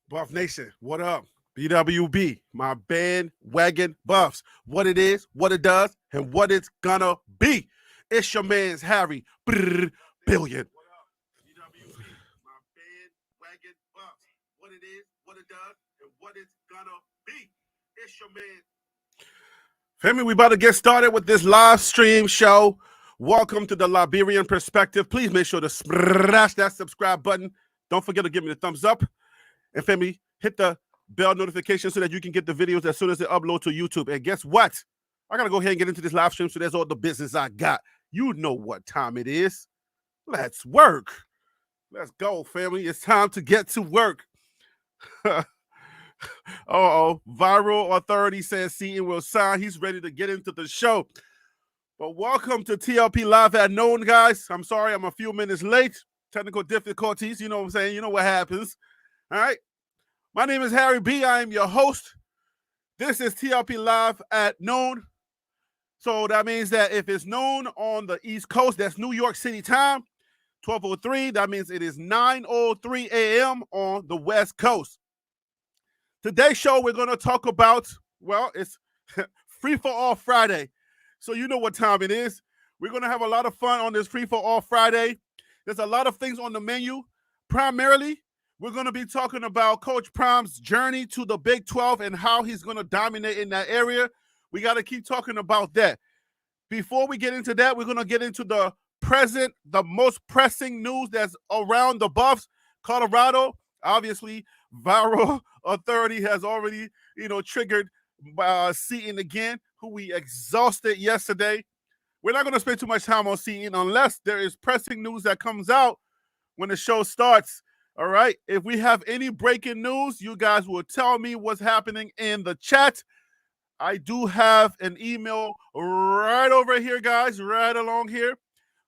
Buff Nation, what up? BWB, my bandwagon buffs. What it is, what it does, and what it's gonna be. It's your man's Harry Billion. BWB, my bandwagon buffs. What it is, what it does, and what it's gonna be. It's your man. Family, we about to get started with this live stream show. Welcome to the Liberian Perspective. Please make sure to smash that subscribe button. Don't forget to give me the thumbs up. And family, hit the bell notification so that you can get the videos as soon as they upload to YouTube. And guess what? I got to go ahead and get into this live stream, so there's all the business I got. You know what time it is. Let's work. Let's go, family. It's time to get to work. Viral Authority says Seaton will sign. He's ready to get into the show. But welcome to TLP Live at Noon, guys. I'm sorry I'm a few minutes late. Technical difficulties. You know what I'm saying? You know what happens. All right. My name is Harry B. I am your host. This is TLP Live at Noon. So that means that if it's noon on the East Coast, that's New York City time, 12:03. That means it is 9:03 a.m. on the West Coast. Today's show, we're going to talk about, well, it's Free for All Friday. So you know what time it is. We're going to have a lot of fun on this Free for All Friday. There's a lot of things on the menu. Primarily, we're going to be talking about Coach Prime's journey to the Big 12 and how he's going to dominate in that area. We got to keep talking about that. Before we get into that, we're going to get into the most pressing news that's around the Buffs. Colorado, obviously, Viral Authority has already, triggered Seaton again, who we exhausted yesterday. We're not going to spend too much time on Seaton unless there is pressing news that comes out when the show starts. All right. If we have any breaking news, you guys will tell me what's happening in the chat. I do have an email right over here, guys, right along here.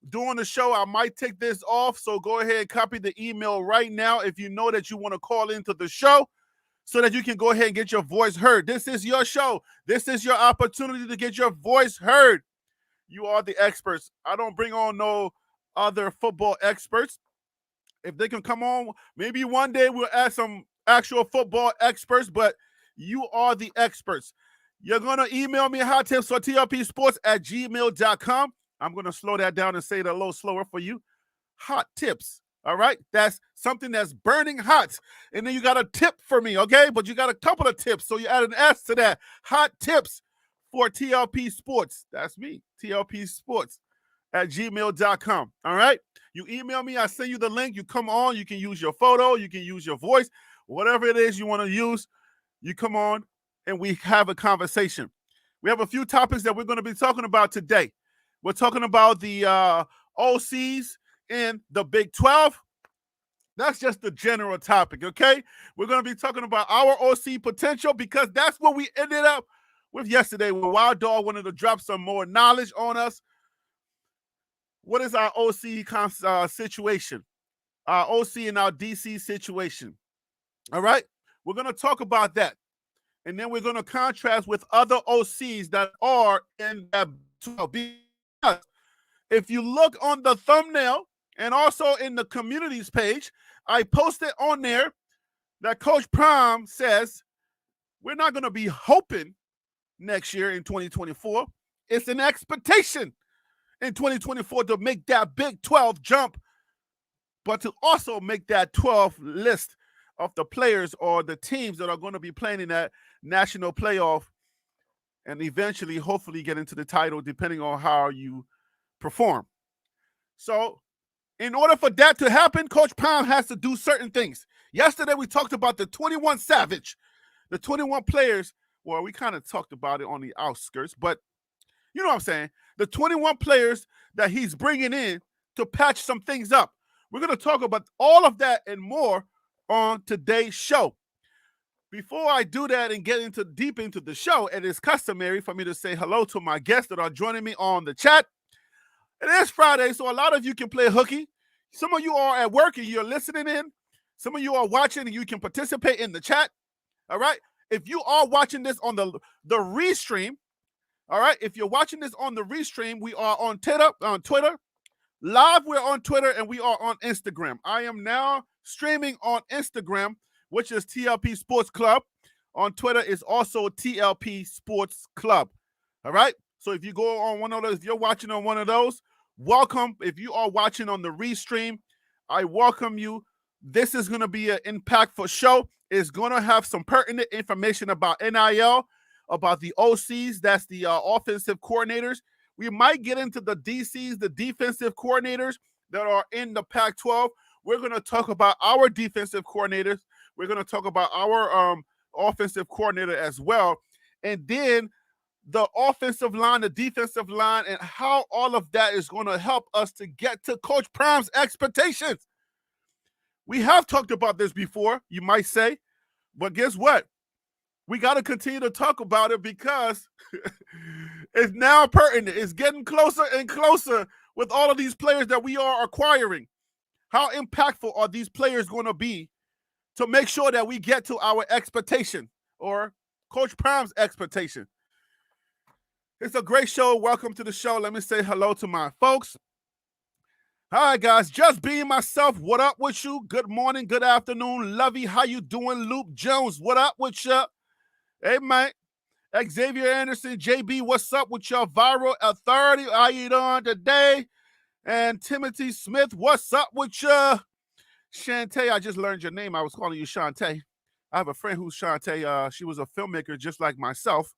During the show, I might take this off, so go ahead and copy the email right now if you know that you want to call into the show so that you can go ahead and get your voice heard. This is your show. This is your opportunity to get your voice heard. You are the experts. I don't bring on no other football experts. If they can come on, maybe one day we'll add some actual football experts, but you are the experts. You're going to email me hot tips for tlpsports@gmail.com. I'm going to slow that down and say it a little slower for you. Hot tips. All right. That's something that's burning hot. And then you got a tip for me. Okay. But you got a couple of tips. So you add an S to that. Hot tips for TLP Sports. That's me. TLPsports@gmail.com. All right. You email me. I send you the link. You come on. You can use your photo. You can use your voice. Whatever it is you want to use, you come on and we have a conversation. We have a few topics that we're going to be talking about today. We're talking about the OCs in the Big 12. That's just the general topic, okay? We're going to be talking about our OC potential because that's what we ended up with yesterday when Wild Dog wanted to drop some more knowledge on us. What is our OC situation? Our OC and our DC situation. All right? We're going to talk about that. And then we're going to contrast with other OCs that are in that 12. If you look on the thumbnail and also in the communities page, I posted on there that Coach Prime says we're not going to be hoping next year in 2024. It's an expectation in 2024 to make that Big 12 jump, but to also make that 12 list of the players or the teams that are going to be playing in that national playoff and eventually, hopefully, get into the title depending on how you perform. So in order for that to happen, Coach Pound has to do certain things. Yesterday, we talked about the 21 Savage, the 21 players. Well, we kind of talked about it on the outskirts, but you know what I'm saying? The 21 players that he's bringing in to patch some things up. We're going to talk about all of that and more on today's show. Before I do that and get deep into the show, it is customary for me to say hello to my guests that are joining me on the chat. It is Friday, so a lot of you can play hooky. Some of you are at work and you're listening in. Some of you are watching and you can participate in the chat. All right? If you are watching this on the restream, all right? If you're watching this on the restream, we are on Twitter. Live, we're on Twitter and we are on Instagram. I am now streaming on Instagram which is TLP Sports Club. On Twitter is also TLP Sports Club. All right? So if you go on one of those, if you're watching on one of those, welcome. If you are watching on the restream, I welcome you. This is going to be an impactful show. It's going to have some pertinent information about NIL, about the OCs, that's the offensive coordinators. We might get into the DCs, the defensive coordinators that are in the Pac-12. We're going to talk about our defensive coordinators. We're going to talk about our offensive coordinator as well. And then the offensive line, the defensive line, and how all of that is going to help us to get to Coach Prime's expectations. We have talked about this before, you might say, but guess what? We got to continue to talk about it because it's now pertinent. It's getting closer and closer with all of these players that we are acquiring. How impactful are these players going to be to make sure that we get to our expectation or Coach Prime's expectation? It's a great show. Welcome to the show. Let me say hello to my folks. Hi, guys. Just being myself. What up with you? Good morning. Good afternoon. Lovey, how you doing? Luke Jones, what up with you? Hey, man. Xavier Anderson, JB, what's up with y'all? Viral Authority, how you doing today? And Timothy Smith, what's up with you? Shantae, I just learned your name. I was calling you Shantae. I have a friend who's Shantae. She was a filmmaker just like myself.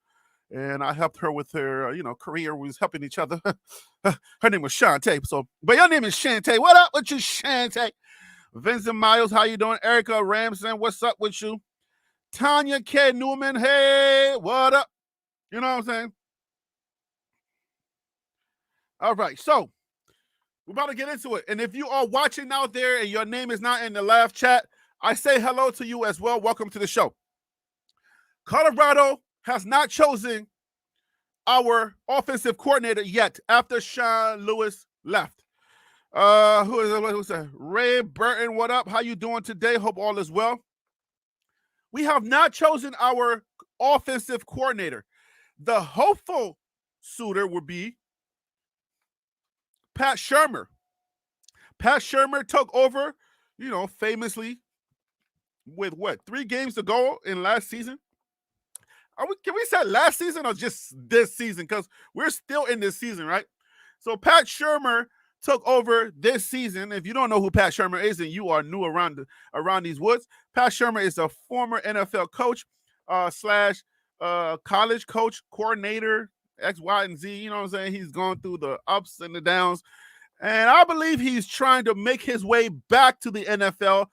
And I helped her with her, career. We was helping each other. Her name was Shantae. So, but your name is Shantae. What up with you, Shantae? Vincent Miles, how you doing? Erica Ramson, what's up with you? Tanya K. Newman, hey, what up? You know what I'm saying? All right, so we're about to get into it. And if you are watching out there and your name is not in the live chat, I say hello to you as well. Welcome to the show. Colorado has not chosen our offensive coordinator yet after Sean Lewis left. Who's that? Ray Burton, what up? How you doing today? Hope all is well. We have not chosen our offensive coordinator. The hopeful suitor would be Pat Shurmur. Pat Shurmur took over, famously with 3 games to go in last season? Can we say last season or just this season? Because we're still in this season, right? So Pat Shurmur took over this season. If you don't know who Pat Shurmur is and you are new around these woods, Pat Shurmur is a former NFL coach slash college coach, coordinator, X, Y, and Z. You know what I'm saying? He's gone through the ups and the downs. And I believe he's trying to make his way back to the NFL.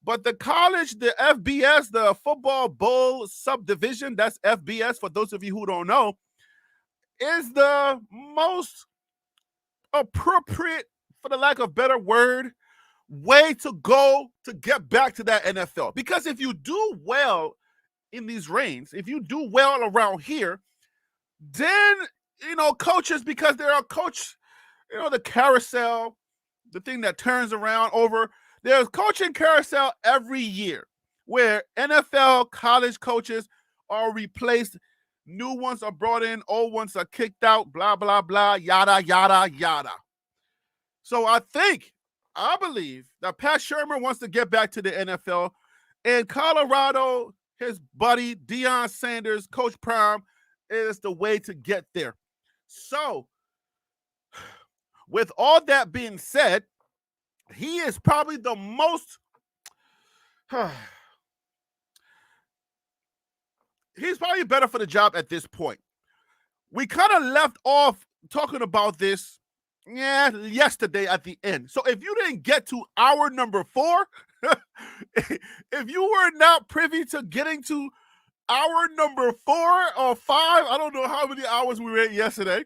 But the college, the FBS, the Football Bowl subdivision, that's FBS for those of you who don't know, is the most appropriate, for the lack of better word, way to go to get back to that NFL. Because if you do well in these reigns, if you do well around here, then, coaches, because there are coach, the carousel, the thing that turns around over, there's coaching carousel every year where NFL college coaches are replaced. New ones are brought in. Old ones are kicked out. Blah, blah, blah, yada, yada, yada. So I believe that Pat Shurmur wants to get back to the NFL. And Colorado, his buddy, Deion Sanders, Coach Prime, is the way to get there. So with all that being said, he is probably the most he's probably better for the job at this point. We kind of left off talking about this yesterday at the end. So if you didn't get to hour number 4, if you were not privy to getting to hour number 4 or 5, I don't know how many hours we were in yesterday.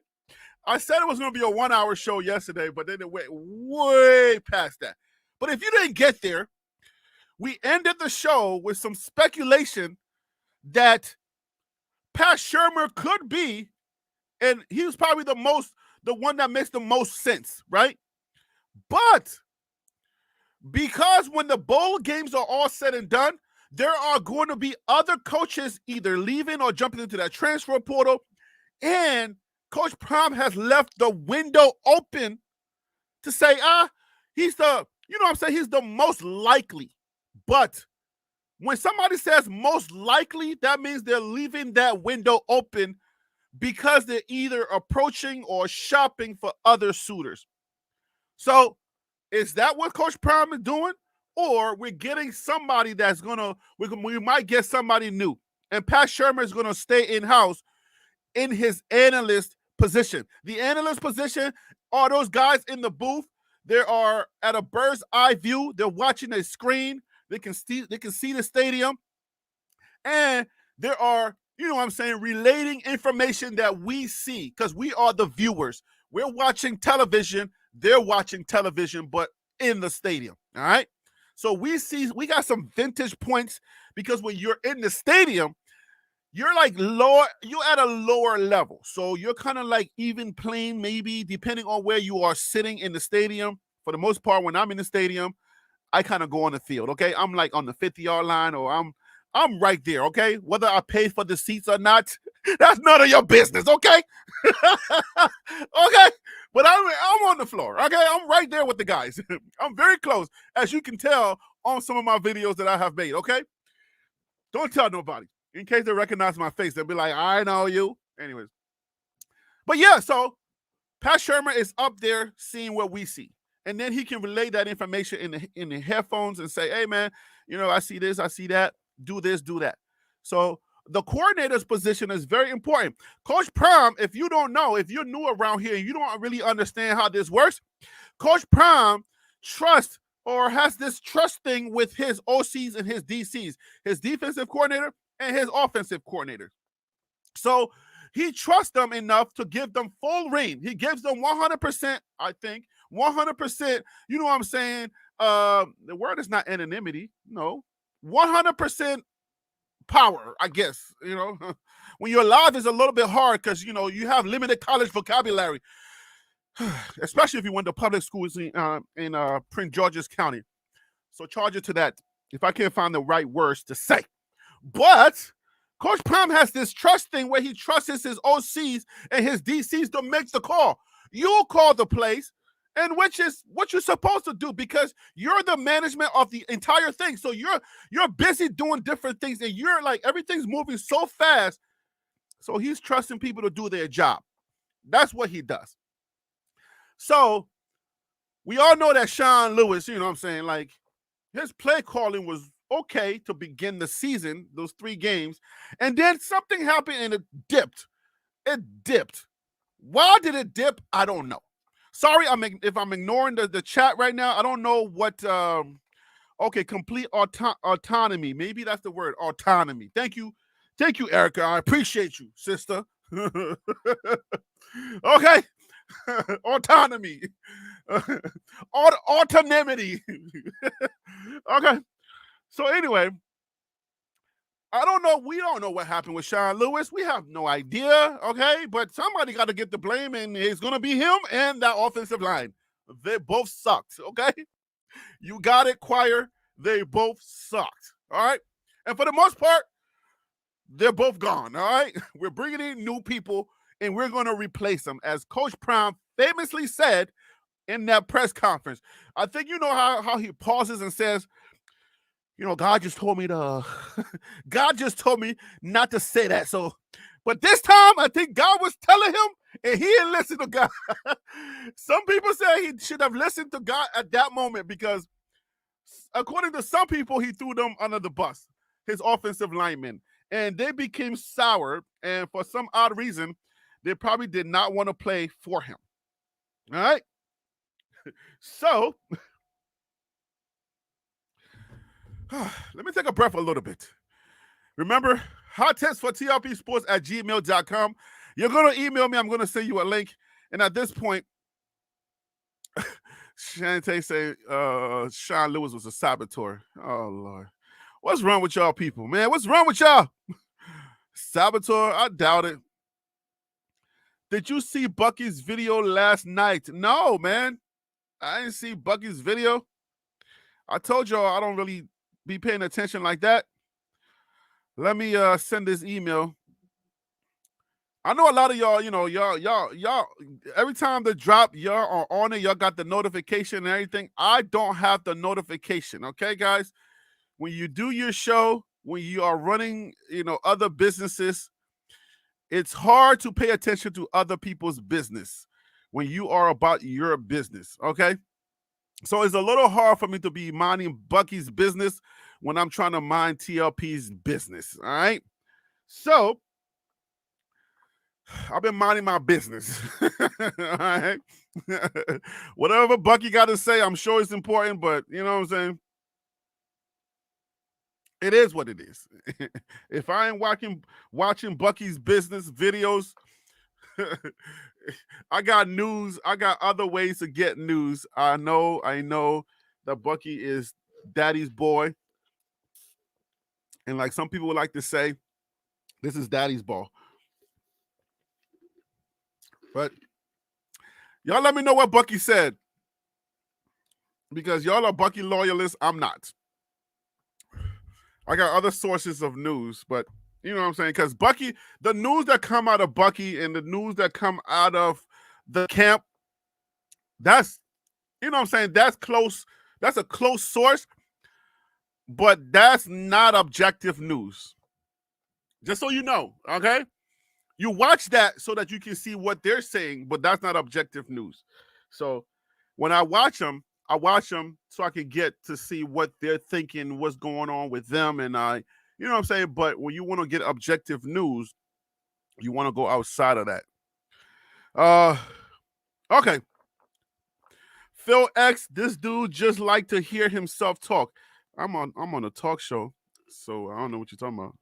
I said it was going to be a 1-hour show yesterday, but then it went way past that. But if you didn't get there, we ended the show with some speculation that Pat Shurmur could be, and he was probably the one that makes the most sense, right? But because when the bowl games are all said and done, there are going to be other coaches either leaving or jumping into that transfer portal, and Coach Prime has left the window open to say, he's the most likely. But When somebody says most likely, that means they're leaving that window open because they're either approaching or shopping for other suitors. So is that what Coach Prime is doing? Or we're getting somebody that's we might get somebody new. And Pat Shermer is gonna stay in-house in his analyst position. The analyst position are those guys in the booth. They are at a bird's eye view. They're watching a screen. They can see the stadium. And there are, relating information that we see because we are the viewers. We're watching television. They're watching television, but in the stadium. All right. So we got some vintage points because when you're in the stadium, you're at a lower level. So you're kind of like even playing, maybe depending on where you are sitting in the stadium. For the most part, when I'm in the stadium, I kind of go on the field. Okay. I'm like on the 50-yard line, or I'm right there. Okay. Whether I pay for the seats or not, that's none of your business. Okay. Okay. But I'm on the floor. Okay. I'm right there with the guys. I'm very close, as you can tell on some of my videos that I have made. Okay. Don't tell nobody. In case they recognize my face, they'll be like, I know you. Anyways. But yeah, so Pat Shermer is up there seeing what we see. And then he can relay that information in the headphones and say, hey, man, I see this, I see that. Do this, do that. So the coordinator's position is very important. Coach Prime, if you don't know, if you're new around here and you don't really understand how this works, Coach Prime trusts or has this trust thing with his OCs and his DCs, his defensive coordinator and his offensive coordinator. So he trusts them enough to give them full reign. He gives them 100%, I think, 100%. You know what I'm saying? The word is not anonymity. No, 100% power, I guess. When you're live, it's a little bit hard because, you have limited college vocabulary, especially if you went to public schools in Prince George's County. So charge it to that if I can't find the right words to say. But Coach Prime has this trust thing where he trusts his OCs and his DCs to make the call. You'll call the plays, and which is what you're supposed to do because you're the management of the entire thing. So you're busy doing different things, and you're like, everything's moving so fast. So he's trusting people to do their job. That's what he does. So we all know that Sean Lewis, like his play calling was okay to begin the season, those 3 games, and then something happened and it dipped. Why did it dip? I don't know. Sorry, if I'm ignoring the chat right now. I don't know what. Okay, complete autonomy. Maybe that's the word, autonomy. Thank you, Erica. I appreciate you, sister. Okay, autonomy, autonomy. Okay. So anyway, I don't know. We don't know what happened with Sean Lewis. We have no idea, okay? But somebody got to get the blame, and it's going to be him and that offensive line. They both sucked, okay? You got it, choir. They both sucked, all right? And for the most part, they're both gone, all right? We're bringing in new people, and we're going to replace them, as Coach Prime famously said in that press conference. I think you know how he pauses and says, God just told me not to say that. So, but this time I think God was telling him and he didn't listen to God. Some people say he should have listened to God at that moment because according to some people, he threw them under the bus, his offensive linemen, and they became sour. And for some odd reason, they probably did not want to play for him. All right. So, let me take a breath a little bit. Remember, hottips4tlpsports@gmail.com. You're going to email me. I'm going to send you a link. And at this point, Shante say Sean Lewis was a saboteur. Oh, Lord. What's wrong with y'all people, man? What's wrong with y'all? Saboteur? I doubt it. Did you see Bucky's video last night? No, man. I didn't see Bucky's video. I told y'all I don't really be paying attention like that. Let me send this email. I know a lot of y'all, y'all, every time they drop, y'all are on it. Y'all got the notification and everything. I don't have the notification. Okay, guys? when you do your show, when you are running, other businesses, it's hard to pay attention to other people's business when you are about your business, okay? So it's a little hard for me to be minding Bucky's business when I'm trying to mind TLP's business, all right? So I've been minding my business, all right? Whatever Bucky got to say, I'm sure it's important, but you know what I'm saying? It is what it is. If I ain't watching Bucky's business videos, I got news. I got other ways to get news. I know that Bucky is daddy's boy. And like some people would like to say, this is daddy's ball. But y'all let me know what Bucky said. Because y'all are Bucky loyalists. I'm not. I got other sources of news, but you know what I'm saying? Because Bucky, the news that come out of Bucky and the news that come out of the camp, that's, you know what I'm saying? That's close. That's a close source, but that's not objective news. Just so you know, okay? You watch that so that you can see what they're saying, but that's not objective news. So when I watch them so I can get to see what they're thinking, what's going on with them, and you know what I'm saying? But when you want to get objective news, you want to go outside of that. Okay. Phil X, this dude just like to hear himself talk. I'm on a talk show, so I don't know what you're talking about.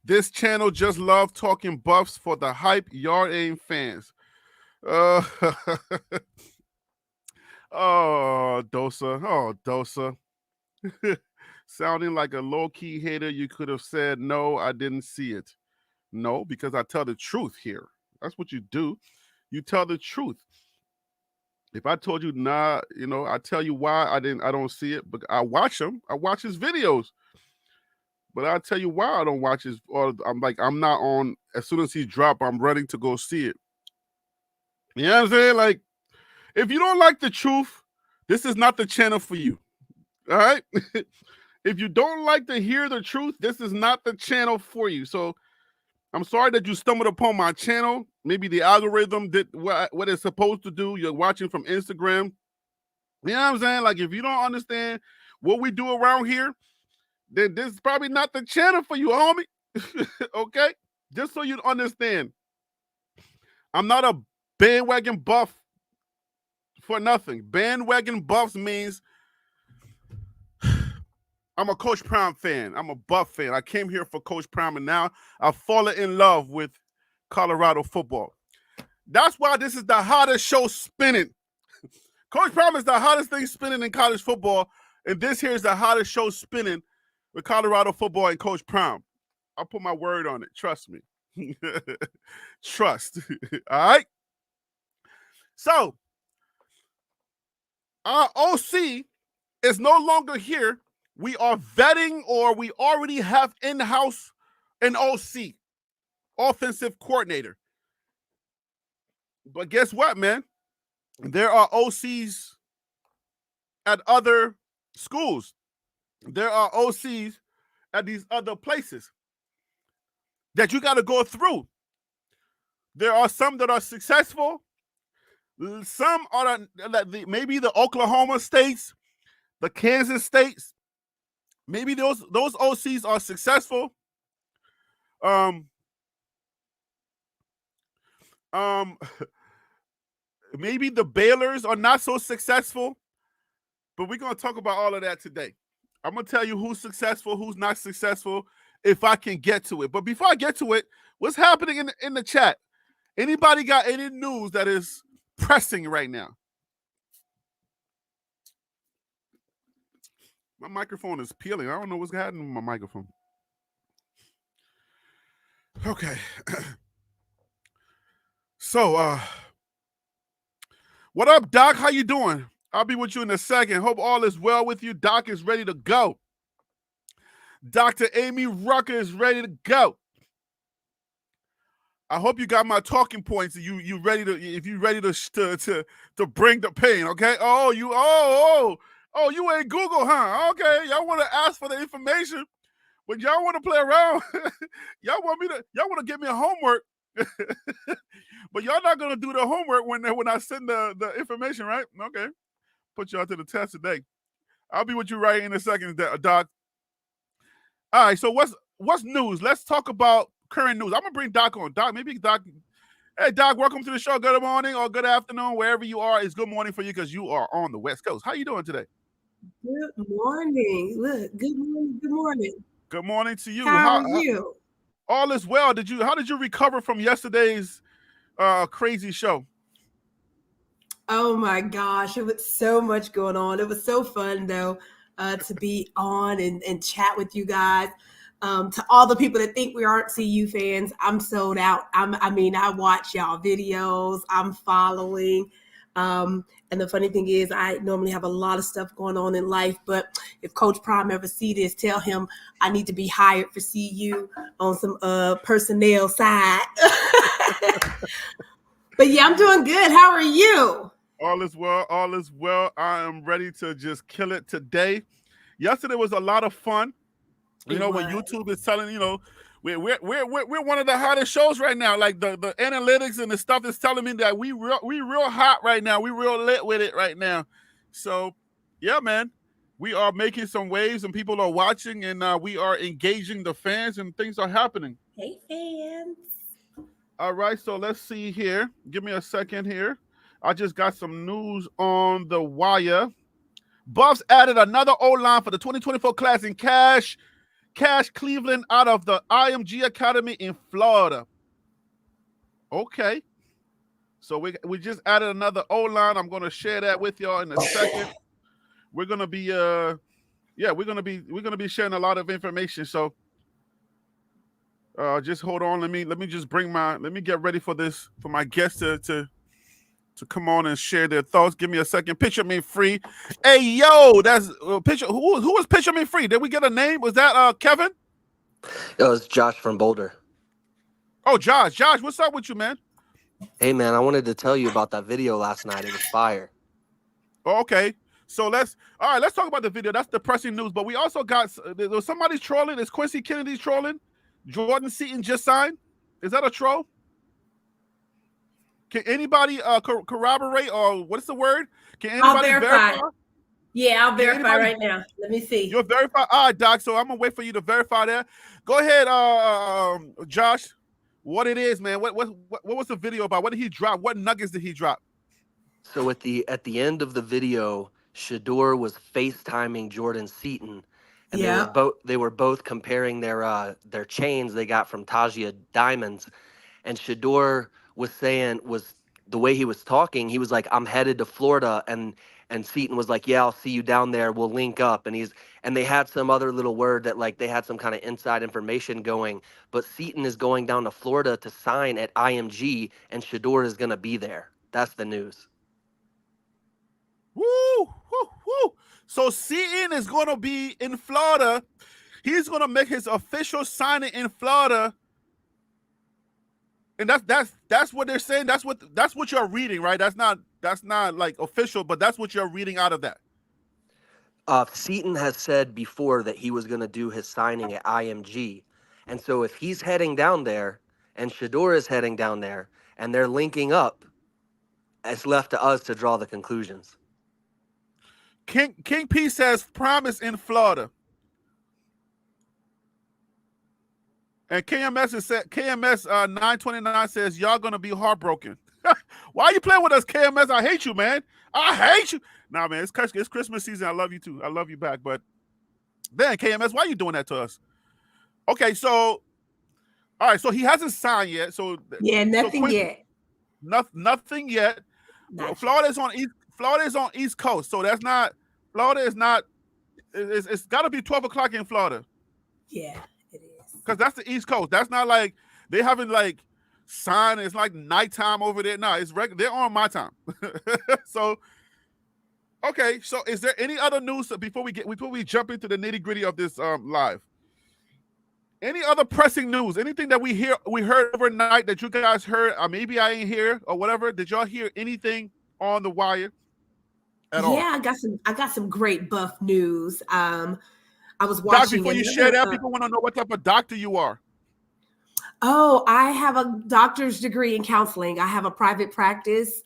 This channel just love talking buffs for the hype yard aim fans. Oh, Dosa. Oh, Dosa. Sounding like a low-key hater, you could have said, no, I didn't see it. No, because I tell the truth here. That's what you do. You tell the truth. If I told you, nah, I tell you why I don't see it, but I watch him. I watch his videos. But I'll tell you why I don't watch his, or I'm not on, as soon as he drop, I'm ready to go see it. You know what I'm saying? Like, if you don't like the truth, this is not the channel for you. All right? If you don't like to hear the truth, this is not the channel for you. So I'm sorry that you stumbled upon my channel. Maybe the algorithm did what it's supposed to do. You're watching from Instagram. You know what I'm saying? Like, if you don't understand what we do around here, then this is probably not the channel for you, homie. Okay? Just so you understand. I'm not a bandwagon buff for nothing. Bandwagon buffs means I'm a Coach Prime fan. I'm a Buff fan. I came here for Coach Prime, and now I've fallen in love with Colorado football. That's why this is the hottest show spinning. Coach Prime is the hottest thing spinning in college football, and this here is the hottest show spinning with Colorado football and Coach Prime. I'll put my word on it. Trust me. Trust. All right? So, our OC is no longer here. We are vetting, or we already have in-house an OC, offensive coordinator. But guess what, man? There are OCs at other schools. There are OCs at these other places that you got to go through. There are some that are successful. Some are maybe the Oklahoma states, the Kansas states. Maybe those OCs are successful. Maybe the Baylors are not so successful. But we're going to talk about all of that today. I'm going to tell you who's successful, who's not successful, if I can get to it. But before I get to it, what's happening in the chat? Anybody got any news that is pressing right now? My microphone is peeling. I don't know what's happening with my microphone. Okay. So, what up, Doc? How you doing? I'll be with you in a second. Hope all is well with you. Doc is ready to go. Dr. Amy Rucker is ready to go. I hope you got my talking points. You ready to? If you ready to bring the pain, okay? Oh, you ain't Google, huh? Okay, y'all want to ask for the information, but y'all want to play around. y'all want to give me a homework, but y'all not gonna do the homework when I send the information, right? Okay, put y'all to the test today. I'll be with you right in a second, Doc. All right, so what's news? Let's talk about current news. I'm gonna bring Doc on. Doc, maybe Doc. Hey, Doc, welcome to the show. Good morning or good afternoon, wherever you are. It's good morning for you because you are on the West Coast. How you doing today? Good morning. Look, good morning. Good morning. Good morning to you. How are you? All is well? How did you recover from yesterday's crazy show? Oh my gosh, it was so much going on. It was so fun though to be on and chat with you guys. To all the people that think we aren't CU fans, I'm sold out. I watch y'all videos. I'm following. And the funny thing is, I normally have a lot of stuff going on in life, but if Coach Prime ever see this, tell him I need to be hired for CU on some personnel side. But yeah, I'm doing good. How are you? All is well. All is well. I am ready to just kill it today. Yesterday was a lot of fun. You It know, when was. YouTube is telling, we're one of the hottest shows right now. Like the analytics and the stuff is telling me that we real hot right now. We real lit with it right now. So yeah, man, we are making some waves and people are watching and we are engaging the fans and things are happening. Hey, fans. All right, so let's see here. Give me a second here. I just got some news on the wire. Buffs added another O-line for the 2024 class in Cash Cleveland out of the IMG Academy in Florida. Okay. So we just added another O-line. I'm gonna share that with y'all in a second. We're gonna be we're gonna be sharing a lot of information. So just hold on. Let me just let me get ready for this for my guests to come on and share their thoughts. Give me a second. Picture Me Free. Hey yo, that's picture. Who was Picture Me Free? Did we get a name? Was that Kevin? It was Josh from Boulder. Oh, Josh, what's up with you, man? Hey, man, I wanted to tell you about that video last night. It was fire. Oh, okay. So let's talk about the video. That's depressing news. But we also got somebody's trolling. Is Quincy Kennedy's trolling? Jordan Seaton just signed. Is that a troll? Can anybody corroborate or what's the word? Can anybody verify? Yeah, I'll verify right now. Let me see. You'll verify. All right, Doc. So I'm gonna wait for you to verify that. Go ahead, Josh. What it is, man? What was the video about? What did he drop? What nuggets did he drop? So at the end of the video, Shador was FaceTiming Jordan Seaton, and they were both comparing their chains they got from Tajia Diamonds, and Shador was the way he was talking, he was like, "I'm headed to Florida," and Seaton was like, "Yeah, I'll see you down there. We'll link up." And they had some other little word that like they had some kind of inside information going, but Seaton is going down to Florida to sign at IMG, and Shador is gonna be there. That's the news. Woo, woo, woo. So Seaton is gonna be in Florida. He's gonna make his official signing in Florida. And that's what they're saying. That's what you're reading, right? That's not like official, but that's what you're reading out of that. Seaton has said before that he was going to do his signing at IMG. And so if he's heading down there and Shador is heading down there and they're linking up, it's left to us to draw the conclusions. King P says promise in Florida. And KMS 929 says y'all gonna be heartbroken. Why are you playing with us, KMS? I hate you, man. I hate you. Nah, man, it's Christmas season. I love you too. I love you back. But then KMS, why are you doing that to us? Okay, so all right, so he hasn't signed yet. So yeah, nothing yet. Nothing yet. Florida's on East Coast, so that's not. Florida is not. It's got to be 12 o'clock in Florida. Yeah. Because that's the East Coast. That's not like they haven't like signed. It's like nighttime over there. No, it's regular. They're on my time. So, okay. So, is there any other news before we jump into the nitty gritty of this live? Any other pressing news? Anything that we heard overnight that you guys heard? Maybe I ain't hear or whatever. Did y'all hear anything on the wire at all? Yeah, I got some great buff news. I was Doc, watching before you another. share that, people want to know what type of doctor you are. Oh, I have a doctor's degree in counseling. I have a private practice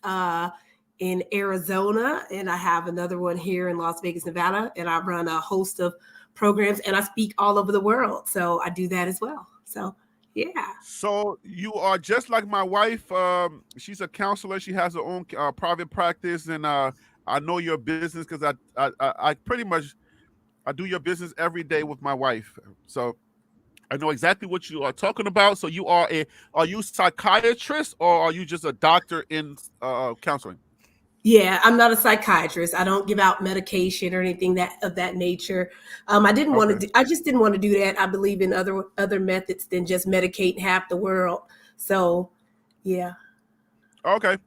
in Arizona, and I have another one here in Las Vegas, Nevada, and I run a host of programs, and I speak all over the world. So I do that as well. So, yeah. So you are just like my wife. She's a counselor. She has her own private practice, and I know your business because I pretty much I do your business every day with my wife. So I know exactly what you are talking about. So are you psychiatrist or are you just a doctor in counseling? Yeah, I'm not a psychiatrist. I don't give out medication or anything of that nature. I didn't want to. I just didn't want to do that. I believe in other methods than just medicating half the world. So, yeah. Okay.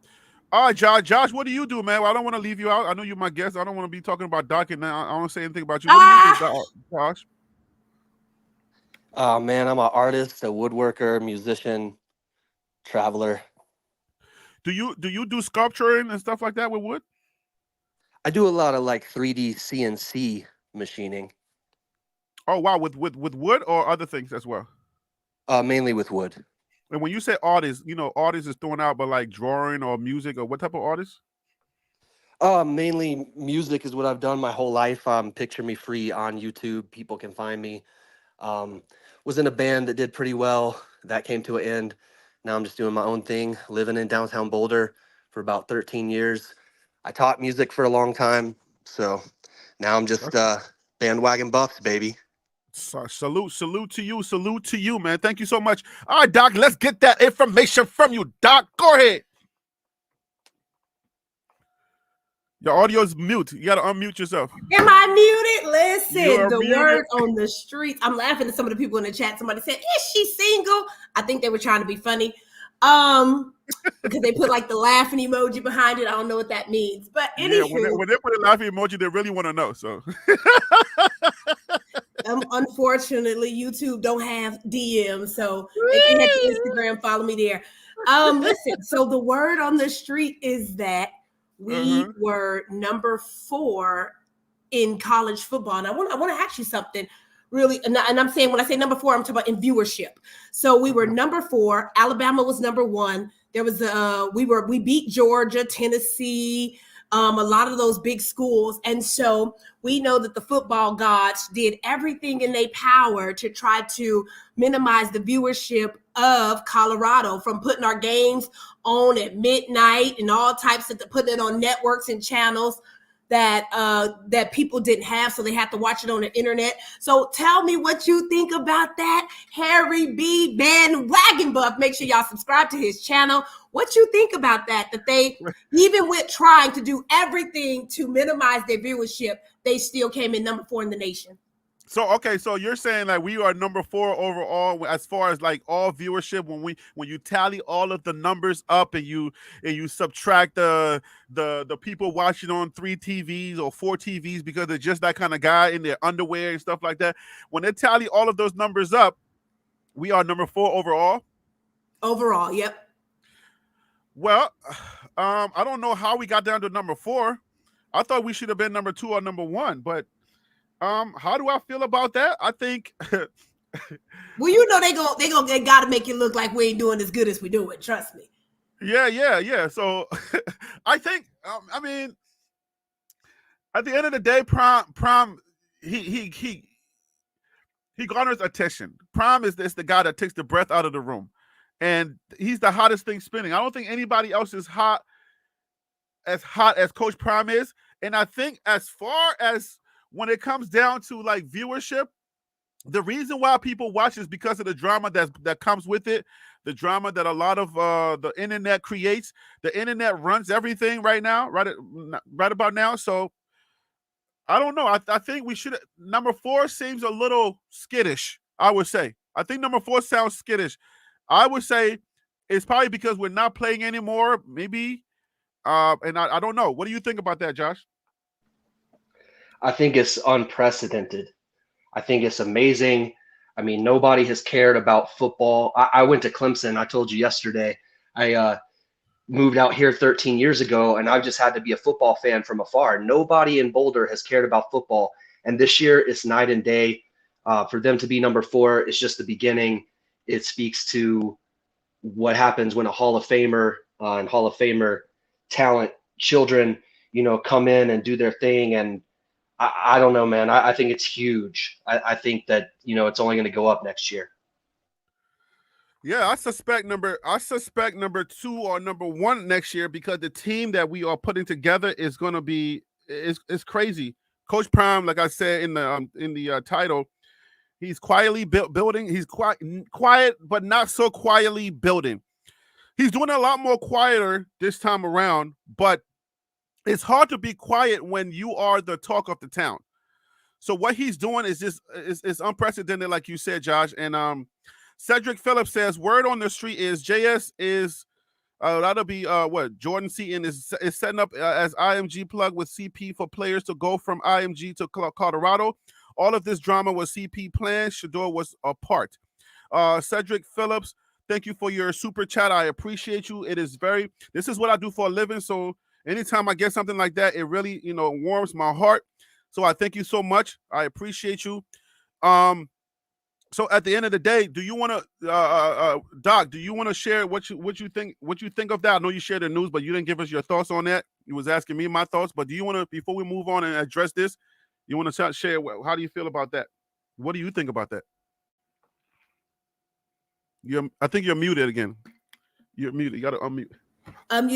All right, Josh. Josh, what do you do, man? Well, I don't want to leave you out. I know you're my guest. I don't want to be talking about Doc, and I don't want to say anything about you. What do you do, Josh? Oh man, I'm an artist, a woodworker, musician, traveler. Do you do sculpturing and stuff like that with wood? I do a lot of like 3D CNC machining. Oh wow, with wood or other things as well? Mainly with wood. And when you say artist, artist is thrown out, but like drawing or music or what type of artist? Mainly music is what I've done my whole life. Picture Me Free on YouTube. People can find me. Was in a band that did pretty well. That came to an end. Now I'm just doing my own thing, living in downtown Boulder for about 13 years. I taught music for a long time. So now I'm just bandwagon buffs, baby. Salute to you, man. Thank you so much. All right, Doc, let's get that information from you, Doc. Go ahead. Your audio is mute. You got to unmute yourself. Am I muted? Listen, the muted. word on the street. I'm laughing at some of the people in the chat. Somebody said, "Is she single?" I think they were trying to be funny. Because they put like the laughing emoji behind it. I don't know what that means. But anywho, yeah, when they put a laughing emoji, they really want to know. So unfortunately, YouTube don't have DMs, so they can head to Instagram, follow me there. Listen, so the word on the street is that we were number 4 in college football. And I want to ask you something really. And I'm saying, when I say number 4, I'm talking about in viewership. So we were number 4. Alabama was number 1. There was we beat Georgia, Tennessee, a lot of those big schools. And so we know that the football gods did everything in their power to try to minimize the viewership of Colorado, from putting our games on at midnight and all types of putting it on networks and channels that people didn't have, so they had to watch it on the internet. So tell me what you think about that, Harry B. Bandwagon Buff. Make sure y'all subscribe to his channel. What you think about that they, even with trying to do everything to minimize their viewership, they still came in number 4 in the nation? So you're saying like we are number 4 overall as far as like all viewership when you tally all of the numbers up and you subtract the people watching on 3 TVs or 4 TVs because they're just that kind of guy in their underwear and stuff like that. When they tally all of those numbers up, we are number 4 overall. Overall, yep. Well, I don't know how we got down to number 4. I thought we should have been number 2 or number 1, but how do I feel about that? I think well, you know they gotta make it look like we ain't doing as good as we do it. Trust me. Yeah. So I think I mean, at the end of the day, Prime he garners attention. Prime is the guy that takes the breath out of the room, and he's the hottest thing spinning. I don't think anybody else is hot as Coach Prime is, and I think as far as when it comes down to like viewership, the reason why people watch is because of the drama that comes with it, the drama that a lot of the internet creates. The internet runs everything right now, right about now. So I don't know. I think we should. Number 4 seems a little skittish, I would say. I think number 4 sounds skittish. I would say it's probably because we're not playing anymore, maybe. And I don't know. What do you think about that, Josh? I think it's unprecedented. I think it's amazing. I mean, nobody has cared about football. I went to Clemson. I told you yesterday. I moved out here 13 years ago, and I've just had to be a football fan from afar. Nobody in Boulder has cared about football, and this year it's night and day. For them to be number 4, it's just the beginning. It speaks to what happens when a Hall of Famer and Hall of Famer talent children, come in and do their thing. And I don't know, man. I think it's huge. I think that, it's only going to go up next year. Yeah, I suspect number 2 or number 1 next year, because the team that we are putting together is going to be is crazy. Coach Prime, like I said in the title, he's quietly building. He's quiet, but not so quietly building. He's doing a lot more quieter this time around, but it's hard to be quiet when you are the talk of the town. So what he's doing is just is unprecedented, like you said, Josh. And Cedric Phillips says word on the street is JS is that'll be Jordan Seaton is setting up as IMG plug with CP for players to go from IMG to Colorado. All of this drama was CP planned. Shador was a part. Cedric Phillips, thank you for your super chat. I appreciate you. This is what I do for a living. So anytime I get something like that, it really, warms my heart. So I thank you so much. I appreciate you. So at the end of the day, do you want to, Doc? Do you want to share what you think of that? I know you shared the news, but you didn't give us your thoughts on that. You was asking me my thoughts, but do you want to, before we move on and address this, you want to share? How do you feel about that? What do you think about that? I think you're muted again. You're muted. You got to unmute.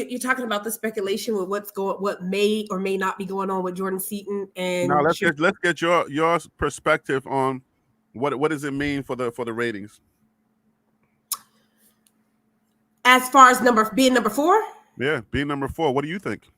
You're talking about the speculation with what may or may not be going on with Jordan Seaton, and now let's get your perspective on what does it mean for the ratings as far as being number 4. Yeah, being number 4. What do you think?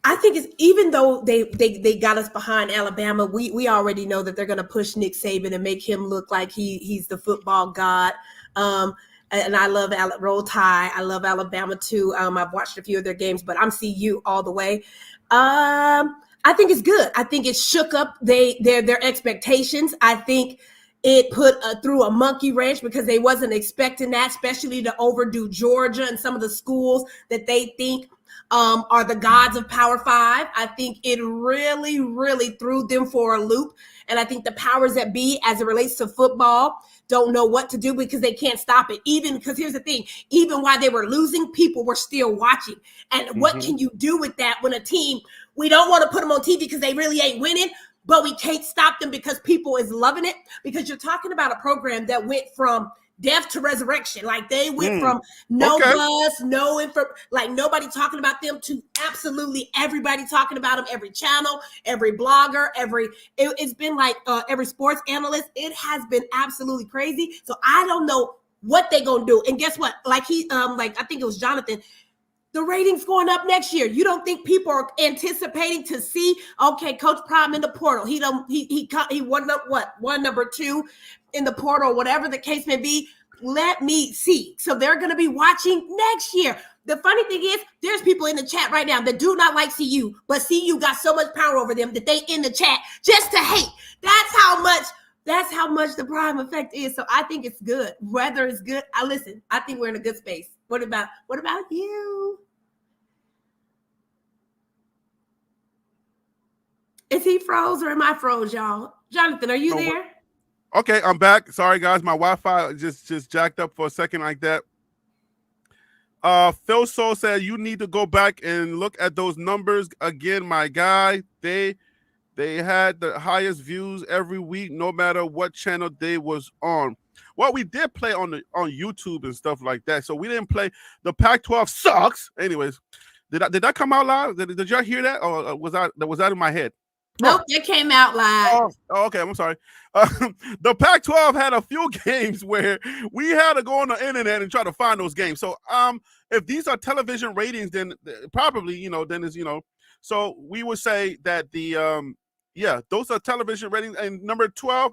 I think it's, even though they got us behind Alabama, we already know that they're going to push Nick Saban and make him look like he's the football god. And I love Roll Tide. I love Alabama too. I've watched a few of their games, but I'm CU all the way. I think it's good. I think it shook up their expectations. I think it put through a monkey wrench because they wasn't expecting that, especially to overdo Georgia and some of the schools that they think are the gods of Power 5. I think it really, really threw them for a loop. And I think the powers that be, as it relates to football, don't know what to do because they can't stop it. Even because here's the thing, even while they were losing, people were still watching. And what can you do with that when a team, we don't want to put them on TV because they really ain't winning, but we can't stop them because people is loving it? Because you're talking about a program that went from death to resurrection. Like they went from buzz, like nobody talking about them, to absolutely everybody talking about them, every channel, every blogger, it's been like every sports analyst. It has been absolutely crazy. So I don't know what they gonna do. And guess what? Like I think it was Jonathan, the ratings going up next year. You don't think people are anticipating to see, okay, Coach Prime in the portal. He won number 2 in the portal, whatever the case may be. Let me see. So they're going to be watching next year. The funny thing is, there's people in the chat right now that do not like CU, but CU got so much power over them that they in the chat just to hate. That's how much the Prime effect is. So I think it's good. Whether it's good, I think we're in a good space. What about you? Is he froze or am I froze, y'all? Jonathan, are you there? Okay, I'm back. Sorry, guys. My Wi-Fi just jacked up for a second like that. Phil Soul said, you need to go back and look at those numbers again, my guy. They had the highest views every week, no matter what channel they was on. Well, we did play on YouTube and stuff like that. So we didn't play. The Pac-12 sucks. Anyways, did that come out live? Did y'all hear that? Or was that in my head? Nope, it came out live. Oh, okay, I'm sorry. The Pac-12 had a few games where we had to go on the internet and try to find those games. So if these are television ratings, then probably, then it's, so we would say that those are television ratings. And number 4,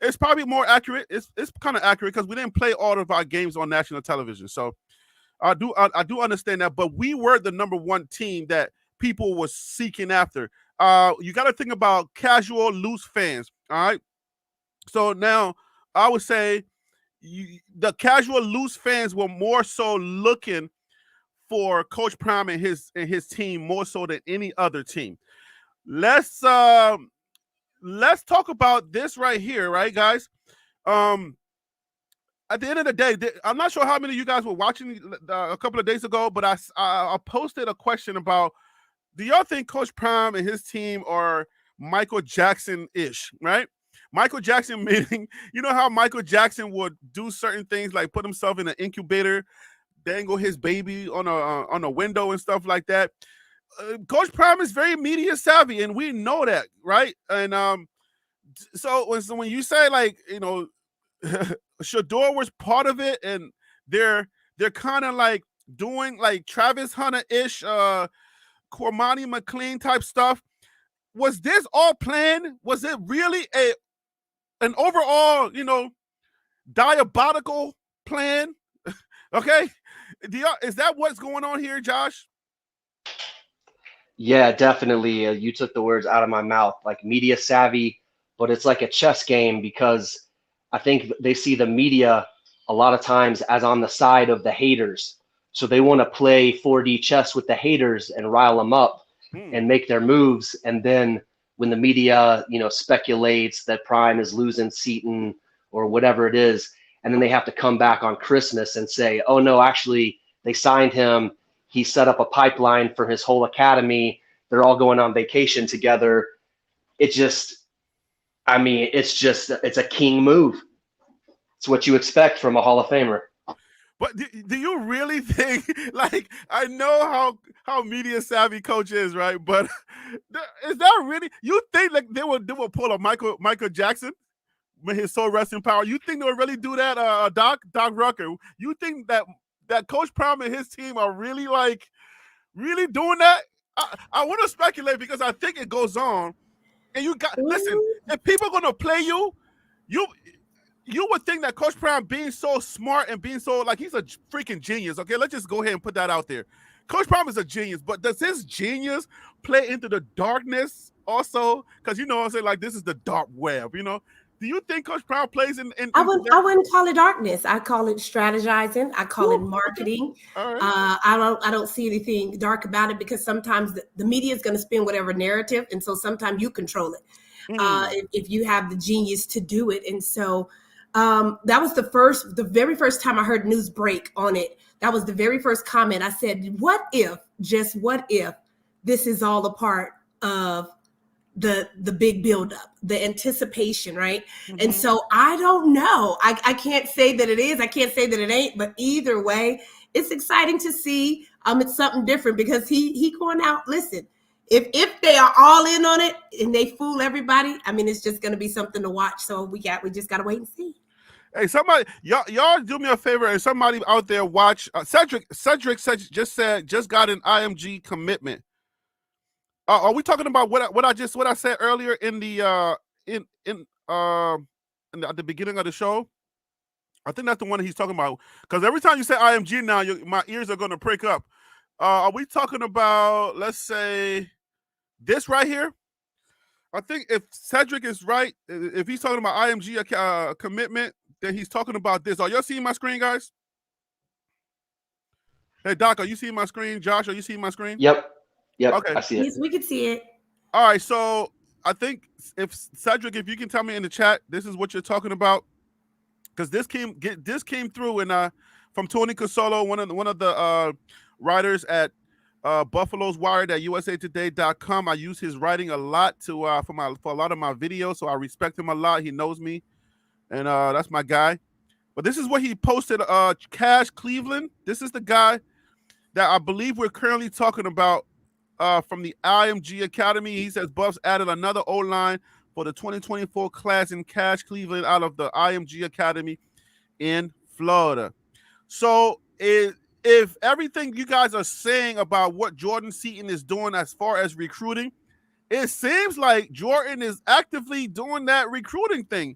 it's probably more accurate. It's kind of accurate because we didn't play all of our games on national television. So I do understand that, but we were the number 1 team that people were seeking after. You got to think about casual, loose fans. All right. So now I would say the casual loose fans were more so looking for Coach Prime and his team more so than any other team. Let's talk about this right here, right, guys? At the end of the day, I'm not sure how many of you guys were watching a couple of days ago, but I posted a question about, do y'all think Coach Prime and his team are Michael Jackson-ish, right? Michael Jackson meaning, you know how Michael Jackson would do certain things like put himself in an incubator, dangle his baby on a window and stuff like that. Coach Prime is very media savvy, and we know that, right? And so when you say, like, you know, Shador was part of it, and they're kind of like doing like Travis Hunter-ish, Cormani McLean type stuff. Was this all planned? Was it really an overall, you know, diabolical plan? Okay, is that what's going on here, Josh? Yeah, definitely. You took the words out of my mouth. Like, media savvy, but it's like a chess game, because I think they see the media a lot of times as on the side of the haters. So they want to play 4D chess with the haters and rile them up and make their moves. And then when the media, you know, speculates that Prime is losing Seaton or whatever it is, and then they have to come back on Christmas and say, oh no, actually they signed him. He set up a pipeline for his whole academy. They're all going on vacation together. It just, I mean, it's a king move. It's what you expect from a Hall of Famer. But do you really think, like, I know how media savvy Coach is, right? But is that really, you think like they will pull a Michael Jackson with his soul resting power? You think they would really do that, Doc Rucker? You think that Coach Prime and his team are really doing that? I want to speculate because I think it goes on. And listen, if people are gonna play you would think that Coach Prime, being so smart and being so, like, he's a freaking genius. Okay, let's just go ahead and put that out there. Coach Prime is a genius, but does his genius play into the darkness also? Because, you know what I'm saying, like, this is the dark web, you know? Do you think Coach Prime plays in I wouldn't call it darkness. I call it strategizing. I call it marketing. Okay. All right. I don't see anything dark about it, because sometimes the media is going to spin whatever narrative, and so sometimes you control it if you have the genius to do it. And so that was the very first time I heard news break on it. That was the very first comment. I said, what if this is all a part of the big buildup, the anticipation, right? Mm-hmm. And so I don't know. I can't say that it is. I can't say that it ain't. But either way, it's exciting to see. It's something different, because he going out. Listen, if they are all in on it and they fool everybody, I mean, it's just going to be something to watch. So we just got to wait and see. Hey, somebody, y'all do me a favor, and somebody out there watch. Cedric just got an IMG commitment. Are we talking about what I said earlier in the at the beginning of the show? I think that's the one he's talking about. Because every time you say IMG now, my ears are going to prick up. Are we talking about, let's say, this right here? I think if Cedric is right, if he's talking about IMG commitment, then he's talking about this. Are y'all seeing my screen, guys? Hey, Doc, are you seeing my screen? Josh, are you seeing my screen? Yep. Okay. I see it. Yes, we can see it. All right, so I think if Cedric, if you can tell me in the chat, this is what you're talking about, because this came through and from Tony Casolo, one of the writers at Buffalo's Wired at USAtoday.com. I use his writing a lot for a lot of my videos, so I respect him a lot. He knows me, and that's my guy. But this is what he posted. Cash Cleveland. This is the guy that I believe we're currently talking about from the IMG Academy. He says Buffs added another O-line for the 2024 class in Cash Cleveland out of the IMG Academy in Florida. So if everything you guys are saying about what Jordan Seaton is doing as far as recruiting, it seems like Jordan is actively doing that recruiting thing.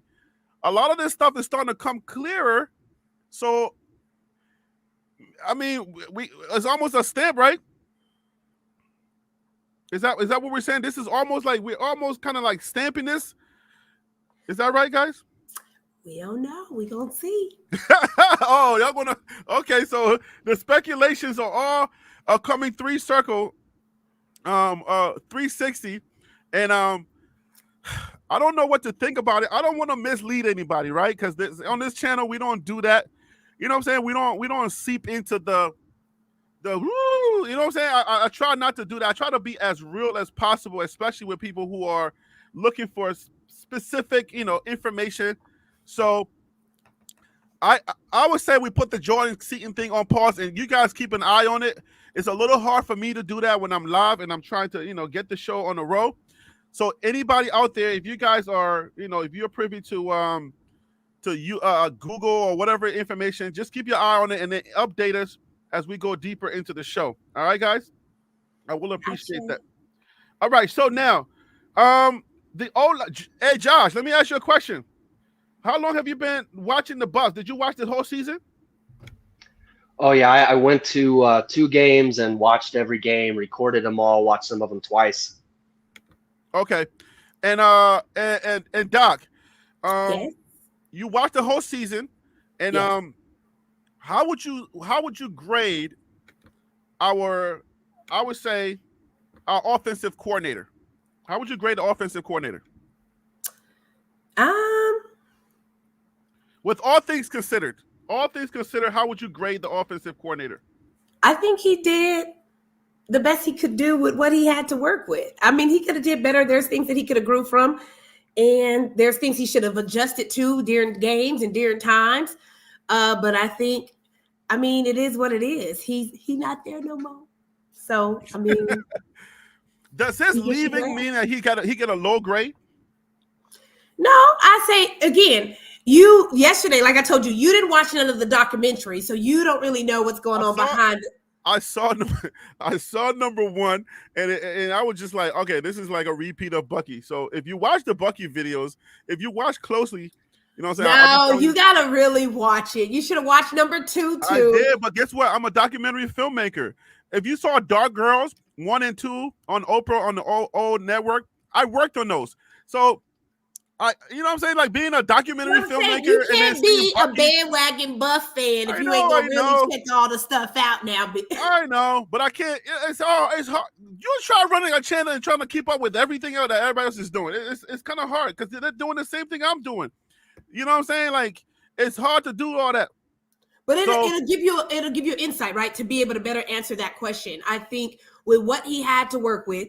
A lot of this stuff is starting to come clearer. So, I mean, it's almost a stamp, right? Is that what we're saying? This is almost like we're almost kind of like stamping this. Is that right, guys? We don't know. We gonna see. Oh, y'all gonna okay? So the speculations are all coming three circle, 360, and I don't know what to think about it. I don't want to mislead anybody, right? Because on this channel we don't do that. You know what I'm saying? We don't seep into the woo, you know what I'm saying? I try not to do that. I try to be as real as possible, especially with people who are looking for specific, information. So I would say we put the Jordan Seaton thing on pause, and you guys keep an eye on it. It's a little hard for me to do that when I'm live and I'm trying to, get the show on the road. So anybody out there, if you guys are, if you're privy to Google or whatever information, just keep your eye on it and then update us as we go deeper into the show. All right, guys? I will appreciate that. All right, so now, hey, Josh, let me ask you a question. How long have you been watching the Bucks? Did you watch the whole season? Oh yeah, I went to 2 games and watched every game, recorded them all, watched some of them twice. Okay, and Doc, Yes. you watched the whole season, and Yes. how would you grade our offensive coordinator? How would you grade the offensive coordinator? With all things considered, how would you grade the offensive coordinator? I think he did the best he could do with what he had to work with. I mean, he could have did better. There's things that he could have grew from, and there's things he should have adjusted to during games and during times. But I think, it is what it is. He's not there no more. So, does his leaving mean that he get a low grade? No, I say again, you yesterday, like I told you, you didn't watch none of the documentary, so you don't really know what's going on behind it. I saw number 1, and I was just like, okay, this is like a repeat of Bucky. So if you watch the Bucky videos, if you watch closely, you know what I'm saying? No, you gotta really watch it. You should have watched number 2 too. I did, but guess what? I'm a documentary filmmaker. If you saw Dark Girls 1 and 2 on Oprah on the old network, I worked on those. So you know what I'm saying? Like being a documentary filmmaker. You can't be a bandwagon Buff fan if you ain't gonna really check all the stuff out now. I know, but I can't. It's hard. You try running a channel and trying to keep up with everything that everybody else is doing. It's kind of hard because they're doing the same thing I'm doing. You know what I'm saying? Like it's hard to do all that. But it'll give you insight, right, to be able to better answer that question. I think with what he had to work with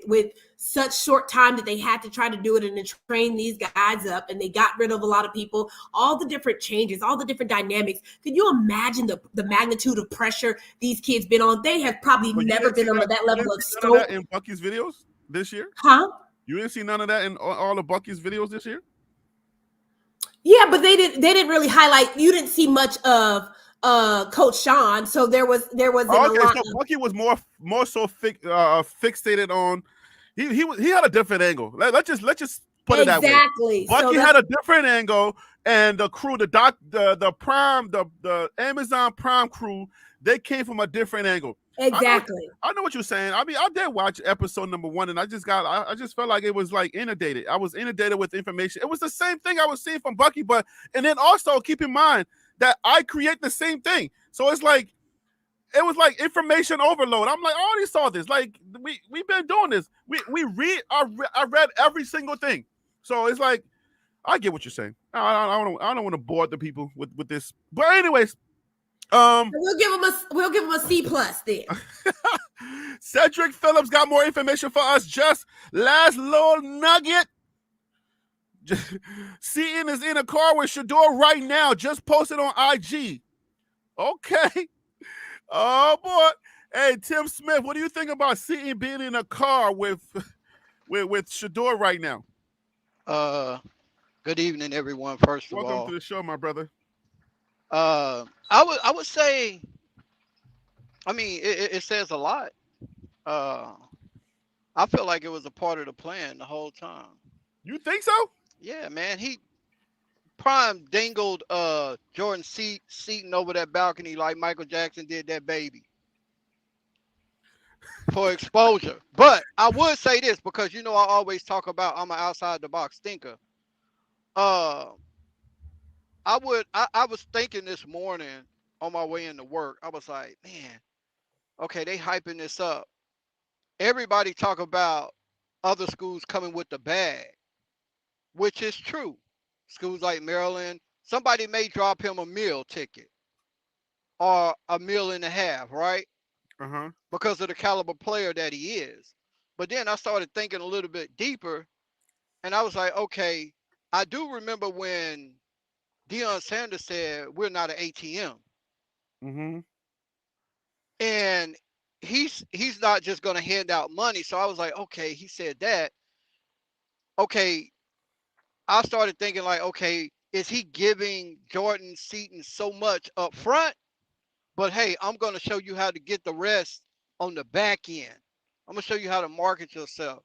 such short time that they had to try to do it and to train these guys up, and they got rid of a lot of people, all the different changes, all the different dynamics. Can you imagine the magnitude of pressure these kids been on? They have probably never been on that level of scope. None of that in Bucky's videos this year? Huh? You didn't see none of that in all of Bucky's videos this year? Yeah, but they didn't really highlight. You didn't see much of Coach Sean, so there was so Bucky was more so fixated on he had a different angle. Let's just put it that way. Exactly. Bucky had a different angle, and the crew, the Amazon Prime crew, they came from a different angle. Exactly. I know what you're saying. I did watch episode number 1, and I just felt like it was like inundated. I was inundated with information. It was the same thing I was seeing from Bucky, and then also keep in mind that I create the same thing. So it was like information overload. I'm like, I already saw this. Like we've been doing this. I read every single thing. So it's like, I get what you're saying. I don't want to bore the people with this. But anyways, we'll give him a C+ then. Cedric Phillips got more information for us. Just last little nugget. Seaton is in a car with Shador right now. Just posted on IG. Okay. Oh boy. Hey, Tim Smith, what do you think about Seaton being in a car with Shador right now? Good evening, everyone. First of all, welcome to the show, my brother. I would say, it says a lot. I feel like it was a part of the plan the whole time. You think so? Yeah, man. He prime dangled Jordan Seaton over that balcony like Michael Jackson did that baby for exposure. But I would say this, because I always talk about I'm an outside the box thinker. I I was thinking this morning on my way into work. I was like, man, okay, they hyping this up. Everybody talk about other schools coming with the bag, which is true. Schools like Maryland, somebody may drop him a meal ticket or a meal and a half, right? Uh-huh. Because of the caliber player that he is. But then I started thinking a little bit deeper, and I was like, okay, I do remember when Deion Sanders said we're not an ATM, Mm-hmm. and he's not just going to hand out money. So I was like, okay, he said that. Okay, I started thinking like, okay, is he giving Jordan Seaton so much up front? But hey, I'm going to show you how to get the rest on the back end. I'm going to show you how to market yourself.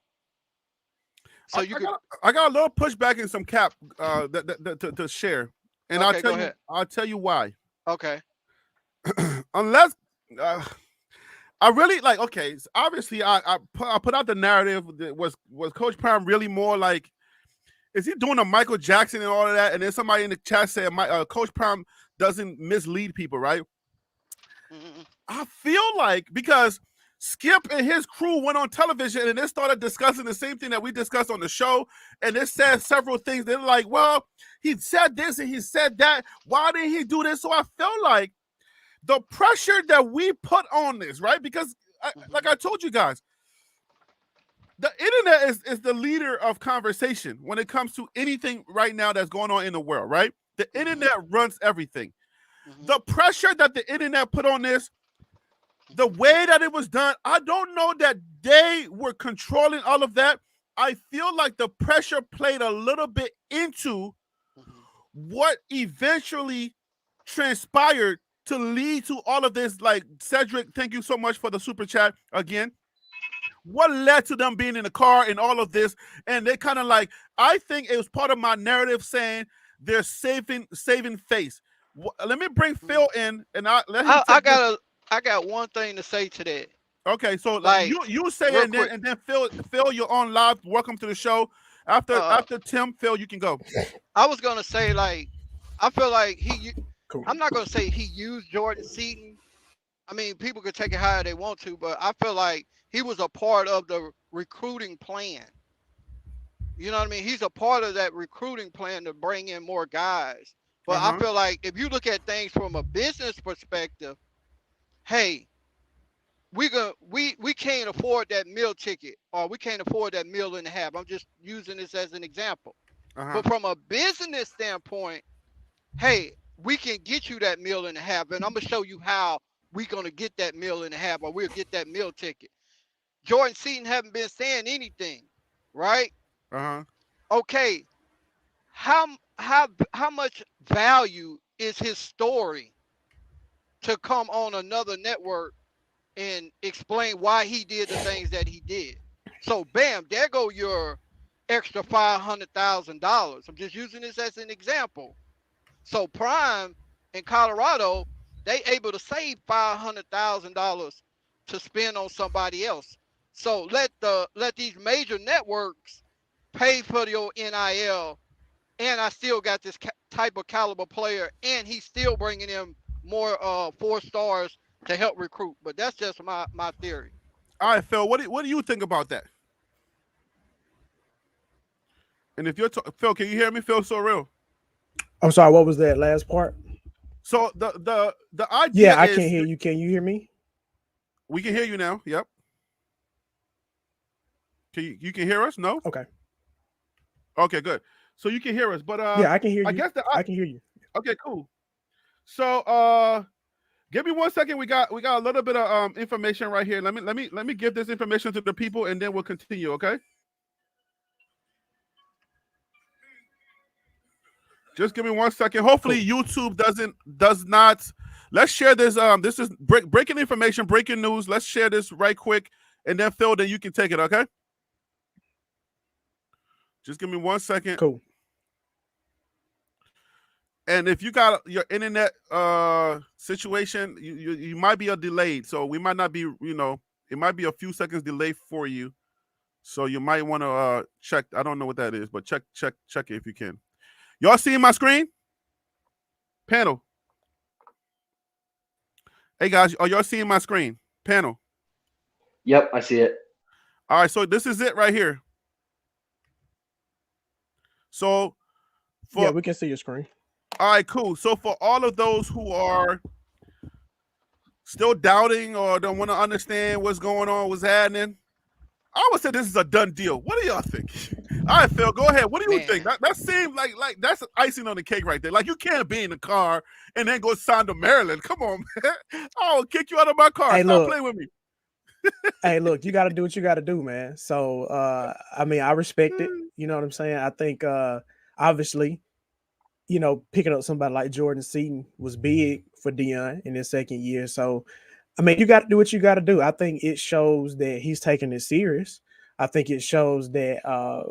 So you could. I got a little pushback and some cap to share, and Okay, go ahead. I'll tell you why. Okay. Unless I really like, okay, so obviously I put out the narrative that was Coach Prime really more like, is he doing a Michael Jackson and all of that? And then somebody in the chat said Coach Prime doesn't mislead people, right? Mm-hmm. I feel like because Skip and his crew went on television and they started discussing the same thing that we discussed on the show, and they said several things. They're like, well, he said this and he said that. Why didn't he do this? So I felt like the pressure that we put on this, right? Because like I told you guys, the internet is the leader of conversation when it comes to anything right now that's going on in the world, right? The internet runs everything. The pressure that the internet put on this, the way that it was done, I don't know that they were controlling all of that. I feel like the pressure played a little bit into what eventually transpired to lead to all of this. Like, Cedric, thank you so much for the super chat again. What led to them being in the car and all of this? And they kind of like, I think it was part of my narrative saying they're saving face. Let me bring Phil in, and let him. I got one thing to say to that. Okay, so Like, you say it, and then Phil, you're on live. Welcome to the show. After Tim, Phil, you can go. I was gonna say, like, I feel like Cool. I'm not gonna say he used Jordan Seaton. I mean, people could take it however they want to, but I feel like he was a part of the recruiting plan. You know what I mean? He's a part of that recruiting plan to bring in more guys. But I feel like if you look at things from a business perspective, hey, we can't afford that meal ticket, or we can't afford that meal and a half. I'm just using this as an example. But from a business standpoint, hey, we can get you that meal and a half, and I'm gonna show you how we're gonna get that meal and a half, or we'll get that meal ticket. Jordan Seaton haven't been saying anything, right? Okay, how much value is his story to come on another network and explain why he did the things that he did? So bam, there go your extra $500,000. I'm just using this as an example. So Prime in Colorado, they able to save $500,000 to spend on somebody else. So let these major networks pay for your NIL, and I still got this type of caliber player, and he's still bringing in more 4 stars to help recruit. But that's just my theory. All right, Phil, what do you think about that? And if you're Phil, can you hear me? Phil, so real. I'm sorry, what was that last part? So the idea. Yeah, I can't hear you. Can you hear me? We can hear you now. Yep. You can hear us? No. Okay. Okay, good. So you can hear us, but yeah, I can hear you. I guess I can hear you. Okay, cool. So give me 1 second. We got a little bit of information right here. Let me give this information to the people, and then we'll continue. Okay. Just give me 1 second. Hopefully YouTube does not. Let's share this. This is breaking information, breaking news. Let's share this right quick, and then Phil, then you can take it. Okay. Just give me 1 second. Cool. And if you got your internet situation, you might be delayed. So we might not be, it might be a few seconds delay for you. So you might want to check. I don't know what that is, but check it if you can. Y'all seeing my screen? Panel. Hey guys, are y'all seeing my screen? Panel. Yep, I see it. All right, so this is it right here. So Yeah, we can see your screen. All right, cool. So for all of those who are still doubting or don't want to understand what's going on, what's happening, I would say this is a done deal. What do y'all think? All right, Phil, go ahead. What do you think? That seems like that's icing on the cake right there. Like, you can't be in the car and then go sign to Maryland. Come on, man. I'll kick you out of my car. Hey, Stop look. playing with me. Hey, look, you got to do what you got to do, man. So, I mean, I respect it. You know what I'm saying? I think, obviously, you know, picking up somebody like Jordan Seaton was big for Deion in his second year. So, I mean, you got to do what you got to do. I think it shows that he's taking it serious. I think it shows that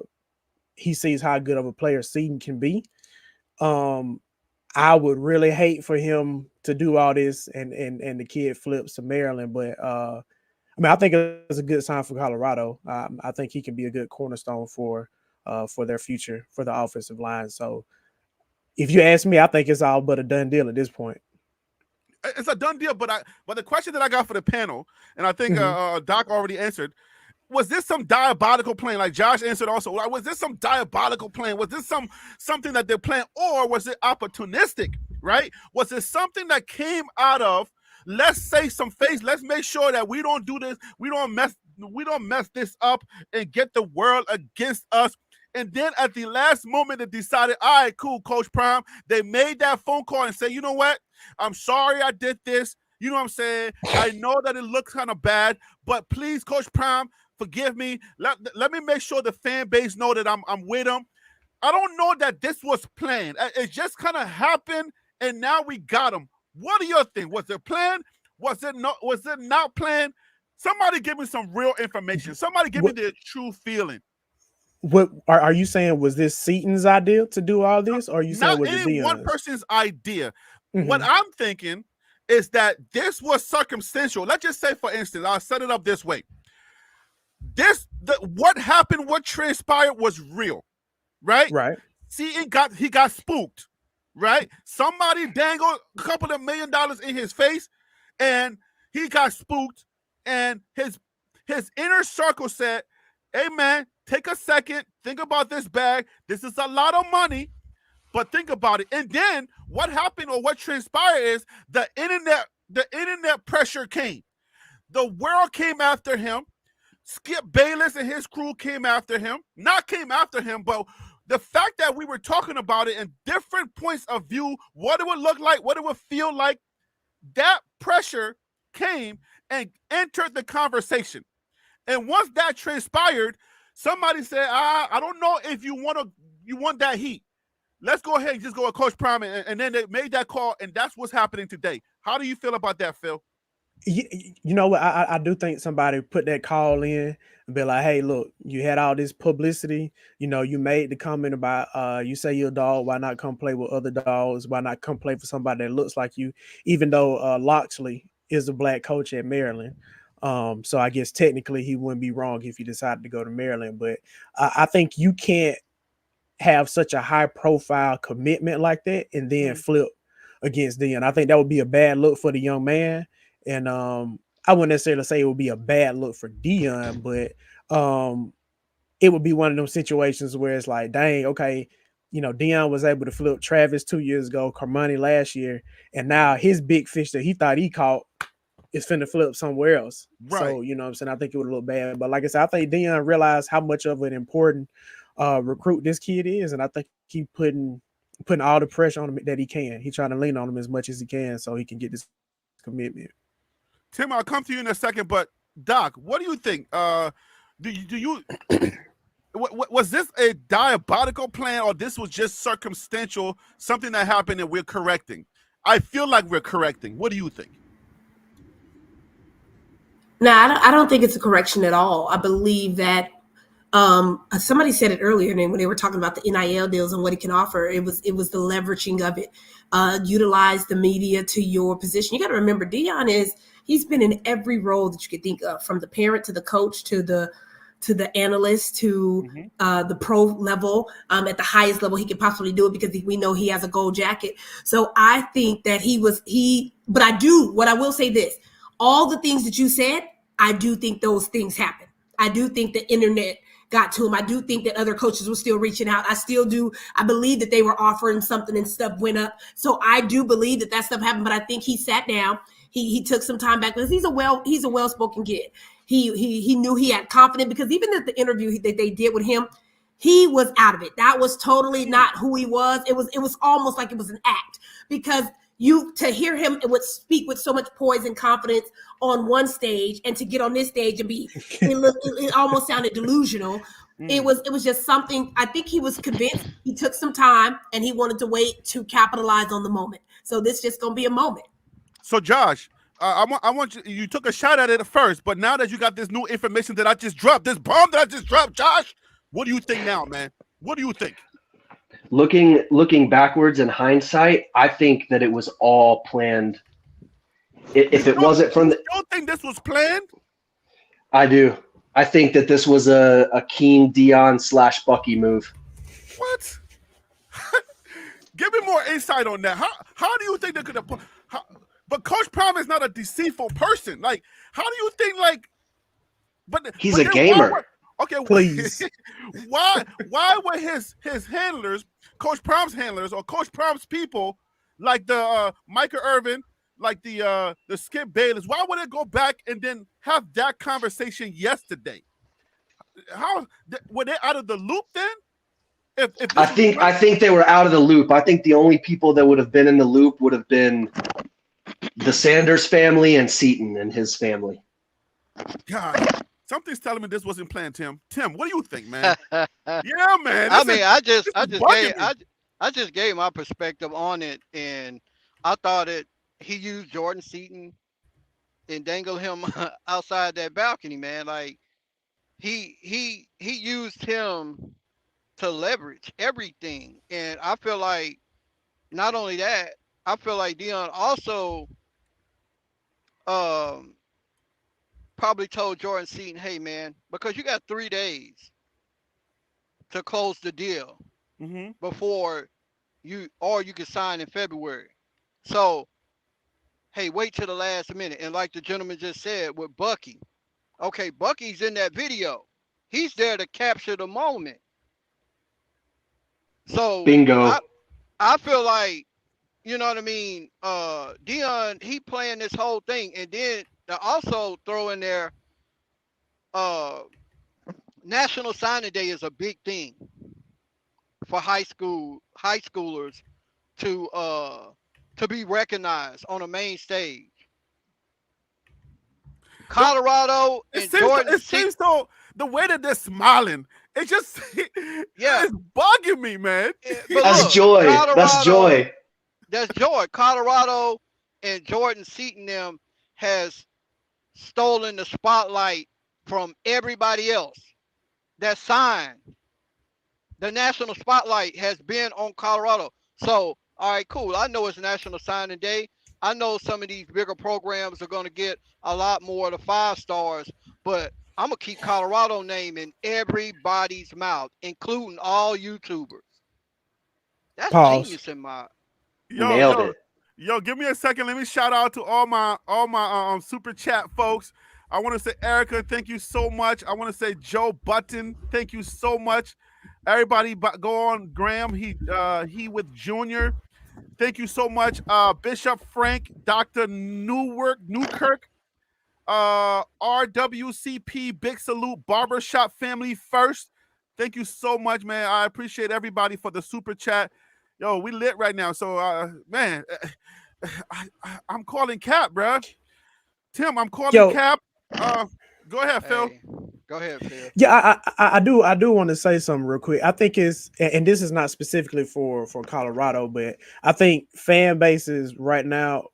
he sees how good of a player Seaton can be. I would really hate for him to do all this and the kid flips to Maryland, but I mean, I think it's a good sign for Colorado. I think he can be a good cornerstone for their future, for the offensive line. So, if you ask me, I think it's all but a done deal at this point. It's a done deal, but the question that I got for the panel, and I think Doc already answered, was this some diabolical plan? Like Josh answered also, was this some diabolical plan? Was this something that they're playing, or was it opportunistic, right? Was it something that came out of, let's say some face, let's make sure that we don't do this, we don't mess this up and get the world against us. And then at the last moment, they decided, all right, cool, Coach Prime. They made that phone call and said, you know what? I'm sorry I did this. You know what I'm saying? I know that it looks kind of bad, but please, Coach Prime, forgive me. Let me make sure the fan base know that I'm with them. I don't know that this was planned. It just kind of happened, and now we got them. What do you think? Was it planned? Was it not planned? Somebody give me some real information. Somebody give me the true feeling. What are you saying? Was this Seaton's idea to do all this, or are you saying was it Deion's? One person's idea? What I'm thinking is that this was circumstantial. Let's just say, for instance, I'll set it up this way. What happened, what transpired was real, right? Right. Seaton got spooked, right? Somebody dangled a couple of $1 million in his face, and he got spooked, and his inner circle said, hey man, take a second, think about this bag. This is a lot of money, but think about it. And then what happened, or what transpired, is the internet pressure came. The world came after him. Skip Bayless and his crew came after him. Not came after him, but the fact that we were talking about it in different points of view, what it would look like, what it would feel like, that pressure came and entered the conversation. And once that transpired, somebody said, I don't know if you want that heat. Let's go ahead and just go with Coach Prime. And then they made that call, and that's what's happening today. How do you feel about that, Phil? You know what? I do think somebody put that call in and be like, hey, look, you had all this publicity. You know, you made the comment about you say you're a dog. Why not come play with other dogs? Why not come play for somebody that looks like you? Even though Loxley is a black coach at Maryland. So I guess technically he wouldn't be wrong if he decided to go to Maryland. But I think you can't have such a high profile commitment like that and then flip against Deion. I think that would be a bad look for the young man. And I wouldn't necessarily say it would be a bad look for Deion, but it would be one of those situations where it's like, dang, okay, you know, Deion was able to flip Travis 2 years ago, Carmoni last year, and now his big fish that he thought he caught is finna flip somewhere else. Right. So, you know what I'm saying? I think it would look bad. But like I said, I think Deion realized how much of an important recruit this kid is, and I think he putting all the pressure on him that he can. He's trying to lean on him as much as he can so he can get this commitment. Tim, I'll come to you in a second, but Doc, what do you think? Do you was this a diabolical plan, or this was just circumstantial, something that happened and we're correcting? I feel like we're correcting. What do you think? No, I don't think it's a correction at all. I believe that somebody said it earlier when they were talking about the NIL deals and what it can offer. It was the leveraging of it. Utilize the media to your position. You got to remember, Deion he's been in every role that you could think of, from the parent to the coach to the the analyst to the pro level, at the highest level he could possibly do it, because we know he has a gold jacket. So I think that but what I will say this, all the things that you said, I do think those things happen. I do think the internet got to him. I do think that other coaches were still reaching out. I still do. I believe that they were offering something and stuff went up. So I do believe that stuff happened, but I think he sat down. He took some time back because he's a well-spoken kid. He knew he had confidence, because even at the interview that they did with him, he was out of it. That was totally not who he was. It was almost like it was an act, because to hear him would speak with so much poise and confidence on one stage, and to get on this stage and it almost sounded delusional. It was just something. I think he was convinced. He took some time and he wanted to wait to capitalize on the moment. So this just gonna be a moment. So Josh, I want you took a shot at it at first, but now that you got this new information that I just dropped, this bomb that I just dropped, Josh, what do you think now, man? What do you think? Looking backwards in hindsight, I think that it was all planned. If it wasn't from the, you don't think this was planned? I do. I think that this was a Keen Dion / Bucky move. What? Give me more insight on that. How do you think they could have? But Coach Prime is not a deceitful person. Like, how do you think? Like, he's a gamer. Okay, please. Why were his handlers, Coach Prime's handlers, or Coach Prime's people, like the Micah Irvin, like the Skip Bayless, why would they go back and then have that conversation yesterday? How were they out of the loop then? I think they were out of the loop. I think the only people that would have been in the loop would have been the Sanders family and Seaton and his family. God, something's telling me this wasn't planned, Tim. Tim, what do you think, man? Yeah, man. I just gave my perspective on it, and I thought he used Jordan Seaton and dangled him outside that balcony, man. Like he used him to leverage everything, and I feel like not only that, I feel like Dion also probably told Jordan Seaton, hey man, because you got 3 days to close the deal before you can sign in February. So, hey, wait till the last minute. And like the gentleman just said with Bucky, okay, Bucky's in that video. He's there to capture the moment. So bingo. I feel like, you know what I mean? Dion, he playing this whole thing, and then to also throw in there, National Signing Day is a big thing for high schoolers to be recognized on a main stage. Colorado and Jordan. It seems so. The way that they're smiling, it just it's bugging me, man. That's joy. That's joy. That's joy. Colorado and Jordan Seaton them has stolen the spotlight from everybody else that signed. The national spotlight has been on Colorado. So, all right, cool. I know it's National Signing Day. I know some of these bigger programs are going to get a lot more of the 5 stars, but I'm going to keep Colorado name in everybody's mouth, including all YouTubers. That's genius in my... Nailed it. Yo, give me a second. Let me shout out to all my super chat folks. I want to say Erica, thank you so much. I want to say Joe Button, thank you so much. Everybody, go on Graham. He with Junior. Thank you so much. Bishop Frank, Dr. Newkirk, RWCP, big salute. Barbershop family first. Thank you so much, man. I appreciate everybody for the super chat. Yo, we lit right now. So, man, I'm calling Cap, bro. Tim, I'm calling Cap. Go ahead, Phil. Go ahead, Phil. Yeah, I do want to say something real quick. I think and this is not specifically for Colorado, but I think fan bases right now,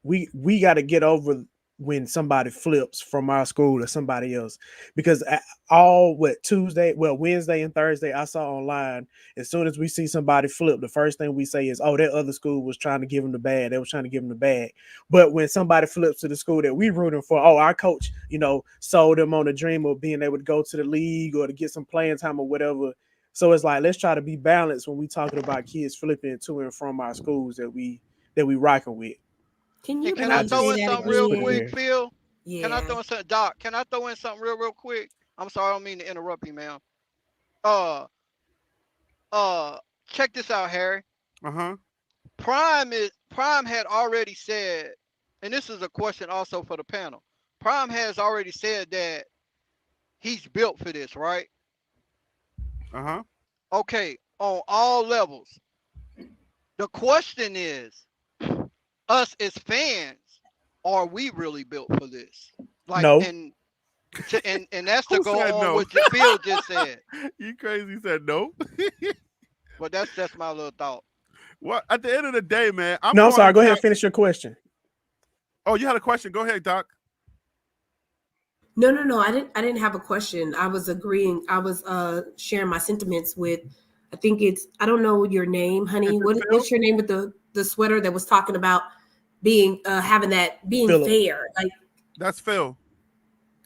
we got to get over when somebody flips from our school to somebody else, because Wednesday and Thursday I saw online, as soon as we see somebody flip, the first thing we say is, oh, that other school was trying to give them the bad. They was trying to give them the bad. But when somebody flips to the school that we rooting for, oh, our coach, sold them on the dream of being able to go to the league or to get some playing time or whatever. So it's like, let's try to be balanced when we talking about kids flipping to and from our schools that we rocking with. Can you Can I throw in something real quick, Phil? Yeah. Can I throw in something, Doc? Can I throw in something real quick? I'm sorry, I don't mean to interrupt you, ma'am. Check this out, Harry. Prime had already said, and this is a question also for the panel. Prime has already said that he's built for this, right? Okay, on all levels. The question is, us as fans, are we really built for this? Like, no. And that's to go on what Phil just said. You crazy, said no. But that's my little thought. Well, at the end of the day, man. I'm sorry. Go ahead and finish your question. Oh, you had a question. Go ahead, Doc. No. I didn't have a question. I was agreeing. I was sharing my sentiments with, I think I don't know your name, honey. What's your name with the sweater that was talking about being having that being Phillip. fair? Like, that's Phil.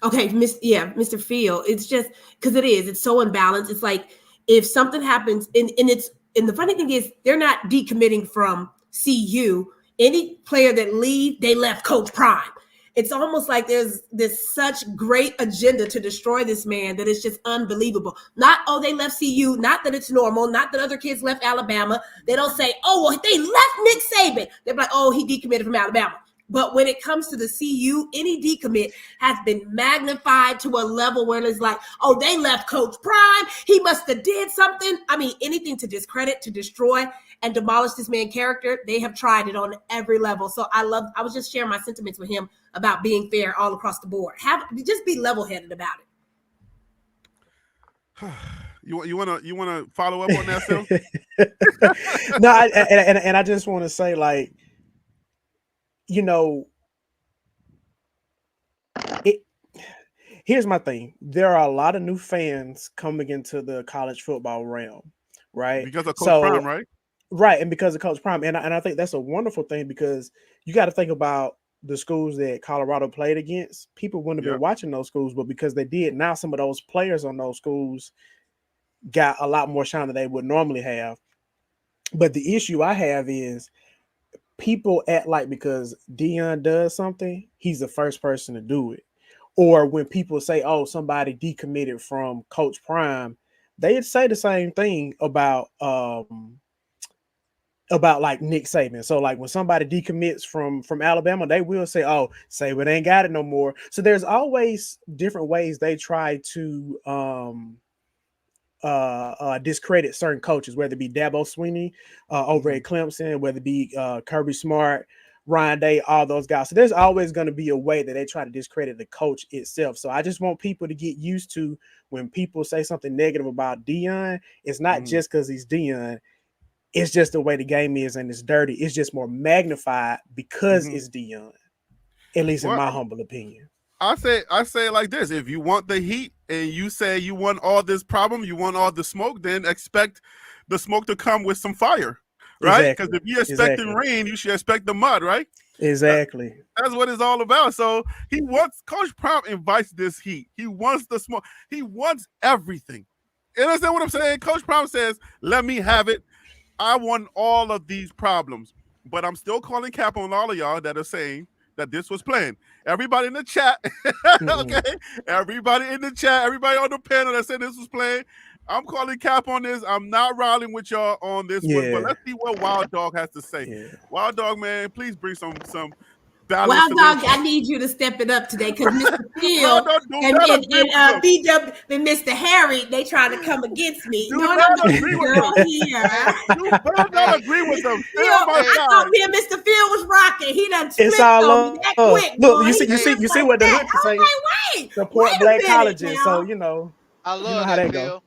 Okay, Mr. Phil. It's just because it's so imbalanced. It's like if something happens, and the funny thing is they're not decommitting from CU. Any player that leave, they left Coach Prime. It's almost like there's this such great agenda to destroy this man that it's just unbelievable. Not, oh, they left CU, not that it's normal, not that other kids left Alabama. They don't say, oh, well, they left Nick Saban. They're like, oh, he decommitted from Alabama. But when it comes to the CU, any decommit has been magnified to a level where it's like, oh, they left Coach Prime. He must have did something. I mean, anything to discredit, to destroy, and demolish this man's character. They have tried it on every level. So I was just sharing my sentiments with him about being fair all across the board. Just be level-headed about it. You want to follow up on that, Phil? No, and I just want to say, like, here's my thing. There are a lot of new fans coming into the college football realm, right? Because of Coach Prime, right? Right, and because of Coach Prime. And I think that's a wonderful thing, because you got to think about the schools that Colorado played against. People wouldn't have been watching those schools, but because they did, now some of those players on those schools got a lot more shine than they would normally have. But the issue I have is people act like because Deion does something, he's the first person to do it. Or when people say, oh, somebody decommitted from Coach Prime, they'd say the same thing about like Nick Saban. So like when somebody decommits from Alabama, they will say, oh, Saban ain't got it no more. So there's always different ways they try to discredit certain coaches, whether it be Dabo Swinney over at Clemson, whether it be Kirby Smart, Ryan Day, all those guys. So there's always going to be a way that they try to discredit the coach itself. So I just want people to get used to when people say something negative about Deion, it's not just because he's Deion. It's just the way the game is, and it's dirty. It's just more magnified because it's Deion, at least in my humble opinion. I say it like this: if you want the heat and you say you want all this problem, you want all the smoke, then expect the smoke to come with some fire, right? Because if you're expecting rain, you should expect the mud, right? Exactly. That's what it's all about. So Coach Prime invites this heat. He wants the smoke. He wants everything. You understand what I'm saying? Coach Prime says, "Let me have it. I want all of these problems." But I'm still calling cap on all of y'all that are saying that this was planned. Everybody in the chat, okay? Everybody in the chat, everybody on the panel that said this was planned. I'm calling cap on this. I'm not riding with y'all on this one, but let's see what Wild Dog has to say. Yeah. Wild Dog, man, please bring some balance. Wild Dog, I need you to step it up today, because Mr. Phil and BW and Mr. Harry, they trying to come against me. Do not agree with them. You better not agree with them. I thought me and Mr. Phil was rocking. He done flipped on me that quick. Look, you see what the hood say. Support black colleges, so I love how that, go.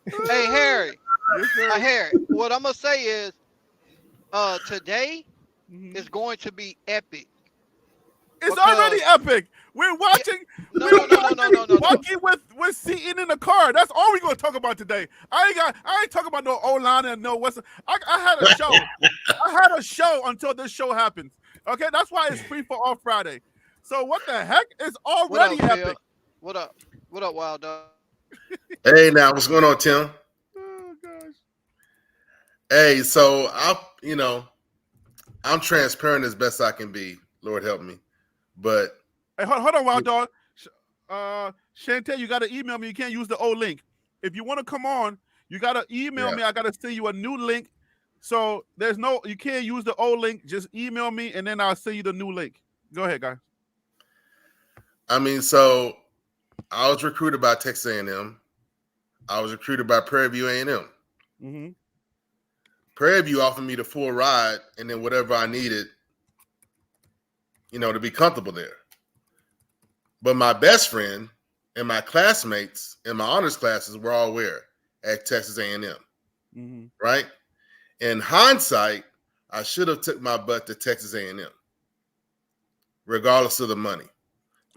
Phil. Hey, Harry. Harry, what I'm gonna say is, today is going to be epic. It's already epic. We're watching. No. Walking with Seaton in the car. That's all we're gonna talk about today. I ain't talking about no O-line and no what's. I had a show. I had a show until this show happens. Okay, that's why it's free for all Friday. So what the heck? It's already epic. What up? What up, Wild Dog? Hey, now what's going on, Tim? Oh gosh. Hey, so I'm transparent as best I can be. Lord help me. But hey, hold on, Wild Dog. Chantel, you got to email me. You can't use the old link. If you want to come on, you got to email me. I got to send you a new link. So you can't use the old link. Just email me, and then I'll send you the new link. Go ahead, guys. I mean, so I was recruited by Texas A&M. I was recruited by Prairie View A&M. Mm-hmm. Prairie View offered me the full ride, and then whatever I needed, to be comfortable there. But my best friend and my classmates in my honors classes were all where? At Texas A&M, mm-hmm. right? In hindsight, I should have took my butt to Texas A&M, regardless of the money.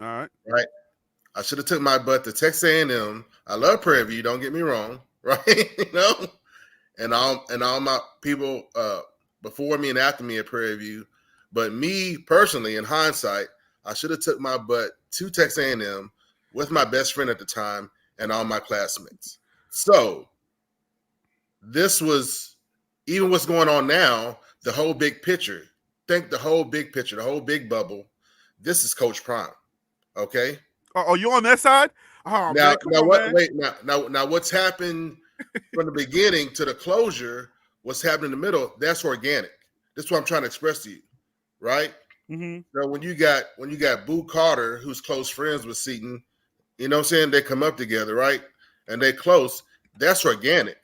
All right. Right? I should have took my butt to Texas A&M. I love Prairie View, don't get me wrong, right? And all my people before me and after me at Prairie View. But me personally, in hindsight, I should have took my butt to Texas A&M with my best friend at the time and all my classmates. So this was, even what's going on now, the whole big picture. Think the whole big picture, the whole big bubble. This is Coach Prime, okay? Oh, you on that side? Oh, now, man, now what's happened from the beginning to the closure, what's happening in the middle, that's organic. That's what I'm trying to express to you, right? Mm-hmm. So when you got Boo Carter, who's close friends with Seaton, you know what I'm saying? They come up together, right? And they close. That's organic,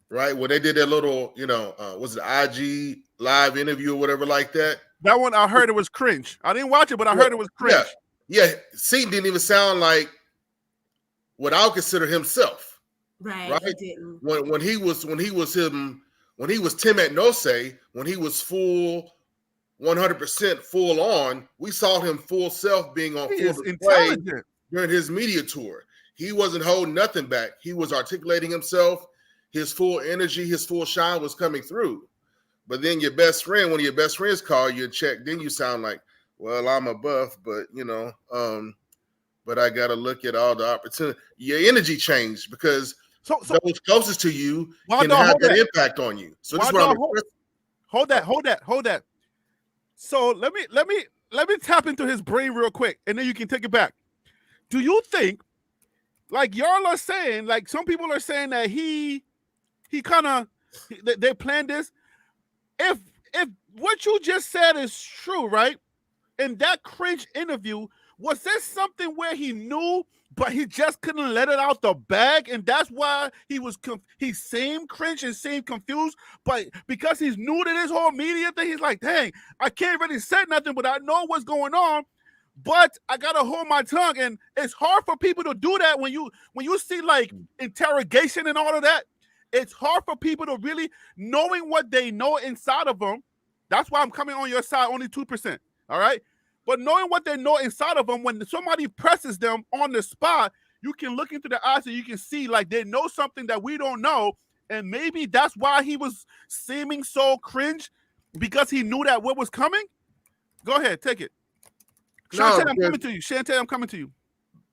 right? When they did that little, was it IG live interview or whatever like that? That one, I heard it was cringe. I didn't watch it, but I heard it was cringe. Yeah. Seaton didn't even sound like what I would consider himself. Right. He didn't. When he was Tim at No Say, when he was full 100% full on, we saw him full self being on full display during his media tour. He wasn't holding nothing back. He was articulating himself. His full energy, his full shine was coming through. But then your best friend, one of your best friends call you and check, then you sound like, well, I'm a buff, but but I got to look at all the opportunity. Your energy changed because those closest to you can have that impact on you. So this is what hold that. So let me tap into his brain real quick, and then you can take it back. Do you think, like y'all are saying, like some people are saying that he kind of they planned this? If what you just said is true, right? In that cringe interview, was there something where he knew, but he just couldn't let it out the bag, and that's why he seemed cringe and seemed confused? But because he's new to this whole media thing, he's like, dang, I can't really say nothing, but I know what's going on, but I gotta hold my tongue. And it's hard for people to do that when you see like interrogation and all of that. It's hard for people to really knowing what they know inside of them. That's why I'm coming on your side, only 2%. All right. But knowing what they know inside of them, when somebody presses them on the spot, you can look into the eyes and you can see like they know something that we don't know. And maybe that's why he was seeming so cringe, because he knew that what was coming. Go ahead, take it. Shantae, I'm coming to you. Shantae, I'm coming to you.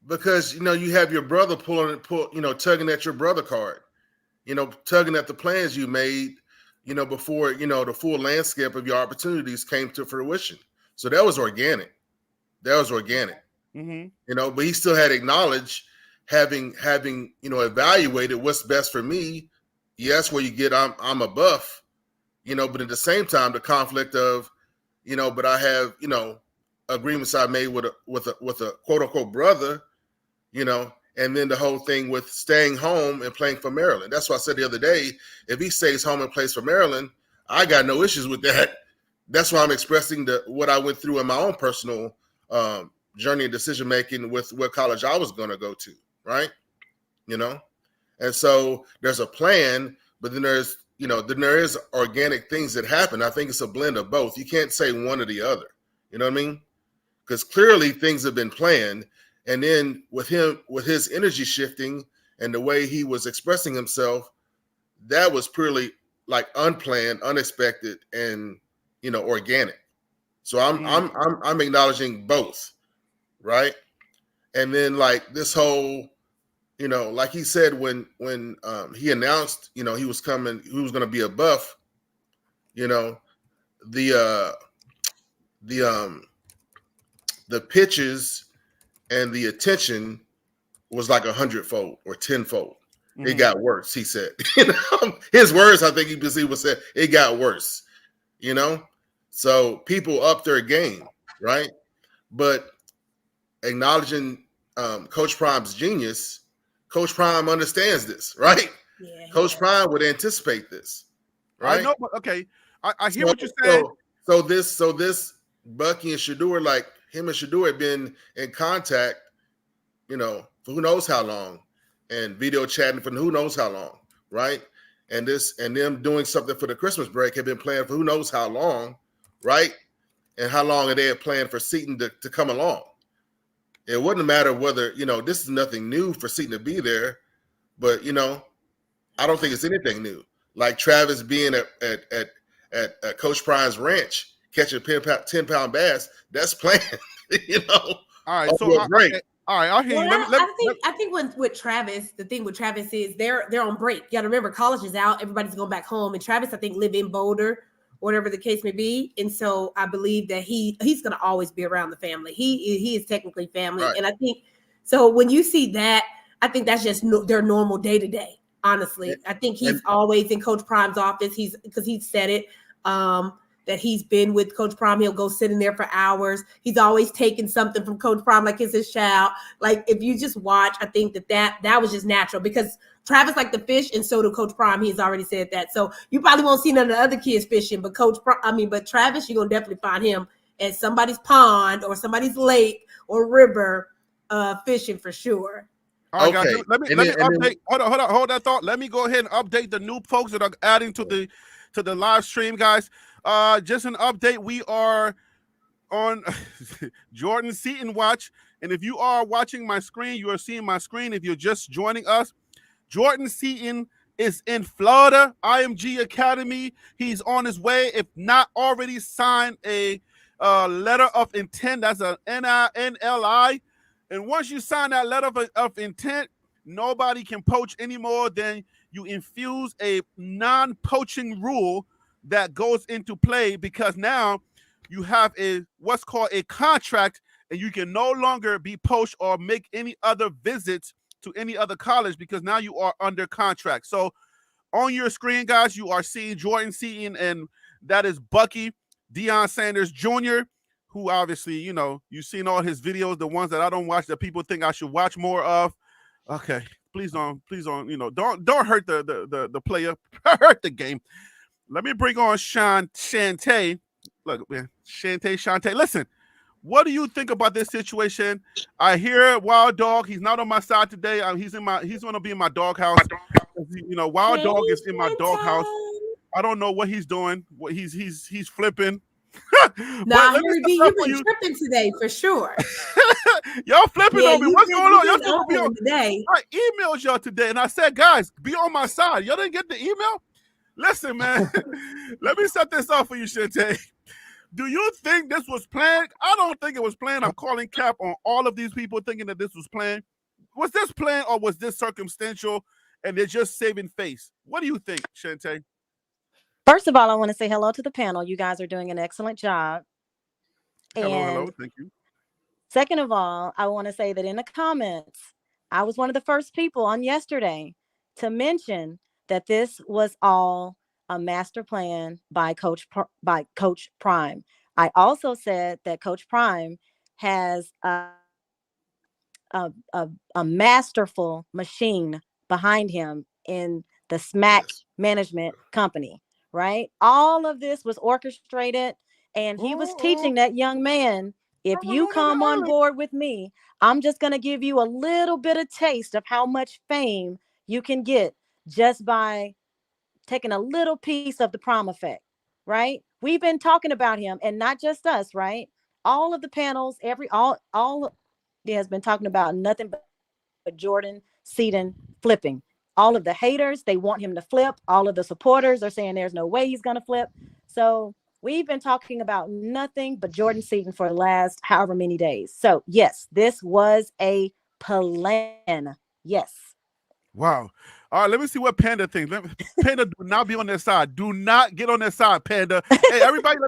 Because, you have your brother tugging at your brother card, tugging at the plans you made, before, the full landscape of your opportunities came to fruition. So that was organic. Mm-hmm. But he still had acknowledged having evaluated what's best for me. Yes, where you get I'm a buff, but at the same time the conflict of, but I have, agreements I made with a quote unquote brother, and then the whole thing with staying home and playing for Maryland. That's why I said the other day, if he stays home and plays for Maryland, I got no issues with that. That's why I'm expressing what I went through in my own personal journey and decision making with what college I was going to go to, right? And so there's a plan, but then there is organic things that happen. I think it's a blend of both. You can't say one or the other. You know what I mean? because clearly things have been planned. And then with his energy shifting and the way he was expressing himself, that was purely like unplanned, unexpected, and organic. So I'm acknowledging both, right? And then like this whole, like he said when he announced, he was coming, he was going to be a buff, the pitches and the attention was like 100-fold or 10-fold. It got worse, he said. His words, I think he was said, it got worse, So people upped their game, right? But acknowledging Coach Prime's genius, Coach Prime understands this, right? Yeah, Coach Prime would anticipate this, right? I know, okay. I hear what you're saying. So this Bucky and Shedeur, like him and Shedeur had been in contact, for who knows how long, and video chatting for who knows how long, right? And them doing something for the Christmas break had been planned for who knows how long, right? And how long they had planned for Seaton to come along. It wouldn't matter whether, this is nothing new for Seaton to be there, but I don't think it's anything new. Like Travis being at Coach Prime's ranch, catching a 10-pound bass, that's planned, All right, so great. All right, I'll hear you. I think with Travis, the thing with Travis is they're on break. You got to remember, college is out. Everybody's going back home. And Travis, I think, live in Boulder, whatever the case may be. And so I believe that he's going to always be around the family. He is technically family. Right. And I think, so when you see that, I think that's just their normal day-to-day, honestly. I think he's always in Coach Prime's office. Because he said it. That he's been with Coach Prime. He'll go sit in there for hours. He's always taking something from Coach Prime like it's his child. Like if you just watch, I think that was just natural because Travis liked to fish and so do Coach Prime. He's already said that. So you probably won't see none of the other kids fishing, but but Travis, you're gonna definitely find him at somebody's pond or somebody's lake or river fishing for sure. All right, guys, let me update. Hold that thought. Let me go ahead and update the new folks that are adding to the live stream, guys. Just an update. We are on Jordan Seaton watch. And if you are watching my screen, you are seeing my screen. If you're just joining us, Jordan Seaton is in Florida, IMG Academy. He's on his way. If not already signed a letter of intent, that's a NINLI. And once you sign that letter of intent, nobody can poach anymore. Then you infuse a non-poaching rule that goes into play because now you have what's called a contract and you can no longer be poached or make any other visits to any other college because now you are under contract. So on your screen, guys, you are seeing Jordan Seaton, and that is Bucky Deion Sanders Jr., who obviously, you've seen all his videos, the ones that I don't watch that people think I should watch more of. Okay, please don't, don't hurt the player, hurt the game. Let me bring on Shantae. Look, man, Shantae. Listen, what do you think about this situation? I hear Wild Dog. He's not on my side today. He's going to be in my doghouse. Wild Dog is in my doghouse. I don't know what he's doing. What he's flipping. Nah, you've been tripping today for sure. Y'all flipping on me. What's going on? Y'all supposed to be on today. I emailed y'all today, and I said, guys, be on my side. Y'all didn't get the email? Listen, man, let me set this up for you, Shantae. Do you think this was planned? I don't think it was planned. I'm calling cap on all of these people thinking that this was planned. Was this planned or was this circumstantial and they're just saving face? What do you think, Shantae? First of all, I want to say hello to the panel. You guys are doing an excellent job. Hello. Thank you. Second of all, I want to say that in the comments, I was one of the first people on yesterday to mention that this was all a master plan by Coach Prime. I also said that Coach Prime has a masterful machine behind him in the SMAC management company, right? All of this was orchestrated, and he was teaching that young man, if you come on board with me, I'm just going to give you a little bit of taste of how much fame you can get just by taking a little piece of the Prime effect, right? We've been talking about him, and not just us, right? all of the panels, all has been talking about nothing but Jordan Seaton flipping. All of the haters, they want him to flip. All of the supporters are saying there's no way he's going to flip. So we've been talking about nothing but Jordan Seaton for the last however many days. So yes, this was a plan. Yes. Wow. All right, let me see what Panda thinks. Panda, do not be on their side. Do not get on their side, Panda. Hey, everybody,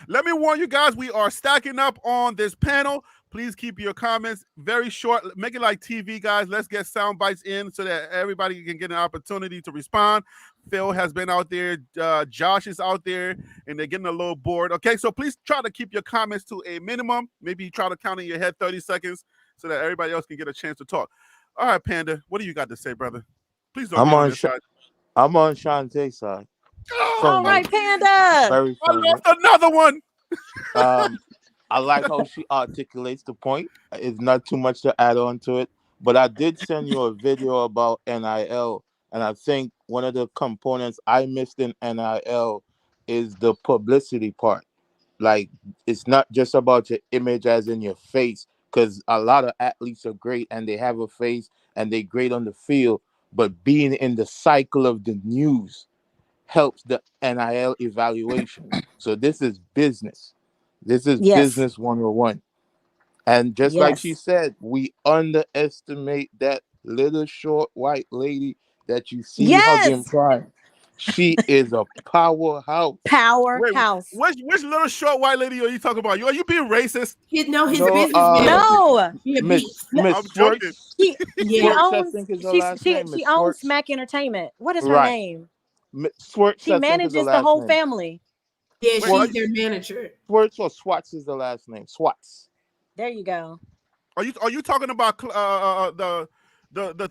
let me warn you guys. We are stacking up on this panel. Please keep your comments very short. Make it like TV, guys. Let's get sound bites in so that everybody can get an opportunity to respond. Phil has been out there. Josh is out there, and they're getting a little bored. Okay, so please try to keep your comments to a minimum. Maybe try to count in your head 30 seconds so that everybody else can get a chance to talk. All right, Panda, what do you got to say, brother? Please don't get on this side. I'm on Shantae's side. All right, Panda. Very I lost another one. I like how she articulates the point. It's not too much to add on to it. But I did send you a video about NIL. And I think one of the components I missed in NIL is the publicity part. Like, it's not just about your image as in your face, because a lot of athletes are great and they have a face and they're great on the field. But being in the cycle of the news helps the NIL evaluation. So this is business. This is business 101. And just like she said, we underestimate that little short white lady that you see hugging Prime. She is a powerhouse. Powerhouse. Wait, which little short white lady are you talking about? Are you being racist? He's businessman. No. Miss Swartz. She owns Smack Entertainment. What is her name? Swartz. She manages the whole family. Yeah, she's their manager. Swartz or Swats is the last name. Swats. There you go. Are you talking about the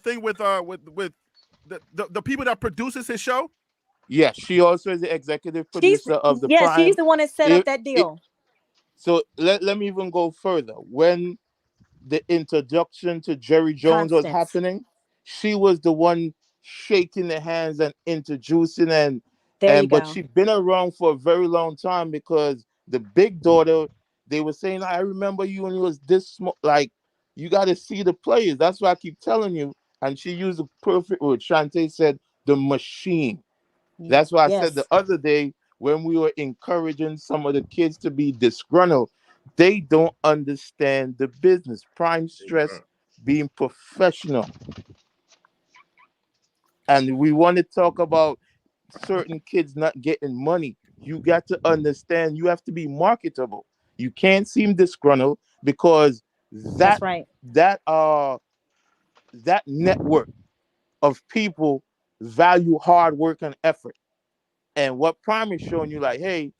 thing with the people that produces his show? Yes, she also is the executive producer of the Prime. Yeah, she's the one that set up that deal. So let me even go further. When the introduction to Jerry Jones was happening, she was the one shaking the hands and introducing but she's been around for a very long time, because the big daughter, they were saying, I remember you when you was this small. Like, you got to see the players. That's why I keep telling you. And she used the perfect word. Shantae said the machine. That's why I said the other day when we were encouraging some of the kids to be disgruntled, they don't understand the business. Prime stress being professional. And we want to talk about certain kids not getting money. You got to understand, you have to be marketable. You can't seem disgruntled, because that network of people value hard work and effort. And what Prime is showing you, like, hey,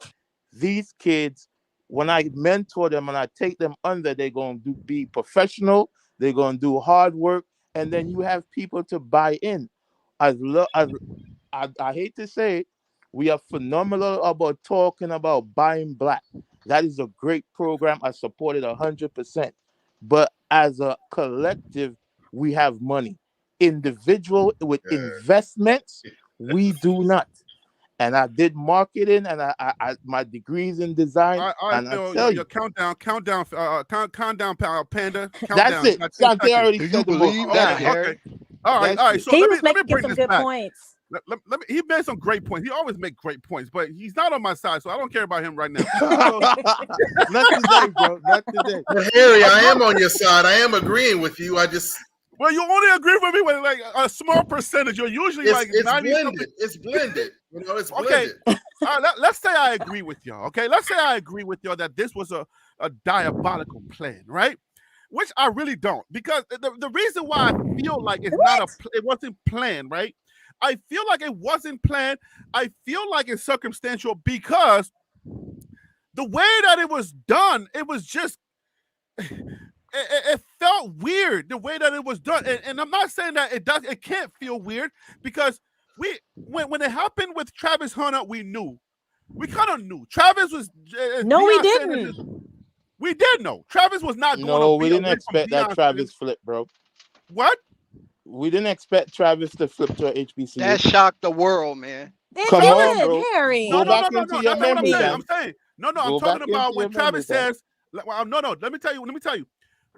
these kids, when I mentor them and I take them under, they're going to be professional, they're going to do hard work, and then you have people to buy in. I hate to say it, we are phenomenal about talking about buying black. That is a great program. I support it 100%. But as a collective, we have money. Individual with investments, we do not. And I did marketing, and I my degrees in design. I feel your countdown, Panda. That's it. Shantae already said the believe that, okay. All right. So he let me bring some this good back. points. He made some great points. He always makes great points, but he's not on my side, so I don't care about him right now. Not today, bro. Not today. Well, Harry, I am on your side. I am agreeing with you. Well, you only agree with me with like a small percentage. You're usually like 90 blended. It's blended. It's blended. Okay. All right, let's say I agree with y'all. Okay, let's say I agree with y'all that this was a diabolical plan, right? Which I really don't, because the reason why I feel like it wasn't planned, right? I feel like it wasn't planned. I feel like it's circumstantial, because the way that it was done, it was just it felt weird the way that it was done. And I'm not saying that it can't feel weird, because when it happened with Travis Hunter, we kind of knew Travis was no, we didn't. We did know Travis was not going. No, we didn't expect that Travis flip, bro. What? We didn't expect Travis to flip to an HBCU. That shocked the world, man. Come on, bro. Harry. Go back into your memory. I'm saying. No, I'm talking about when Travis says, No. Let me tell you.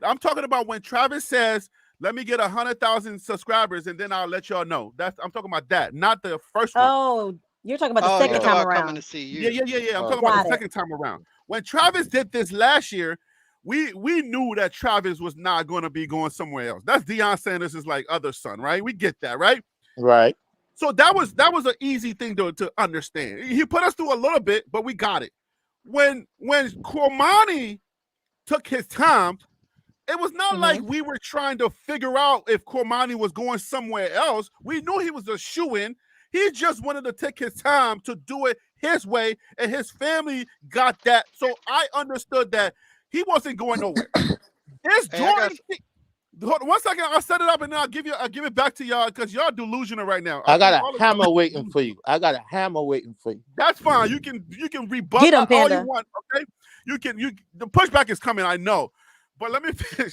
I'm talking about when Travis says, "Let me get 100,000 subscribers, and then I'll let y'all know." I'm talking about that, not the first one. Oh, you're talking about the Oh, second you time talking about coming around. to see Yeah. you. I'm Oh, talking about Got the it. second time around. When Travis did this last year, we knew that Travis was not going to be going somewhere else. That's Deion Sanders' like other son, right? We get that, right? right. So that was an easy thing to understand. He put us through a little bit, but we got it. When Cormani took his time, it was not like we were trying to figure out if Cormani was going somewhere else. We knew he was a shoo-in. He just wanted to take his time to do it his way, and his family got that. So I understood that he wasn't going nowhere. This Hey, I got Jordan, hold on 1 second. I'll set it up and then I'll give it back to y'all because y'all delusional right now. I got think a all of hammer y'all are waiting delusional. for you. I got a hammer waiting for you. That's fine. You can rebut Get him, all you Panda. want. Okay. The pushback is coming. I know, but let me finish.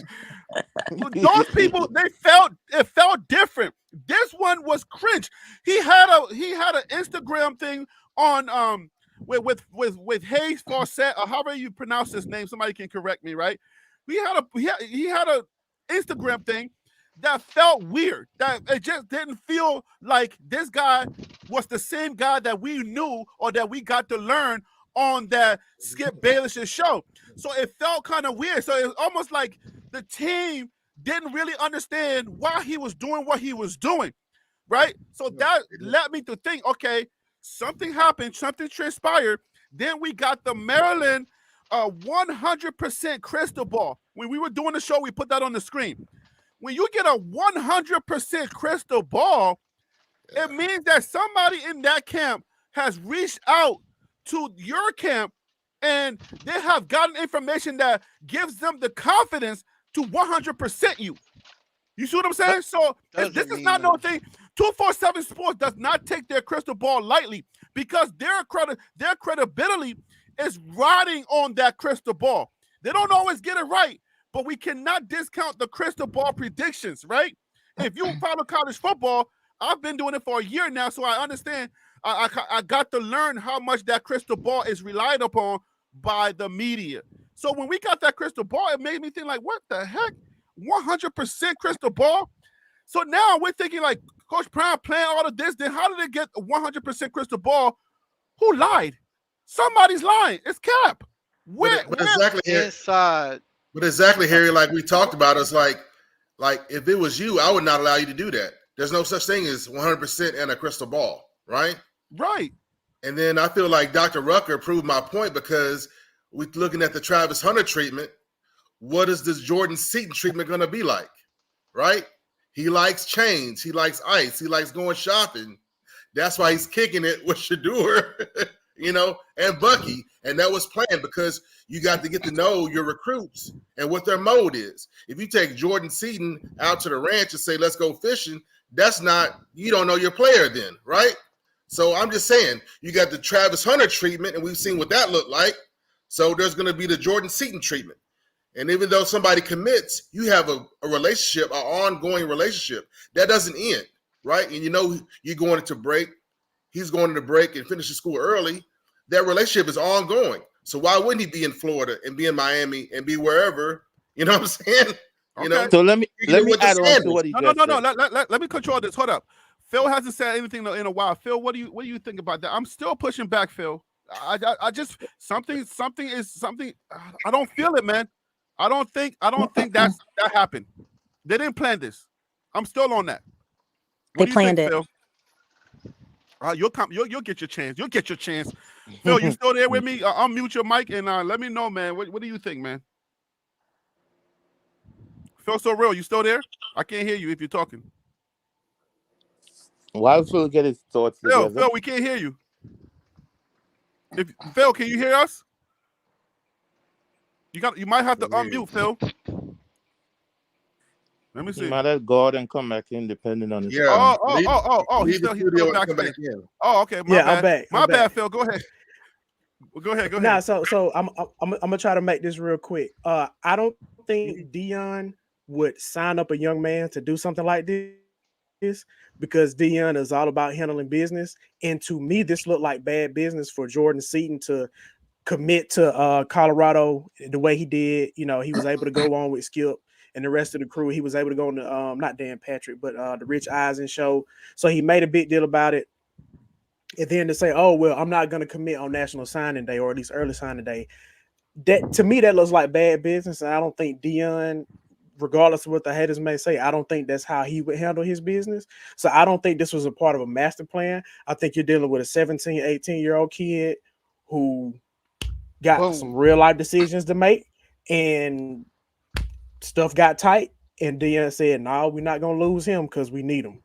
Those people, it felt different. This one was cringe. He had an Instagram thing on with Hayes Fawcett, or however you pronounce his name. Somebody can correct me, right? He had a Instagram thing that felt weird. That it just didn't feel like this guy was the same guy that we knew or that we got to learn on that Skip Bayless's show. So it felt kind of weird. So it's almost like the team didn't really understand why he was doing what he was doing, right? So that led me to think, okay, something happened, something transpired. Then we got the Maryland 100% crystal ball. When we were doing the show, we put that on the screen. When you get a 100% crystal ball, it means that somebody in that camp has reached out to your camp and they have gotten information that gives them the confidence to 100% you. You see what I'm saying? So this is not no thing. 247 Sports does not take their crystal ball lightly because their credibility is riding on that crystal ball. They don't always get it right, but we cannot discount the crystal ball predictions, right? If you follow college football, I've been doing it for a year now, so I understand. I got to learn how much that crystal ball is relied upon by the media. So when we got that crystal ball, it made me think like, what the heck? 100% crystal ball. So now we're thinking like, Coach Brown playing all of this, then how did they get a 100% crystal ball? Who lied? Somebody's lying. It's Cap. But exactly, inside. But exactly, Harry, like we talked about, it's like if it was you, I would not allow you to do that. There's no such thing as 100% and a crystal ball, right? Right. And then I feel like Dr. Rucker proved my point because we're looking at the Travis Hunter treatment. What is this Jordan Seaton treatment going to be like, right? He likes chains. He likes ice. He likes going shopping. That's why he's kicking it with Shedeur, and Bucky. And that was planned because you got to get to know your recruits and what their mode is. If you take Jordan Seaton out to the ranch and say, let's go fishing, you don't know your player then, right? So I'm just saying, you got the Travis Hunter treatment, and we've seen what that looked like. So there's going to be the Jordan Seaton treatment. And even though somebody commits, you have a relationship, an ongoing relationship. That doesn't end, right? And you're going into break. He's going into break and finishing school early. That relationship is ongoing. So why wouldn't he be in Florida and be in Miami and be wherever? You know what I'm saying? Okay. So let me add on to what he just said. No. Let me control this. Hold up. Phil hasn't said anything in a while. Phil, what do you think about that? I'm still pushing back, Phil. I just something is something. I don't feel it, man. I don't think that happened. They didn't plan this. I'm still on that. They planned it. Phil? You'll get your chance. You'll get your chance. Phil, you still there with me? Unmute your mic and let me know, man. What do you think, man? Phil, so real. You still there? I can't hear you if you're talking. Why Phil get his thoughts together? Phil, we can't hear you. Phil, can you hear us? You might have to unmute, Phil. Let me see. He might have go out and come back in, depending on his. Yeah. He's still back in. Oh, okay. My bad. I'm back. My bad, Phil. Go ahead. Go ahead. Nah, so I'm gonna try to make this real quick. I don't think Deion would sign up a young man to do something like this because Deion is all about handling business. And to me, this looked like bad business for Jordan Seaton to commit to Colorado the way he did. You know, he was able to go on with Skip and the rest of the crew. He was able to go on the not Dan Patrick, but the Rich Eisen show. So he made a big deal about it. And then to say, oh, well, I'm not going to commit on National Signing Day, or at least early signing day. That, to me, that looks like bad business. And I don't think Deion, regardless of what the haters may say, I don't think that's how he would handle his business. So I don't think this was a part of a master plan. I think you're dealing with a 17, 18-year-old kid who got some real life decisions to make, and stuff got tight. And Deion said, no, we're not going to lose him because we need him.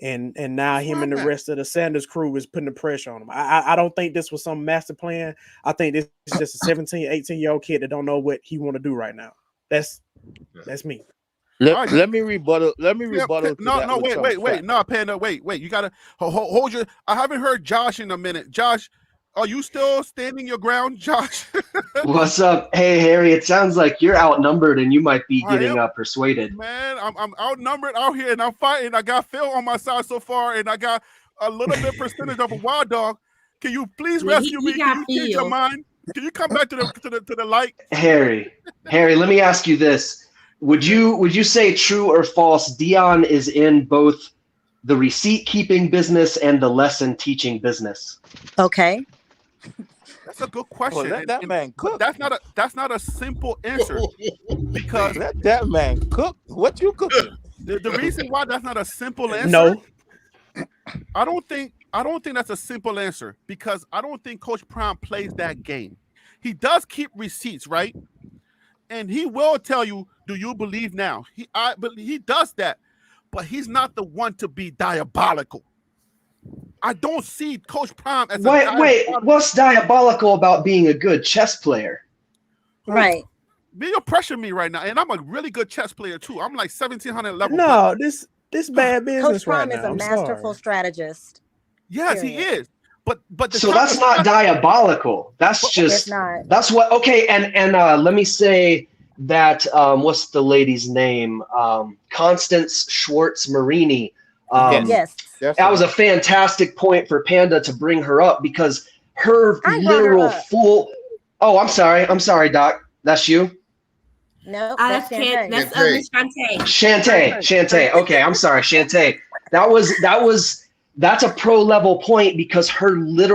And now him and the rest of the Sanders crew is putting the pressure on him. I don't think this was some master plan. I think this is just a 17, 18-year-old kid that don't know what he want to do right now. That's me. Let me rebuttal. Let me rebuttal. Wait. No, Panda. Wait. You gotta hold your. I haven't heard Josh in a minute. Josh, are you still standing your ground, Josh? What's up? Hey, Harry. It sounds like you're outnumbered and you might be getting persuaded. Man, I'm outnumbered out here and I'm fighting. I got Phil on my side so far, and I got a little bit percentage of a wild dog. Can you please rescue me? Can you change your mind? Can you come back to the light? Harry, let me ask you this. Would you say true or false Deion is in both the receipt keeping business and the lesson teaching business? Okay. That's a good question. Let that man cook. That's not a simple answer, because let that man cook. What you cooking? The reason why that's not a simple answer. No. I don't think that's a simple answer, because I don't think Coach Prime plays that game. He does keep receipts, right? And he will tell you, do you believe now? He does that, but he's not the one to be diabolical. I don't see Coach Prime as wait, what's diabolical about being a good chess player? Right. You're pressuring me right now, and I'm a really good chess player too. I'm like 1700 level. No, this bad business. Coach Prime right is now. a masterful strategist. Yes, period. He is. But so that's not diabolical. That's just that's what. Okay, and let me say that what's the lady's name? Constance Schwartz Marini. Yes. That was a fantastic point for Panda to bring her up, because her literal full. Oh, I'm sorry, Doc. That's you. No, that's Shantae. Shantae. Okay, I'm sorry, Shantae. That's a pro level point, because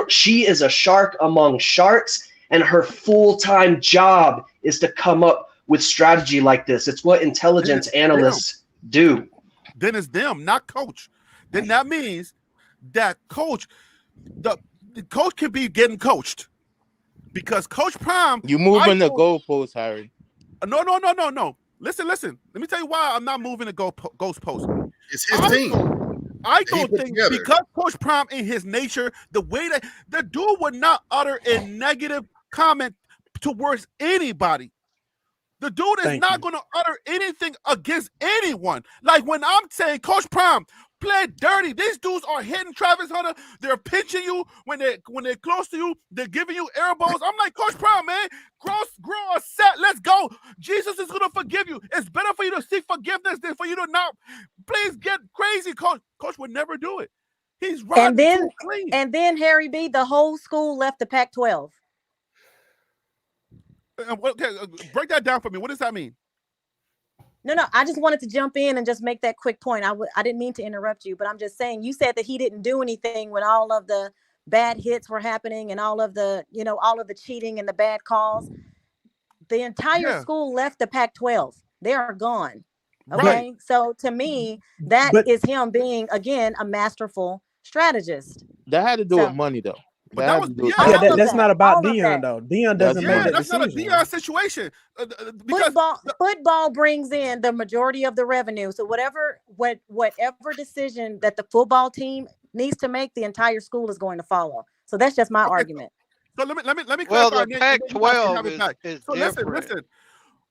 she is a shark among sharks, and her full-time job is to come up with strategy like this. It's what intelligence analysts do. Then it's them, not coach. Then that means that the coach can be getting coached, because Coach Prime. You moving the goalpost, Harry? No. Listen. Let me tell you why I'm not moving the goalpost. It's his team. I don't think because Coach Prime, in his nature, the way that the dude would not utter a negative comment towards anybody. The dude is not going to utter anything against anyone. Like when I'm saying, Coach Prime, play dirty. These dudes are hitting Travis Hunter. They're pinching you when they're close to you. They're giving you air balls. I'm like, Coach Prime, man, grow a set. Let's go. Jesus is going to forgive you. It's better for you to seek forgiveness than for you to not. Please get crazy, Coach. Coach would never do it. He's right. And then Harry B, the whole school left the Pac-12. Okay, break that down for me. What does that mean? No, I just wanted to jump in and just make that quick point. I didn't mean to interrupt you, but I'm just saying, you said that he didn't do anything when all of the bad hits were happening and all of the cheating and the bad calls. The entire school left the Pac-12. They are gone. Okay. Right. So to me, that is him being, again, a masterful strategist. That had to do with money, though. That's not about Deion, though. Deion doesn't make that decision. That's not a Deion situation. Football brings in the majority of the revenue. So whatever decision that the football team needs to make, the entire school is going to follow. So that's just my argument. So let me clarify. Well, the Pac-12 is so listen.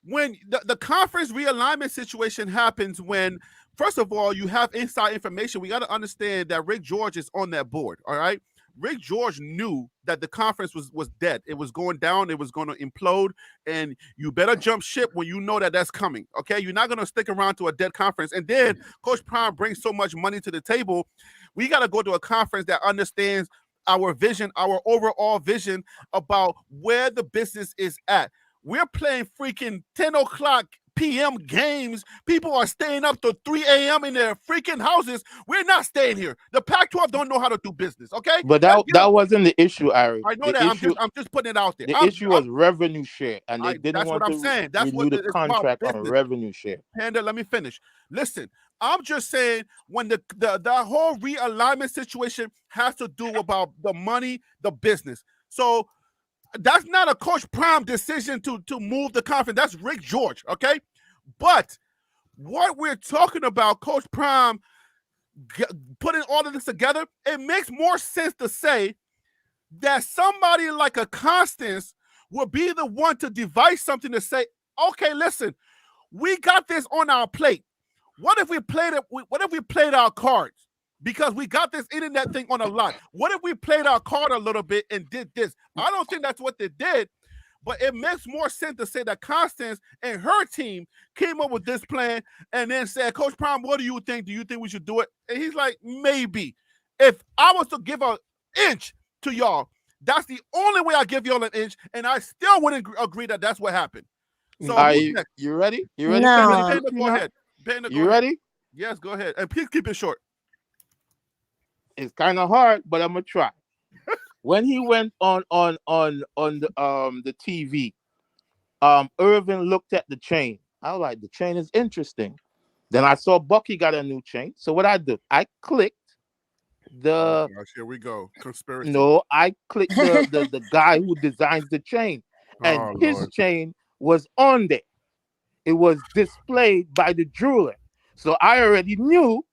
When the conference realignment situation happens, when first of all you have inside information, we got to understand that Rick George is on that board. All right. Rick George knew that the conference was dead. It was going down. It was going to implode. And you better jump ship when you know that that's coming. Okay. You're not going to stick around to a dead conference. And then Coach Prime brings so much money to the table. We got to go to a conference that understands our vision, our overall vision about where the business is at. We're playing freaking 10 o'clock p.m. games. People are staying up to 3 a.m. in their freaking houses. We're not staying here. The Pac-12 don't know how to do business, okay? But that wasn't the issue, Ari. I know the that. issue, I'm just putting it out there. The issue was revenue share, and they didn't that's want what I'm to saying. That's renew what the it's about, contract on business. revenue share. Panda, let me finish. Listen, I'm just saying when the whole realignment situation has to do about the money, the business. So that's not a Coach Prime decision to move the conference. That's Rick George, okay? But what we're talking about, Coach Prime putting all of this together, it makes more sense to say that somebody like a Constance will be the one to devise something to say, okay, listen, we got this on our plate. What if we played it? What if we played our cards? Because we got this internet thing on a lot. What if we played our card a little bit and did this? I don't think that's what they did, but it makes more sense to say that Constance and her team came up with this plan and then said, Coach Prime, what do you think? Do you think we should do it? And he's like, maybe. If I was to give an inch to y'all, that's the only way I give y'all an inch, and I still wouldn't agree that that's what happened. So you ready? You ready? No. Panda, go ahead. Panda, you ready? Yes, go ahead. And please keep it short. It's kind of hard, but I'm gonna try. When he went on the TV, Irvin looked at the chain. I was like, the chain is interesting. Then I saw Bucky got a new chain. So what I did, I clicked the. Oh gosh, here we go. Conspiracy. No, I clicked the guy who designs the chain, and his Lord. chain was on there. It was displayed by the jeweler. So I already knew.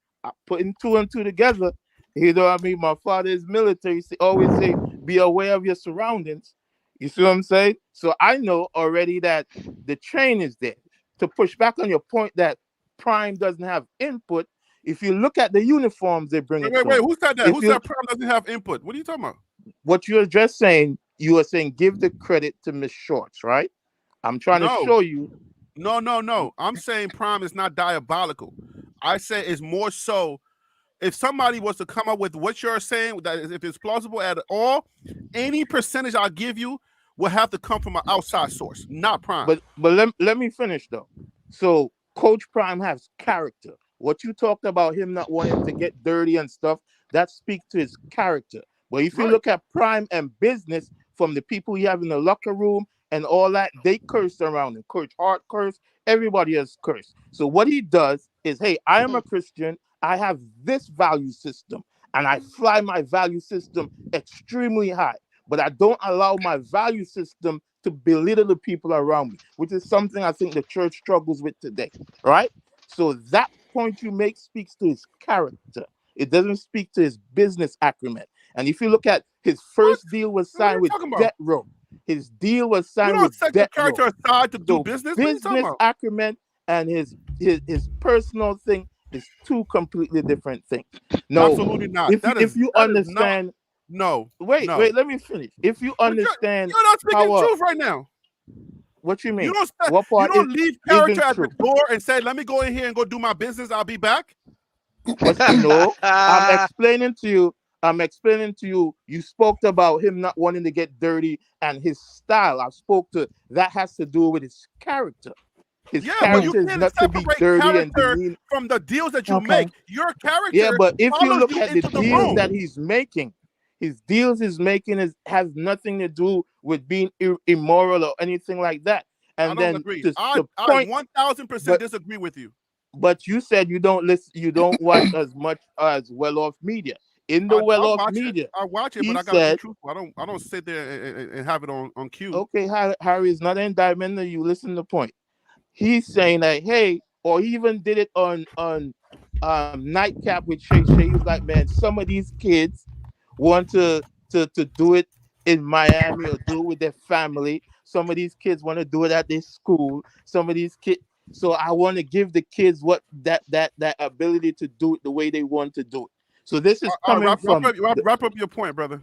Putting two and two together. You know what I mean? My father is military. He always say, be aware of your surroundings. You see what I'm saying? So I know already that the chain is there. To push back on your point that Prime doesn't have input, if you look at the uniforms they bring Wait, who said that? Who said Prime doesn't have input? What are you talking about? What you're just saying, you are saying give the credit to Miss Shorts, right? I'm trying to show you. No. I'm saying Prime is not diabolical. I say it's more so if somebody was to come up with what you're saying, that is, if it's plausible at all, any percentage I'll give you will have to come from an outside source, not Prime. But let me finish though. So Coach Prime has character. What you talked about him not wanting to get dirty and stuff, that speaks to his character. But if you look at Prime and business, from the people you have in the locker room and all that, they curse around him. Coach Hart curse, everybody has cursed. So what he does is, hey, I am a Christian. I have this value system, and I fly my value system extremely high. But I don't allow my value system to belittle the people around me, which is something I think the church struggles with today, right? So that point you make speaks to his character. It doesn't speak to his business acumen. And if you look at his first deal was signed with Debt Row. His deal was signed with Debt Row. You don't set the character aside to do business? Business acumen and his personal thing is two completely different things. No, absolutely not. If you understand, wait, let me finish. If you understand, you're not speaking truth right now. What you mean? You don't leave character at the door and say, "Let me go in here and go do my business. I'll be back." But no, I'm explaining to you. You spoke about him not wanting to get dirty and his style. I spoke to that has to do with his character. His but you character is can't not to be separate dirty character and from the deals that you make. Your character. Yeah, but if you look at the deals room. that he's making, his deals he's making has nothing to do with being immoral or anything like that. And I don't agree. I 1000% disagree with you. But you said you don't listen, you don't watch as much as well-off media. In the well-off media, I watch it, but I gotta be truthful. I don't sit there and have it on cue. Okay, Harry is not an indictment. You listen to the point. He's saying that, hey, or he even did it on Nightcap with Shay. He's like, man, some of these kids want to do it in Miami or do it with their family. Some of these kids want to do it at their school. Some of these kids. So I want to give the kids what that ability to do it the way they want to do it. So this is coming from wrap up your point, brother.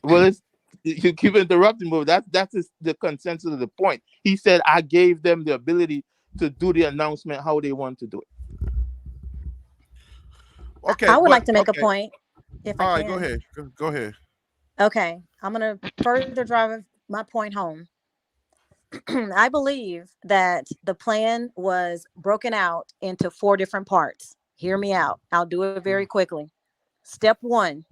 Well, you keep interrupting, but that's the consensus of the point. He said I gave them the ability to do the announcement how they want to do it. Okay, I would like to make a point. if I All right, go can. ahead. Go ahead. Okay, I'm gonna further drive my point home. I believe that the plan was broken out into 4 different parts. Hear me out. I'll do it very quickly. Step 1,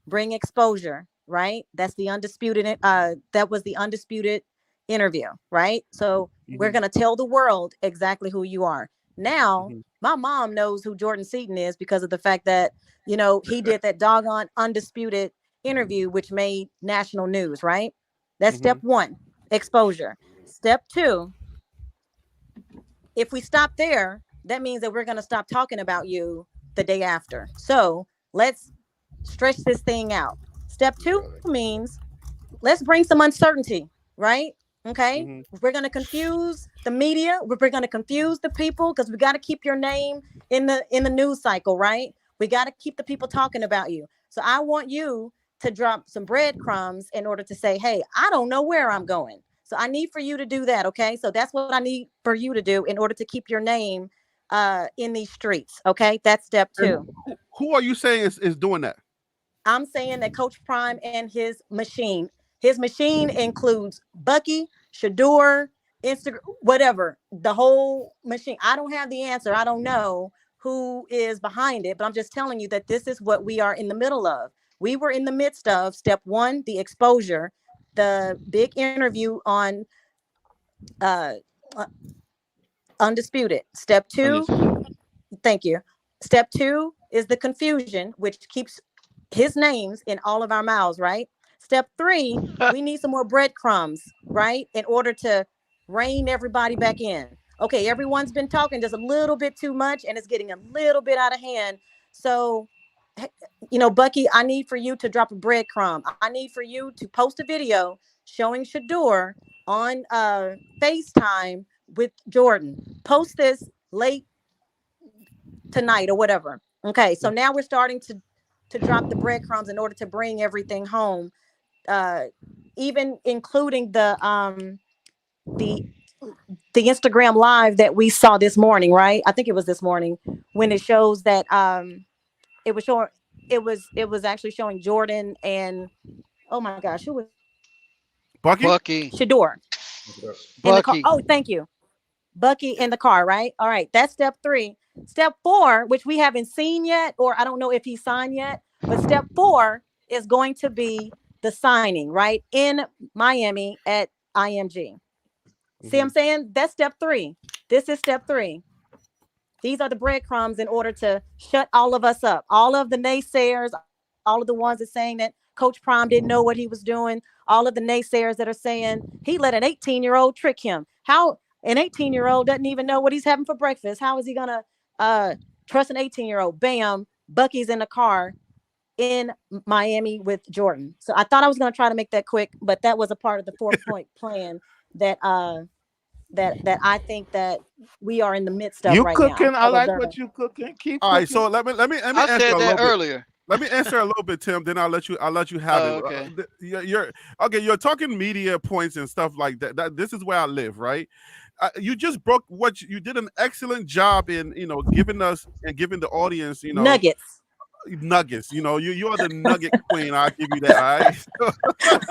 bring exposure, right? That's the undisputed that was the undisputed interview, right? So we're going to tell the world exactly who you are. Now, my mom knows who Jordan Seaton is because of the fact that, you know, he did that doggone undisputed interview which made national news, right? That's step 1, exposure. Step 2, if we stop there, that means that we're going to stop talking about you the day after. So, let's stretch this thing out. Step 2 means let's bring some uncertainty, right? Okay. We're going to confuse the media. We're going to confuse the people because we got to keep your name in the news cycle, right? We got to keep the people talking about you. So I want you to drop some breadcrumbs in order to say, hey, I don't know where I'm going. So I need for you to do that. Okay. So that's what I need for you to do in order to keep your name in these streets. Okay. That's step 2. Who are you saying is doing that? I'm saying that Coach Prime and his machine includes Bucky, Shador, Instagram, whatever, the whole machine. I don't have the answer. I don't know who is behind it, but I'm just telling you that this is what we are in the middle of. We were in the midst of step 1, the exposure, the big interview on Undisputed. Step 2, thank you. Step 2 is the confusion, which keeps his names in all of our mouths, right? Step 3, we need some more breadcrumbs, right? In order to rein everybody back in. Okay, everyone's been talking just a little bit too much and it's getting a little bit out of hand. So, you know, Bucky, I need for you to drop a breadcrumb. I need for you to post a video showing Shador on FaceTime with Jordan. Post this late tonight or whatever. Okay, so now we're starting to drop the breadcrumbs in order to bring everything home, even including the Instagram live that we saw this morning, right? I think it was this morning when it shows that it was showing it was actually showing Jordan and oh my gosh, who was Bucky. Shador in the car. Bucky. Oh, thank you. Bucky in the car, right? All right, that's step 3. Step 4, which we haven't seen yet, or I don't know if he signed yet, but step 4 is going to be the signing, right? In Miami at IMG. See what I'm saying? That's step 3. This is step 3. These are the breadcrumbs in order to shut all of us up. All of the naysayers, all of the ones that saying that Coach Prime didn't know what he was doing, all of the naysayers that are saying he let an 18-year-old trick him. How an 18-year-old doesn't even know what he's having for breakfast. How is he going to trust an 18-year-old? Bam, Bucky's in the car in Miami with Jordan. So I thought I was going to try to make that quick, but that was a part of the 4-point plan that that I think that we are in the midst of You right cooking? now. I like what you cooking. Keep All cooking. right, so let me I answer said a that little bit. earlier. Let me answer a little bit, Tim. Then I'll let you have it. Okay. You're okay. You're talking media points and stuff like that. This is where I live, right? You just broke what you did an excellent job in, giving us and giving the audience, nuggets. You are the nugget queen. I'll give you that. All right.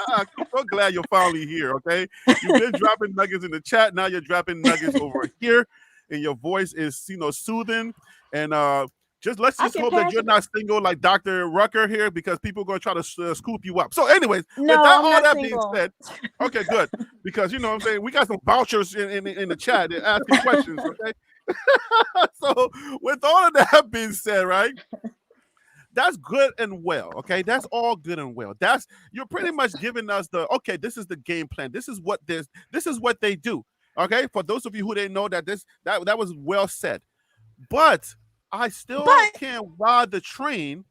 I'm so glad you're finally here. Okay, you've been dropping nuggets in the chat. Now you're dropping nuggets over here, and your voice is soothing and let's just hope that you're not single like Dr. Rucker here, because people are going to try to scoop you up. So anyways, no, with I'm all not that single. being said, okay, good. Because you know what I'm saying, we got some vouchers in the chat asking questions, okay? So with all of that being said, right? That's good and well, okay? That's all good and well. You're pretty much giving us this is the game plan. This is what they do. Okay? For those of you who didn't know that was well said. But I still can't ride the train.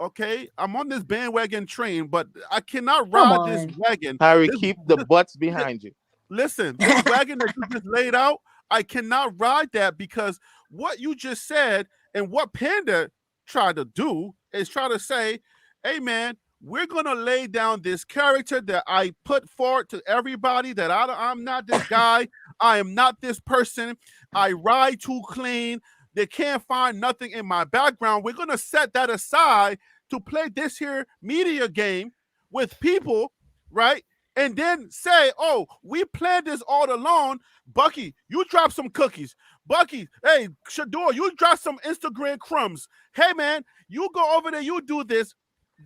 Okay, I'm on this bandwagon train, but I cannot ride this wagon. Harry, keep the butts behind you. Listen, this wagon that you just laid out, I cannot ride that, because what you just said and what Panda tried to do is try to say, hey man, we're gonna lay down this character that I put forward to everybody, that I'm not this guy, I am not this person, I ride too clean. They can't find nothing in my background. We're going to set that aside to play this here media game with people, right? And then say, oh, we planned this all along. Bucky, you drop some cookies. Bucky, hey, Shador, you drop some Instagram crumbs. Hey, man, you go over there, you do this.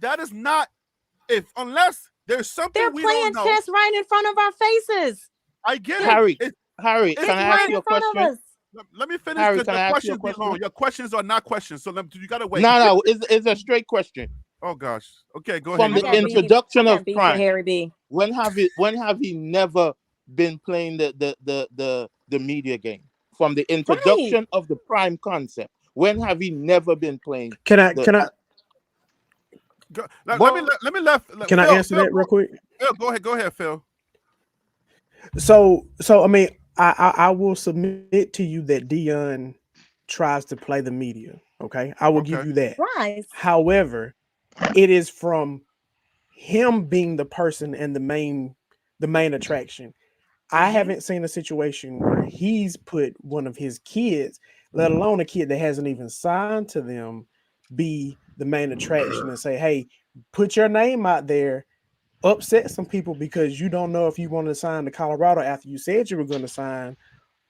That is not, unless there's something They're we playing don't know. chess right in front of our faces. I get Harry, it. Harry, can I ask you a question? Let me finish Harry, because can the I ask questions you a be question? long. Your questions are not questions, so you gotta wait. No, it's a straight question. Oh gosh. Okay, go From ahead. the introduction of beef Prime, with Harry B. when have he never been playing the media game? From the introduction of the Prime concept, when have he never been playing? Can I Let Phil, answer that real quick? Phil, go ahead, Phil. So I mean, I will submit to you that Dion tries to play the media. Okay, I will give you that. Right. However, it is from him being the person and the main attraction. I haven't seen a situation where he's put one of his kids, let alone a kid that hasn't even signed to them, be the main attraction and say, hey, put your name out there, upset some people because you don't know if you want to sign to Colorado after you said you were going to sign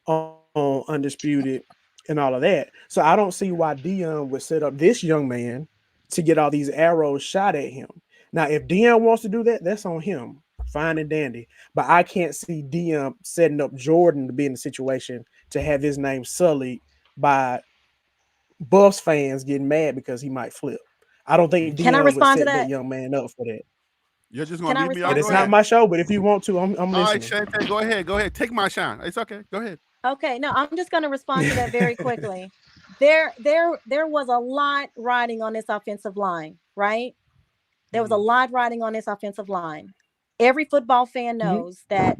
on Undisputed and all of that. So I don't see why Dion would set up this young man to get all these arrows shot at him. Now, if Dion wants to do that, that's on him. Fine and dandy. But I can't see Dion setting up Jordan to be in a situation to have his name sullied by Buffs fans getting mad because he might flip. I don't think Dion would set that young man up for that. You're just gonna leave me out. But it's not my show. But if you want to, I'm listening. All right, Shante, go ahead. Take my shine. It's okay. Go ahead. Okay, no, I'm just going to respond to that very quickly. There was a lot riding on this offensive line, right? There was a lot riding on this offensive line. Every football fan knows that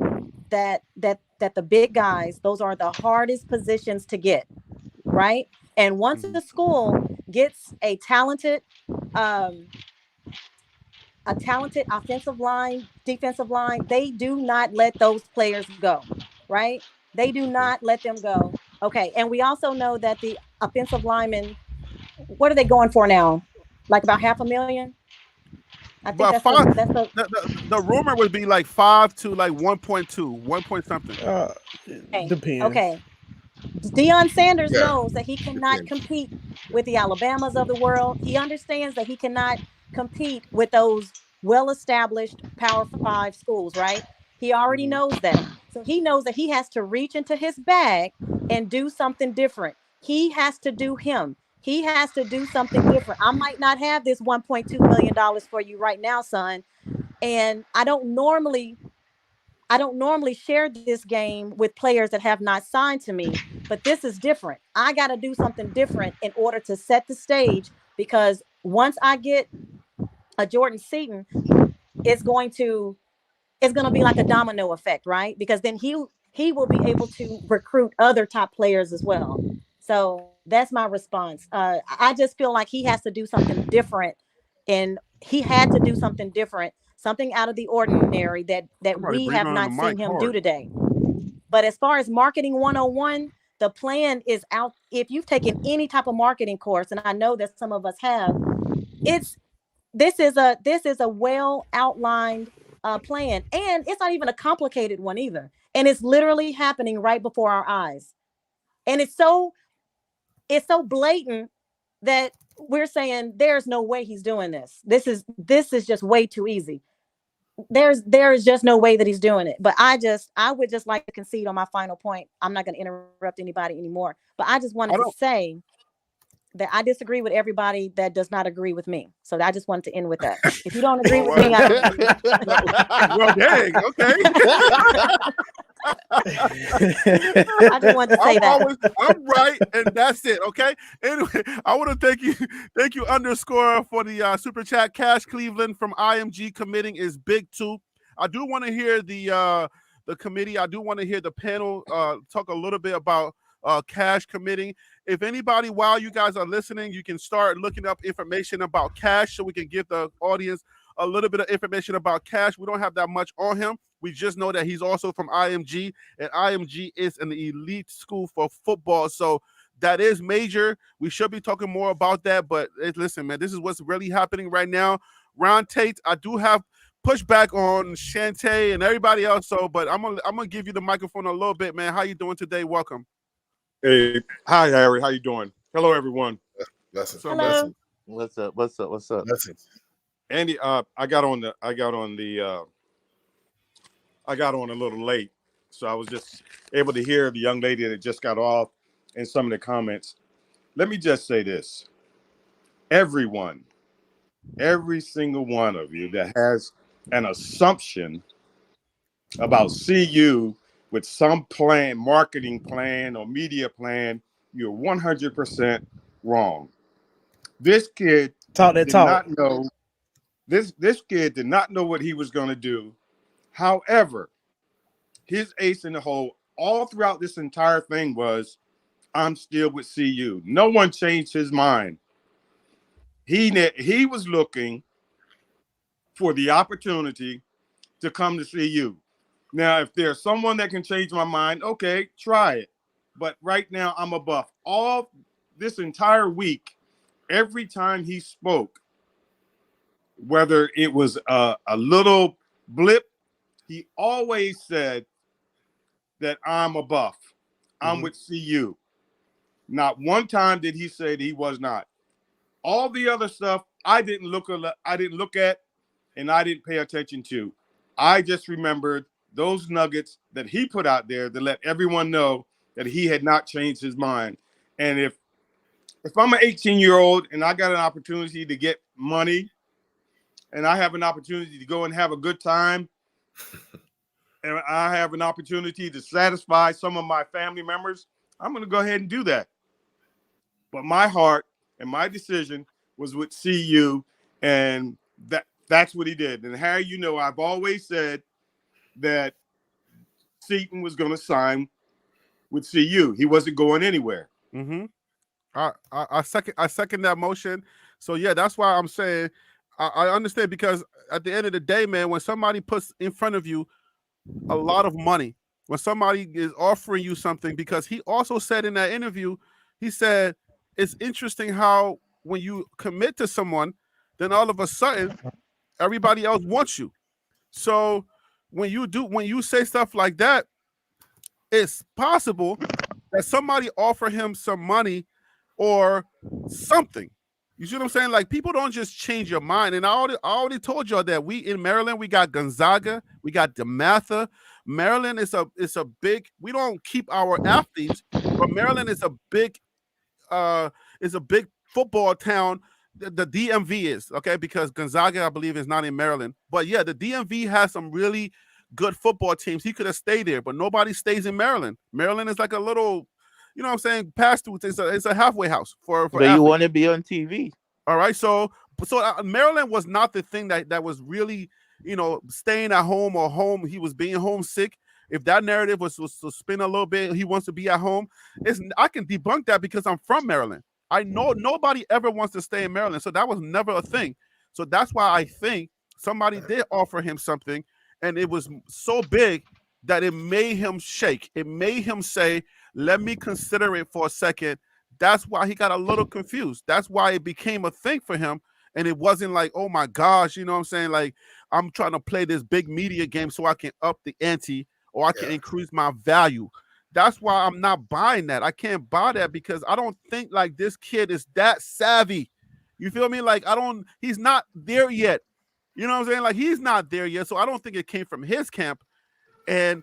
the big guys, those are the hardest positions to get, right? And once the school gets a talented offensive line, defensive line, they do not let those players go, right? They do not let them go. Okay, and we also know that the offensive linemen, what are they going for now? Like about $500,000? I think that's the rumor would be like 5 to like 1.2, 1 point something. Depends. Okay. Deion Sanders knows that he cannot compete with the Alabamas of the world. He understands that he cannot compete with those well-established Power 5 schools, right? He already knows that. So he knows that he has to reach into his bag and do something different. He has to do him. He has to do something different. I might not have this $1.2 million for you right now, son. And I don't normally share this game with players that have not signed to me, but this is different. I got to do something different in order to set the stage, because once I get a Jordan Seaton, it's going to be like a domino effect, right? Because then he will be able to recruit other top players as well. So that's my response. I just feel like he has to do something different, and he had to do something different, something out of the ordinary that we have not seen him do today. But as far as marketing 101, the plan is out. If you've taken any type of marketing course, and I know that some of us have, this is a well outlined plan, and it's not even a complicated one either. And it's literally happening right before our eyes. And it's so blatant that we're saying there's no way he's doing this. This is just way too easy. There is just no way that he's doing it. But I would just like to concede on my final point. I'm not going to interrupt anybody anymore. But I just wanted to say that I disagree with everybody that does not agree with me. So I just wanted to end with that. If you don't agree with me, I don't agree. Well, dang, okay. I just wanted to say I'm right, and that's it. Okay. Anyway, I want to thank you underscore for the super chat. Cash Cleveland from IMG committing is big too. I do want to hear the committee. I do want to hear the panel talk a little bit about Cash committing. If anybody, while you guys are listening, you can start looking up information about Cash so we can give the audience a little bit of information about Cash. We don't have that much on him. We just know that he's also from IMG, and IMG is an elite school for football. So that is major. We should be talking more about that. But listen, man, this is what's really happening right now. Ron Tate, I do have pushback on Shantae and everybody else. So, but I'm gonna give you the microphone a little bit, man. How you doing today? Welcome. Hey, hi Harry, how you doing? Hello everyone. Blessings. Hello. Blessings. What's up? What's up? What's up? Blessings. Andy, I got on a little late, so I was just able to hear the young lady that just got off and some of the comments. Let me just say this. Everyone, every single one of you that has an assumption about CU with some plan, marketing plan or media plan, you're 100% wrong. This kid did not know. This kid did not know what he was going to do. However, his ace in the hole all throughout this entire thing was, I'm still with CU. No one changed his mind. He was looking for the opportunity to come to CU. Now, if there's someone that can change my mind, okay, try it. But right now, I'm a buff. All this entire week, every time he spoke, whether it was a little blip, he always said that I'm a buff. I'm with CU. Not one time did he say that he was not. All the other stuff I didn't look at, and I didn't pay attention to. I just remembered those nuggets that he put out there to let everyone know that he had not changed his mind. And if I'm an 18-year-old and I got an opportunity to get money and I have an opportunity to go and have a good time and I have an opportunity to satisfy some of my family members, I'm going to go ahead and do that. But my heart and my decision was with CU, and that's what he did. And Harry, you know, I've always said that Seaton was going to sign with CU. He wasn't going anywhere. Mm-hmm. I second that motion. So yeah, that's why I'm saying I understand, because at the end of the day, man, when somebody puts in front of you a lot of money, when somebody is offering you something, because he also said in that interview, he said it's interesting how when you commit to someone, then all of a sudden everybody else wants you. So when you say stuff like that, it's possible that somebody offer him some money or something. You see what I'm saying? Like, people don't just change your mind. And I already told y'all that we in Maryland, we got Gonzaga, we got DeMatha. Maryland is a big, we don't keep our athletes, but Maryland is a big football town. The DMV is, okay, because Gonzaga, I believe, is not in Maryland. But yeah, the DMV has some really good football teams. He could have stayed there, but nobody stays in Maryland. Maryland is like a little, you know what I'm saying, pass through. It's a halfway house for But you want to be on TV. All right, so Maryland was not the thing that was really, you know, staying at home or home. He was being homesick. If that narrative was to spin a little bit, he wants to be at home. I can debunk that because I'm from Maryland. I know nobody ever wants to stay in Maryland, so that was never a thing. So that's why I think somebody did offer him something, and it was so big that it made him shake. It made him say, let me consider it for a second. That's why he got a little confused. That's why it became a thing for him. And it wasn't like, oh my gosh, you know what I'm saying? Like, I'm trying to play this big media game so I can up the ante or I can increase my value. That's why I'm not buying that. I can't buy that because I don't think like this kid is that savvy. You feel me? Like, he's not there yet. You know what I'm saying? Like, he's not there yet. So I don't think it came from his camp. And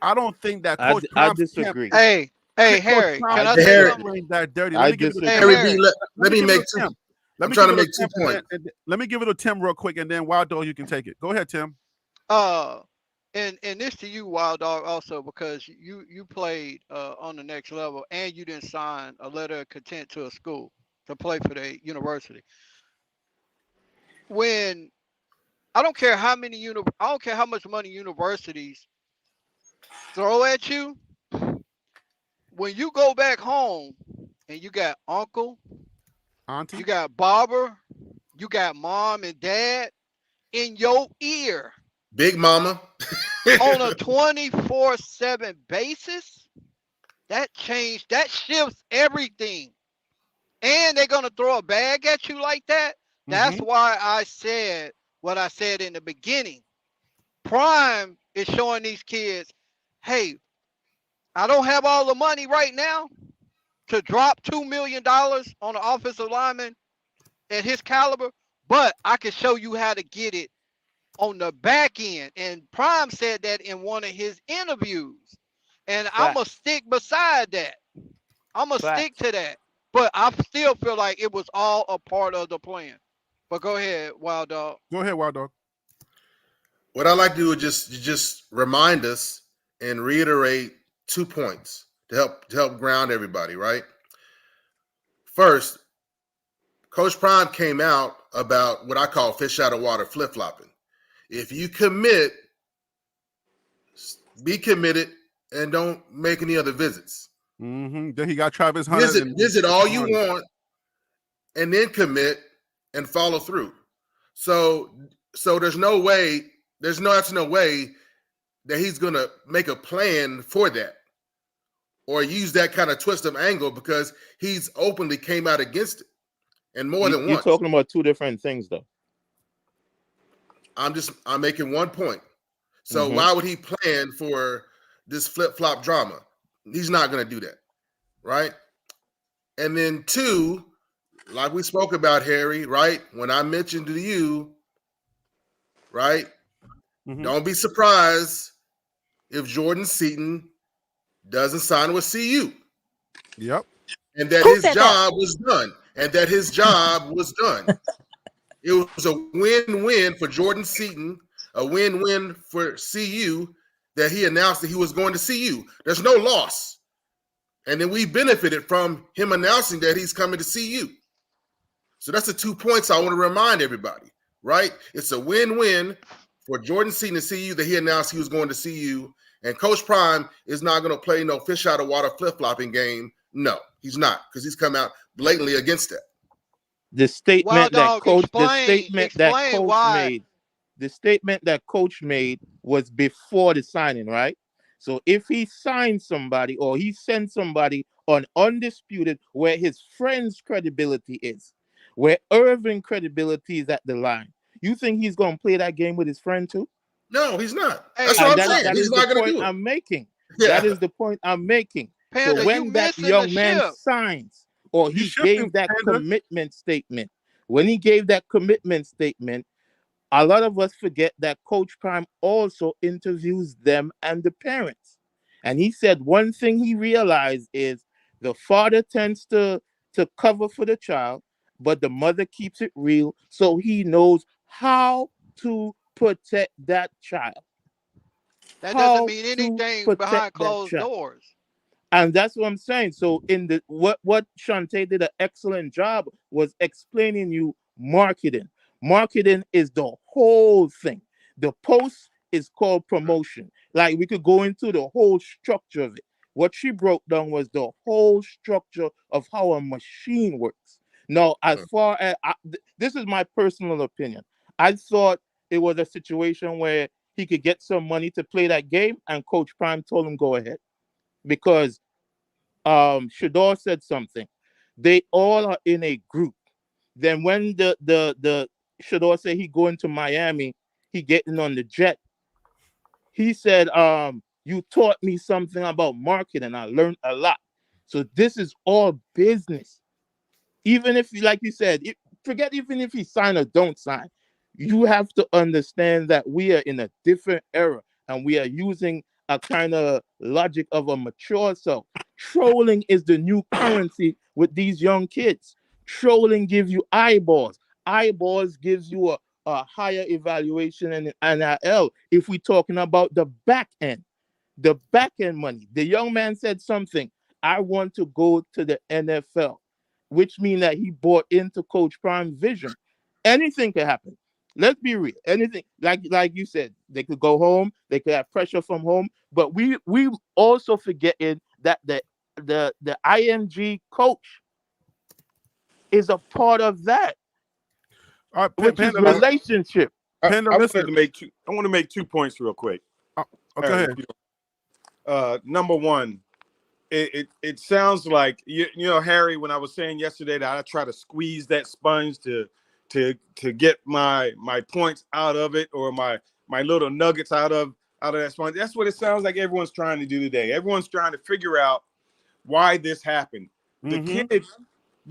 I don't think that Coach I disagree. Hey, Harry, can I say something? That dirty. I disagree. Harry, let me make two. I'm trying to make 2 points. Let me give it to Tim real quick, and then Wild Dog, you can take it. Go ahead, Tim. And this to you, Wild Dog, also because you played on the next level, and you didn't sign a letter of content to a school to play for the university. When I don't care how much money universities throw at you. When you go back home and you got uncle, auntie, you got barber, you got mom and dad in your ear, big mama, on a 24/7 basis, that shifts everything. And they're gonna throw a bag at you like that. That's why I said what I said in the beginning. Prime is showing these kids, hey, I don't have all the money right now to drop $2 million on an offensive lineman at his caliber, but I can show you how to get it on the back end. And Prime said that in one of his interviews. And I'm going to stick beside that. I'm going to stick to that. But I still feel like it was all a part of the plan. But go ahead, Wild Dog. Go ahead, Wild Dog. What I like to do is just remind us and reiterate 2 points to help ground everybody, right? First, Coach Prime came out about what I call fish out of water flip-flopping. If you commit, be committed and don't make any other visits. Then he got Travis Hunter. Visit all you want and then commit and follow through. So there's no way that he's going to make a plan for that or use that kind of twist of angle because he's openly came out against it and more than once. You're talking about two different things, though. I'm making 1 point. So why would he plan for this flip-flop drama? He's not going to do that, right? And then 2, like we spoke about, Harry, right? When I mentioned to you, right? Don't be surprised if Jordan Seaton doesn't sign with CU. Yep. And that his job was done. It was a win-win for Jordan Seaton, a win-win for CU that he announced that he was going to CU. There's no loss. And then we benefited from him announcing that he's coming to CU. So that's the 2 points I want to remind everybody, right? It's a win-win for Jordan Seaton to CU that he announced he was going to CU. And Coach Prime is not going to play no fish out of water flip-flopping game. No, he's not, because he's come out blatantly against that. The statement that coach made was before the signing, right? So if he signs somebody or he sends somebody on undisputed where his friend's credibility is, where Irving credibility is at the line, you think he's going to play that game with his friend too? No, he's not. That's what I'm saying. He's not going to do it. I'm making. Yeah. That is the point I'm making. Panda, so when that young man signs or he gave that commitment statement, when he gave that commitment statement, a lot of us forget that Coach Prime also interviews them and the parents. And he said one thing he realized is the father tends to cover for the child, but the mother keeps it real, so he knows how to protect that child. That doesn't mean anything behind closed doors. And that's what I'm saying. So in the what Shantae did an excellent job was explaining you marketing. Marketing is the whole thing. The post is called promotion. Like we could go into the whole structure of it. What she broke down was the whole structure of how a machine works. Now, as far as this is my personal opinion, I thought it was a situation where he could get some money to play that game, and Coach Prime told him go ahead. Because Shador said something. They all are in a group. Then when the Shador said he going to Miami, he getting on the jet. He said, you taught me something about marketing. I learned a lot. So this is all business. Even if, like you said, forget even if he sign or don't sign, you have to understand that we are in a different era and we are using a kind of logic of a mature self. Trolling is the new currency with these young kids. Trolling gives you eyeballs. Eyeballs gives you a higher evaluation in NIL. If we're talking about the back end money. The young man said something. I want to go to the NFL, which means that he bought into Coach Prime's vision. Anything can happen. Let's be real. Anything, like you said, they could go home, they could have pressure from home, but we also forgetting that the IMG coach is a part of that, which is relationship. I want to make 2 points real quick. Okay. Number one, it sounds like you know, Harry, when I was saying yesterday that I try to squeeze that sponge to get my points out of it, or my little nuggets out of that sponge. That's what it sounds like everyone's trying to do today. Everyone's trying to figure out why this happened. The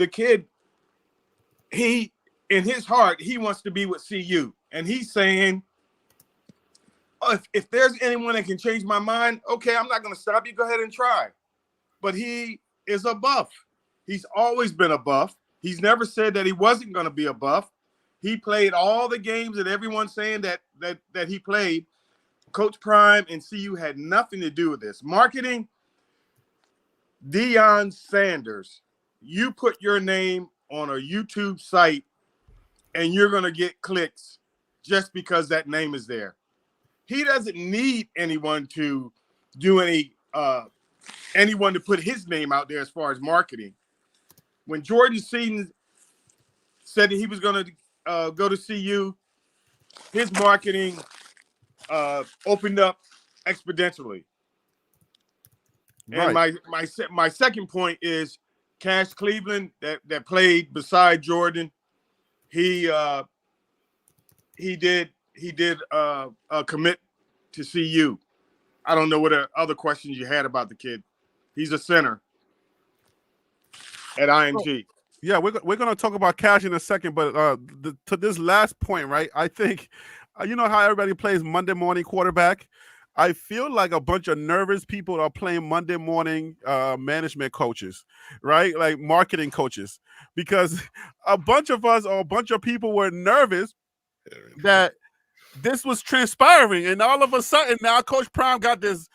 kid, he, in his heart, he wants to be with CU, and he's saying, oh, if there's anyone that can change my mind, okay, I'm not going to stop you. Go ahead and try. But he is a buff. He's always been a buff. He's never said that he wasn't going to be a buff. He played all the games that everyone's saying that he played. Coach Prime and CU had nothing to do with this. Marketing, Deion Sanders, you put your name on a YouTube site and you're going to get clicks just because that name is there. He doesn't need anyone to do anyone to put his name out there as far as marketing. When Jordan Seaton said that he was going to go to CU, his marketing opened up exponentially. And my second point is Cash Cleveland that played beside Jordan. He did commit to CU. I don't know what other questions you had about the kid. He's a center at IMG. Yeah, we're going to talk about Cash in a second, but to this last point, right? I think, you know how everybody plays Monday morning quarterback? I feel like a bunch of nervous people are playing Monday morning management coaches, right? Like marketing coaches, because a bunch of us or a bunch of people were nervous that this was transpiring. And all of a sudden now Coach Prime got this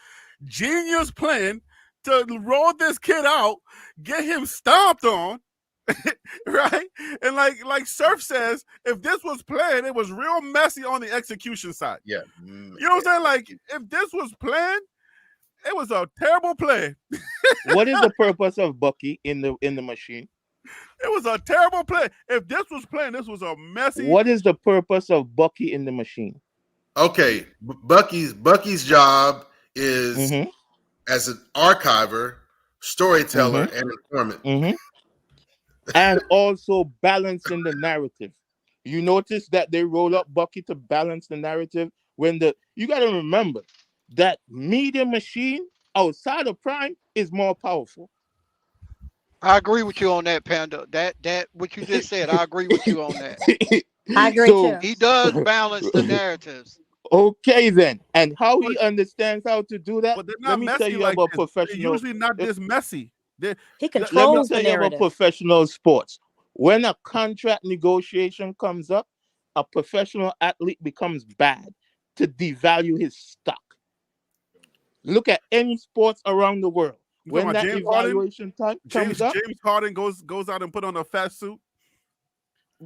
genius plan to roll this kid out, get him stomped on, right? And like Surf says, if this was planned, it was real messy on the execution side. Yeah. You know what I'm saying? Like, if this was planned, it was a terrible play. What is the purpose of Bucky in the machine? It was a terrible play. If this was planned, this was a messy. What is the purpose of Bucky in the machine? Okay, Bucky's job is as an archiver, storyteller, and informant. And also balancing the narrative. You notice that they roll up Bucky to balance the narrative you got to remember that media machine outside of Prime is more powerful. I agree with you on that, Panda. That what you just said, I agree with you on that. I agree too. He does balance the narratives. Okay, then. And how he understands how to do that, But they're let not me messy tell you like about this. professional. They're usually not this messy. He Let controls me the tell you about narrative. professional sports. When a contract negotiation comes up, a professional athlete becomes bad to devalue his stock. Look at any sports around the world. When that James evaluation time comes up, James Harden goes out and put on a fat suit.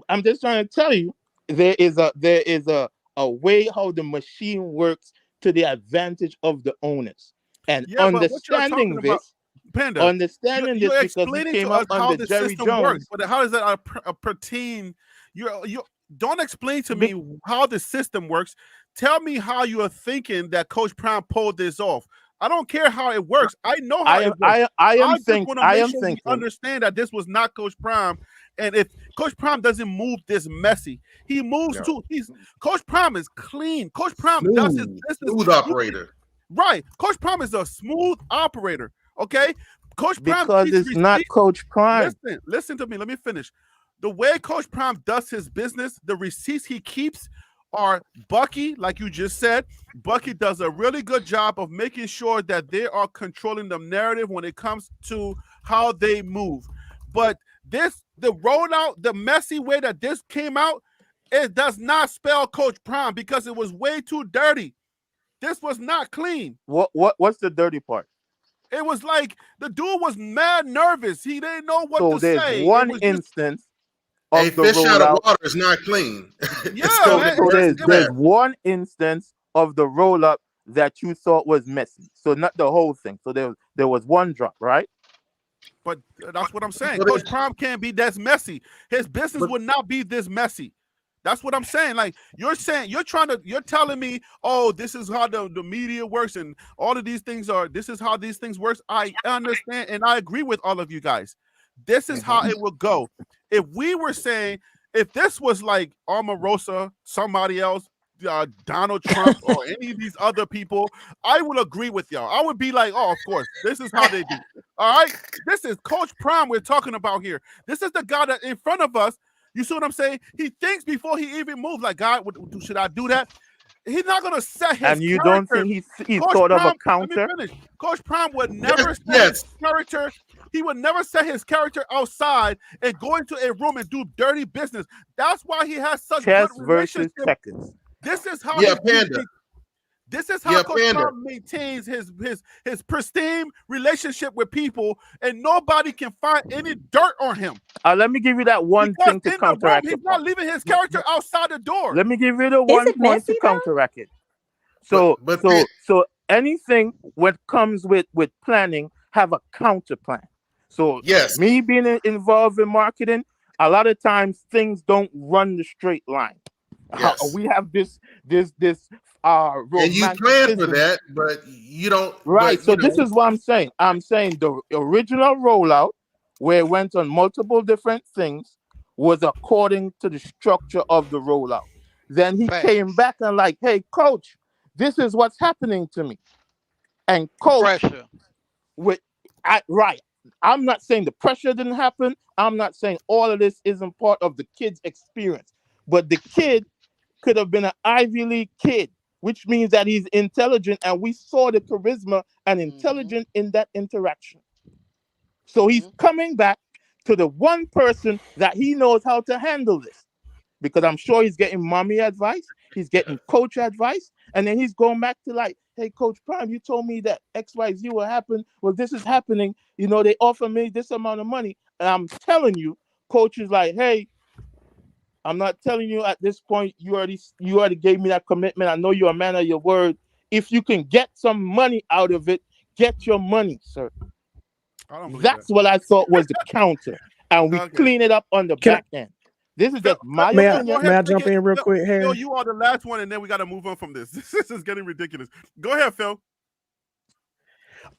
I'm just trying to tell you, there is a way how the machine works to the advantage of the owners. And understanding this, Panda, understanding you're this because it came up under Jerry Jones. Works, but how does that pertain? You don't explain to me how the system works. Tell me how you are thinking that Coach Prime pulled this off. I don't care how it works. I know how it works. I am thinking. Understand that this was not Coach Prime, and if Coach Prime doesn't move this messy, he moves too. Coach Prime is clean. Coach Prime does his business. Smooth operator. Right. Coach Prime is a smooth operator. Okay. Coach Prime because it's not Coach Prime. Listen to me. Let me finish. The way Coach Prime does his business, the receipts he keeps are Bucky, like you just said. Bucky does a really good job of making sure that they are controlling the narrative when it comes to how they move. But the rollout, the messy way that this came out, it does not spell Coach Prime because it was way too dirty. This was not clean. What's the dirty part? It was like the dude was mad nervous. He didn't know what to say. So there's one instance of a the fish rollout. out of water is not clean. Yeah, so there's one instance of the roll-up that you thought was messy. So not the whole thing. So there was one drop, right? But that's what I'm saying. Coach Prime can't be that messy. His business would not be this messy. That's what I'm saying. Like you're telling me, oh, this is how the media works and all of these things this is how these things works. I understand and I agree with all of you guys. This is how it would go. If we were saying, if this was like Omarosa, somebody else, Donald Trump or any of these other people, I would agree with y'all. I would be like, oh, of course, this is how they do. All right. This is Coach Prime we're talking about here. This is the guy that in front of us. You see what I'm saying? He thinks before he even moves. Like, God, should I do that? He's not gonna set his And you character. don't think he's Coach thought of Prime, a counter? let me finish. Coach Prime would never set his character. He would never set his character outside and go into a room and do dirty business. That's why he has such Chess good versus relationship. checkers. This is how Panda. This is how Coach Prime maintains his pristine relationship with people, and nobody can find any dirt on him. Let me give you that one thing to counteract. He's not leaving his character outside the door. Let me give you the one point to counteract it. So anything what comes with planning, have a counter plan. So me being involved in marketing, a lot of times things don't run the straight line. Yes. We have this and you plan for that, but you don't. Right. But, so this is what I'm saying. I'm saying the original rollout, where it went on multiple different things, was according to the structure of the rollout. Then he came back and like, hey, coach, this is what's happening to me. And coach, I'm not saying the pressure didn't happen. I'm not saying all of this isn't part of the kid's experience, but the kid could have been an Ivy League kid, which means that he's intelligent, and we saw the charisma and intelligence in that interaction. So he's coming back to the one person that he knows how to handle this, because I'm sure he's getting mommy advice, he's getting coach advice, and then he's going back to like, hey, Coach Prime, you told me that XYZ will happen. Well, this is happening. You know, they offer me this amount of money, and I'm telling you, coach is like, hey, I'm not telling you at this point, you already gave me that commitment. I know you're a man of your word. If you can get some money out of it, get your money, sir. That's what I thought was the counter. And we clean it up on the back end. This is just my opinion. May I jump in real quick, Harry? Phil, you are the last one, and then we got to move on from this. This is getting ridiculous. Go ahead, Phil.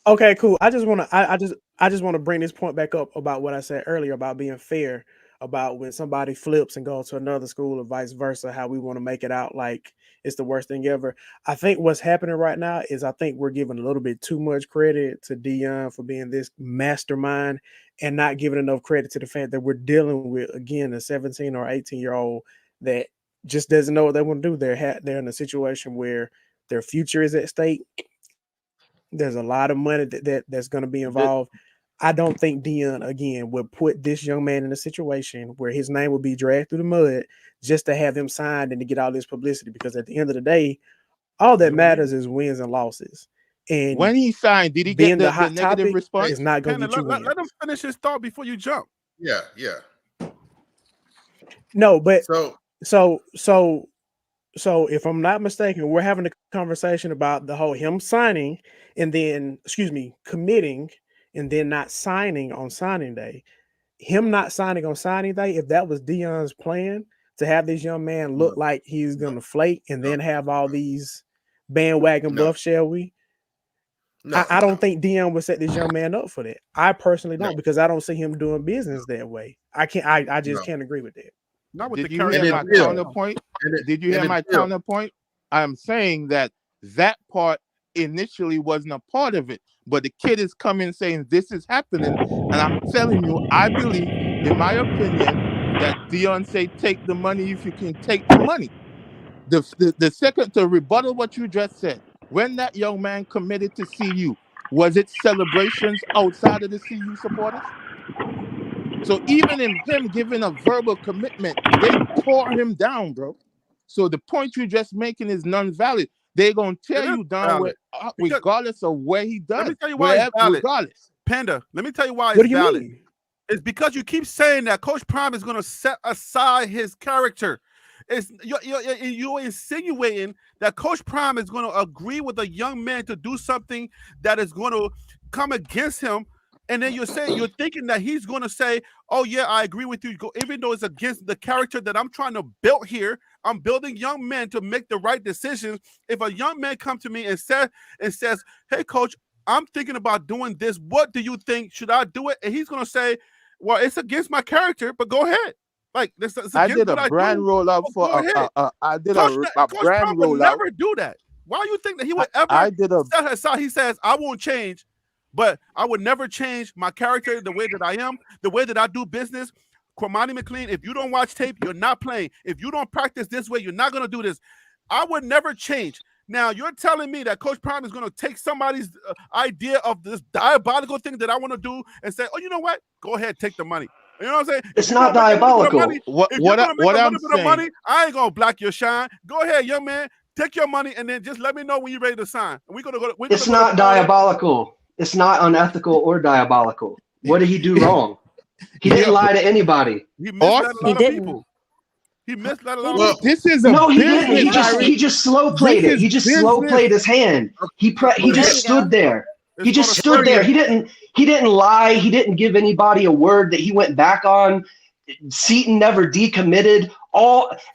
Okay, cool. I just want to bring this point back up about what I said earlier about being fair, about when somebody flips and goes to another school or vice versa, how we want to make it out like it's the worst thing ever. I think what's happening right now is I think we're giving a little bit too much credit to Dion for being this mastermind and not giving enough credit to the fact that we're dealing with, again, a 17 or 18-year-old that just doesn't know what they want to do. They're in a situation where their future is at stake. There's a lot of money that's going to be involved. I don't think Dion, again, would put this young man in a situation where his name would be dragged through the mud just to have him signed and to get all this publicity. Because at the end of the day, all that matters is wins and losses. And when he signed, did he get the hot negative response? It's not going to get you let him finish his thought before you jump. Yeah. No, but so if I'm not mistaken, we're having a conversation about the whole him signing and then, committing and then not signing on signing day. Him not signing on signing day, if that was Dion's plan to have this young man look like he's going to flake and then have all these bandwagon buff, shall we? I don't think Dion would set this young man up for that. I personally don't, because I don't see him doing business that way. I just can't agree with that. Not with Did you hear my counterpoint? Did you hear my counterpoint? I'm saying that part initially wasn't a part of it, but the kid is coming saying this is happening, and I'm telling you, I believe, in my opinion, that Dion say take the money if you can take the money. The second, to rebuttal what you just said, when that young man committed to CU, was it celebrations outside of the CU supporters? So even in him giving a verbal commitment, they tore him down, bro. So the point you're just making is non-valid. They're going to tear you down regardless of where he does. Let me tell you why it's valid. Regardless. Panda, let me tell you why it's valid. Mean? It's because you keep saying that Coach Prime is going to set aside his character. You're insinuating that Coach Prime is going to agree with a young man to do something that is going to come against him And then you're thinking that he's going to say, oh, yeah, I agree with you. Even though it's against the character that I'm trying to build here, I'm building young men to make the right decisions. If a young man comes to me and says, hey, coach, I'm thinking about doing this. What do you think? Should I do it? And he's going to say, well, it's against my character, but go ahead. Like, this is I did a brand roll up for I did Coach brand roll would out. never do that. Why do you think that he would ever set aside? He says, I won't change, but I would never change my character, the way that I am, the way that I do business. Kwamani McLean, if you don't watch tape, you're not playing. If you don't practice this way, you're not going to do this. I would never change. Now, you're telling me that Coach Prime is going to take somebody's idea of this diabolical thing that I want to do and say, oh, you know what? Go ahead, take the money. You know what I'm saying? It's not diabolical. What I'm saying, money, I ain't going to block your shine. Go ahead, young man. Take your money and then just let me know when you're ready to sign. We're gonna go. It's not diabolical. It's not unethical or diabolical. What did he do wrong? He didn't lie to anybody. He misled a lot of people. He misled a lot of people. This is a no, he didn't. He just slow played it. He just slow played his hand. He just stood there. He just stood there. He didn't lie. He didn't give anybody a word that he went back on. Seaton never decommitted.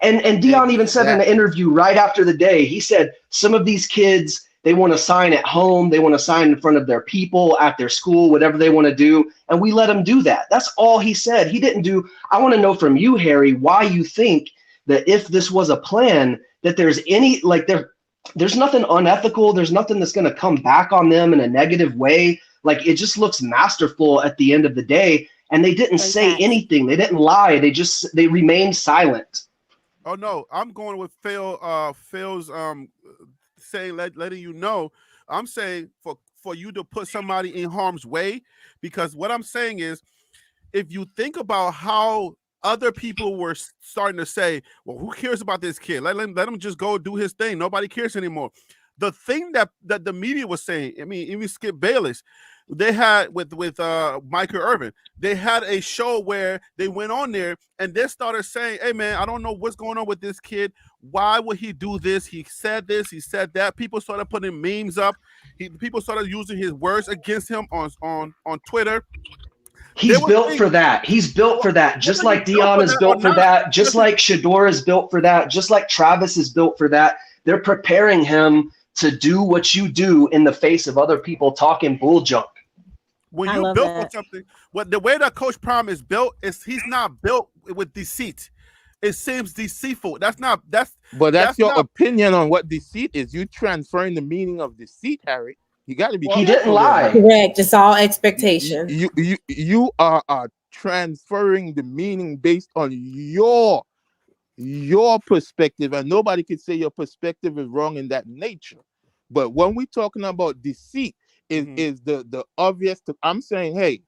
And Dion even said in an interview right after the day, he said some of these kids, they want to sign at home, they want to sign in front of their people, at their school, whatever they want to do, and we let them do that. That's all he said. He didn't do. I want to know from you, Harry, why you think that if this was a plan, that there's any there's nothing unethical, there's nothing that's going to come back on them in a negative way. Like, it just looks masterful at the end of the day. And they didn't say anything. They didn't lie. They remained silent. Oh no, I'm going with Phil's saying, letting you know. I'm saying for you to put somebody in harm's way, because what I'm saying is, if you think about how other people were starting to say, well, who cares about this kid? Let him just go do his thing. Nobody cares anymore. The thing that the media was saying, I mean, even Skip Bayless, they had with Michael Irvin, they had a show where they went on there and they started saying, hey man, I don't know what's going on with this kid. Why would he do this? He said this, he said that. People started putting memes up. People started using his words against him on Twitter. He's built for that. He's built for that. Just like Dion is built for that. Just like Shador is built for that. Just like Travis is built for that. They're preparing him to do what you do in the face of other people talking bull junk. When you're built for something, the way that Coach Prime is built is he's not built with deceit. It seems deceitful. That's your opinion on what deceit is. You transferring the meaning of deceit, Harry. You got to be. He didn't lie. Correct. It's all expectation. You are transferring the meaning based on your perspective, and nobody could say your perspective is wrong in that nature. But when we're talking about deceit, is the obvious. I'm saying, hey,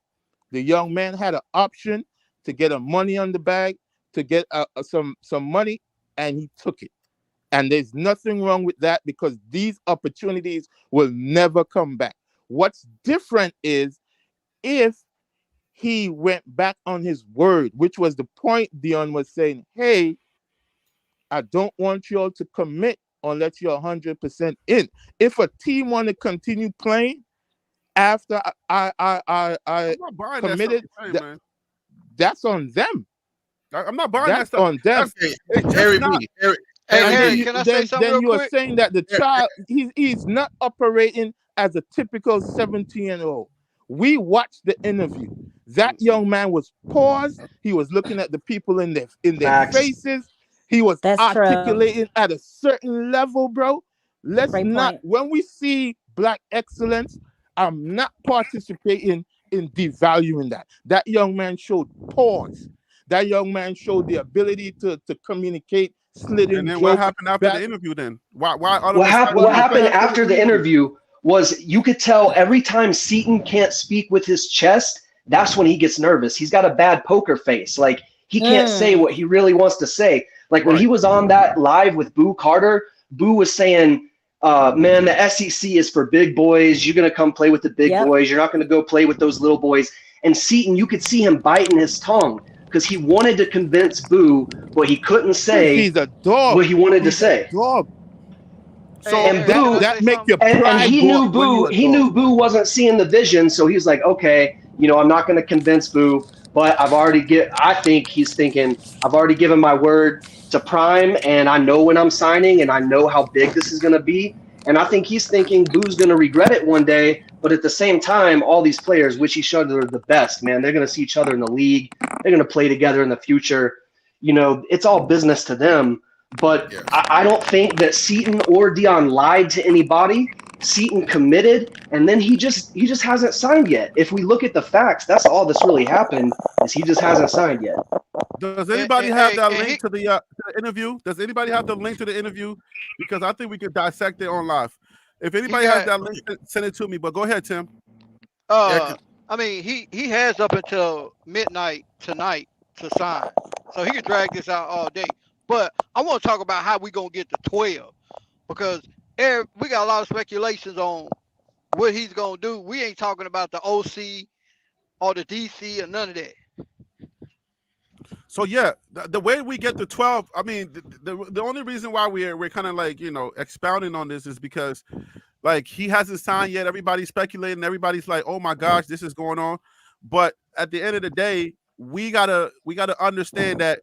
the young man had an option to get a money on the bag, to get some money, and he took it. And there's nothing wrong with that, because these opportunities will never come back. What's different is if he went back on his word, which was the point Dion was saying, hey, I don't want y'all to commit unless you're 100% in. If a team want to continue playing after I committed, that's on them. I'm not buying that stuff. On them. Harry, can I say something then real you are quick? saying that the child, he's not operating as a typical 17-year-old. We watched the interview. That young man was paused. He was looking at the people in their faces. He was articulating at a certain level, bro. When we see Black excellence, I'm not participating in devaluing that. That young man showed pause. That young man showed the ability to communicate, And then what happened after the interview then? What happened after the interview was, you could tell every time Seaton can't speak with his chest, that's when he gets nervous. He's got a bad poker face. Like, he can't say what he really wants to say. Like, when he was on that live with Boo Carter, Boo was saying, man, the SEC is for big boys. You're going to come play with the big boys. You're not going to go play with those little boys. And Seaton, you could see him biting his tongue because he wanted to convince Boo, but he couldn't say he's a dog. What he wanted to say. Dog. So and Boo, that make your and he knew Boo. He knew Boo wasn't seeing the vision, so he was like, "Okay, You know, I'm not going to convince Boo, but I think he's thinking, I've already given my word to Prime, and I know when I'm signing, and I know how big this is going to be. And I think he's thinking Boo's going to regret it one day. But at the same time, all these players wish each other the best, man. They're going to see each other in the league. They're going to play together in the future. You know, it's all business to them. But Yeah. I don't think that Seaton or Dion lied to anybody. Seaton committed, and then he just hasn't signed yet. If we look at the facts, that's all that's really happened, is he just hasn't signed yet. Does anybody have that link to the interview? Does anybody have the link to the interview? Because I think we could dissect it on live. If anybody has that link, send it to me. But go ahead, Tim. I mean, he has up until midnight tonight to sign, so he can drag this out all day. But I want to talk about how we gonna get to 12, because we got a lot of speculations on what he's gonna do. We ain't talking about the OC or the DC or none of that. So yeah, the way we get to 12, I mean, the only reason why we're kind of like, you know, expounding on this is because like he hasn't signed yet. Everybody's speculating. Everybody's like, oh my gosh, this is going on. But at the end of the day, we gotta understand that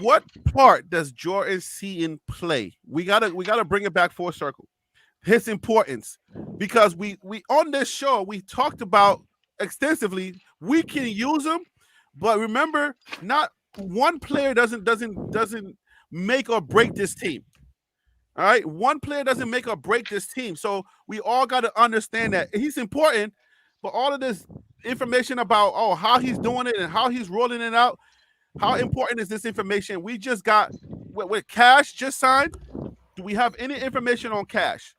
what part does Jordan Seaton play? We gotta bring it back full circle. His importance, because we on this show we talked about extensively. We can use him, but remember, not one player doesn't make or break this team. All right, one player doesn't make or break this team. So we all got to understand that he's important, but all of this information about how he's doing it and how he's rolling it out, how important is this information? We just got with Cash just signed. Do we have any information on Cash?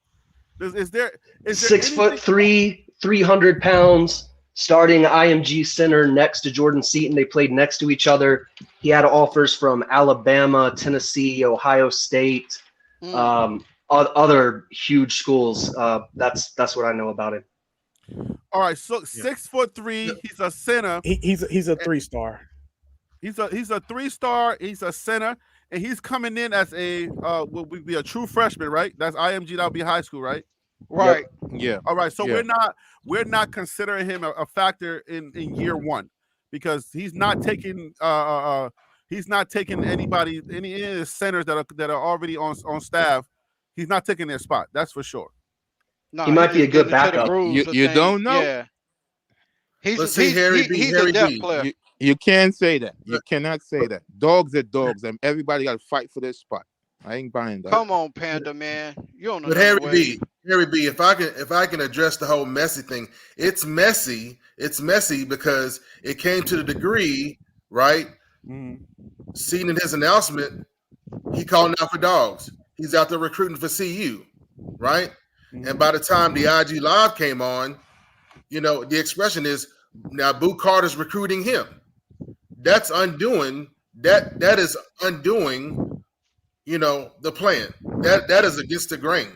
Is there 6'3", 300 pounds, starting IMG center next to Jordan Seaton. They played next to each other. He had offers from Alabama, Tennessee, Ohio State, other huge schools. That's what I know about him. All right, so 6'3", he's a center. He's a 3-star. He's a 3-star. He's a center, and he's coming in as a would be a true freshman, right? That's IMG. That'll be high school, right? Right. Yep. Yeah. All right. So we're not considering him a factor in year one, because he's not taking anybody, any of the centers that are already on staff. He's not taking their spot. That's for sure. No, he might be a good backup. You don't know. Yeah. Let's see, Harry B. You can't say that. You cannot say that. Dogs are dogs, and everybody got to fight for their spot. I ain't buying that. Come on, Panda man. You don't know. But Harry B, if I can address the whole messy thing, it's messy. It's messy because it came to the degree, right? Seeing in his announcement, he calling out for dogs. He's out there recruiting for CU, right? And by the time the IG Live came on, you know, the expression is now Boo Carter's recruiting him. That's undoing that is undoing, you know, the plan. That is against the grain,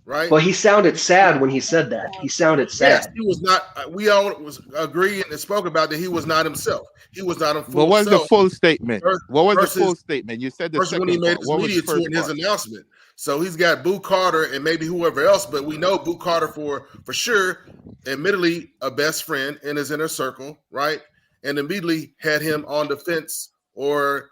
right? Well, he sounded sad when he said that. He sounded sad. Yes, he was not. We all was agreed and spoke about that he was not himself. He was not a full. What was the full statement? What was versus, the full statement? You said the first when he made his media tour in his announcement. So he's got Boo Carter and maybe whoever else, but we know Boo Carter for sure, admittedly a best friend in his inner circle, right? And immediately had him on the fence or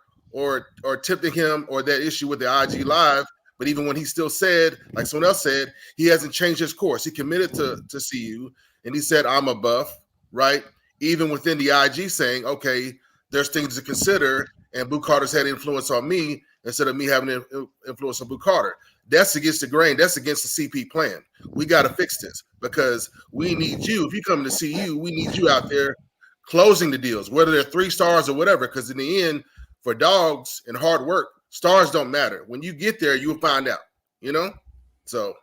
tipping him or that issue with the IG Live. But even when he still said, like someone else said, he hasn't changed his course. He committed to CU, and he said, I'm a buff, right? Even within the IG saying, okay, there's things to consider, and Boo Carter's had influence on me instead of me having influence on Boo Carter. That's against the grain. That's against the CP plan. We got to fix this because we need you. If you come to CU, we need you out there closing the deals, whether they're 3 stars or whatever, because in the end, for dogs and hard work, stars don't matter. When you get there, you'll find out, you know? So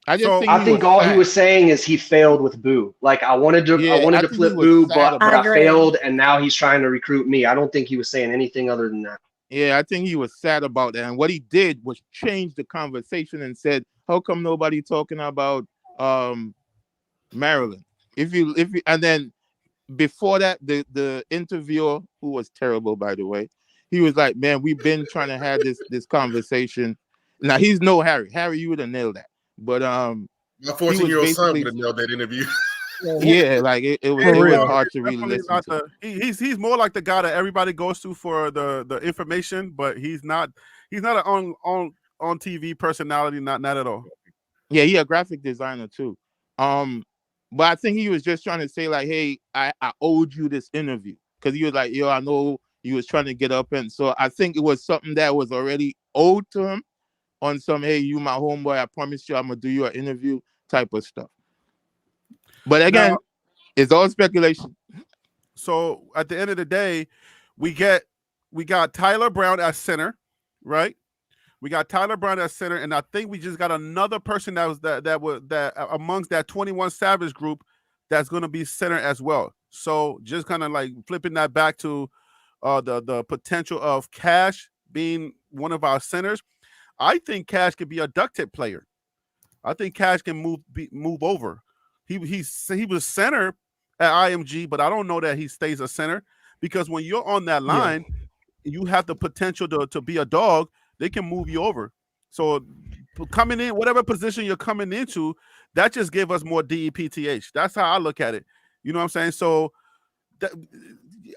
I think all he was saying is he failed with Boo. Like I wanted to flip Boo, but I failed, and now he's trying to recruit me. I don't think he was saying anything other than that. Yeah, I think he was sad about that. And what he did was change the conversation and said, how come nobody talking about Maryland? If you and then before that, the interviewer, who was terrible, by the way, he was like, man, we've been trying to have this conversation. Now he's no Harry. Harry, you would have nailed that. But my 14-year-old son would have nailed that interview. Yeah, like it For was real. hard to really Definitely listen not to. he's more like the guy that everybody goes to for the information, but he's not an on TV personality, not at all. Yeah, he a graphic designer too. But I think he was just trying to say like, hey, I owed you this interview because he was like, yo, I know you was trying to get up, and so I think it was something that was already owed to him on some, hey, you my homeboy, I promise you I'm gonna do you an interview type of stuff. But again, Now, it's all speculation. so at the end of the day, we got Tyler Brown as center, right? We got Tyler Brown as center, and I think we just got another person that was that amongst that 21 Savage group that's going to be center as well. So just kind of like flipping that back to the potential of Cash being one of our centers. I think Cash could be a duct tape player. I think Cash can move over. He was center at IMG, but I don't know that he stays a center because when you're on that line, you have the potential to be a dog. They can move you over. So coming in, whatever position you're coming into, that just give us more DEPTH. That's how I look at it. You know what I'm saying? So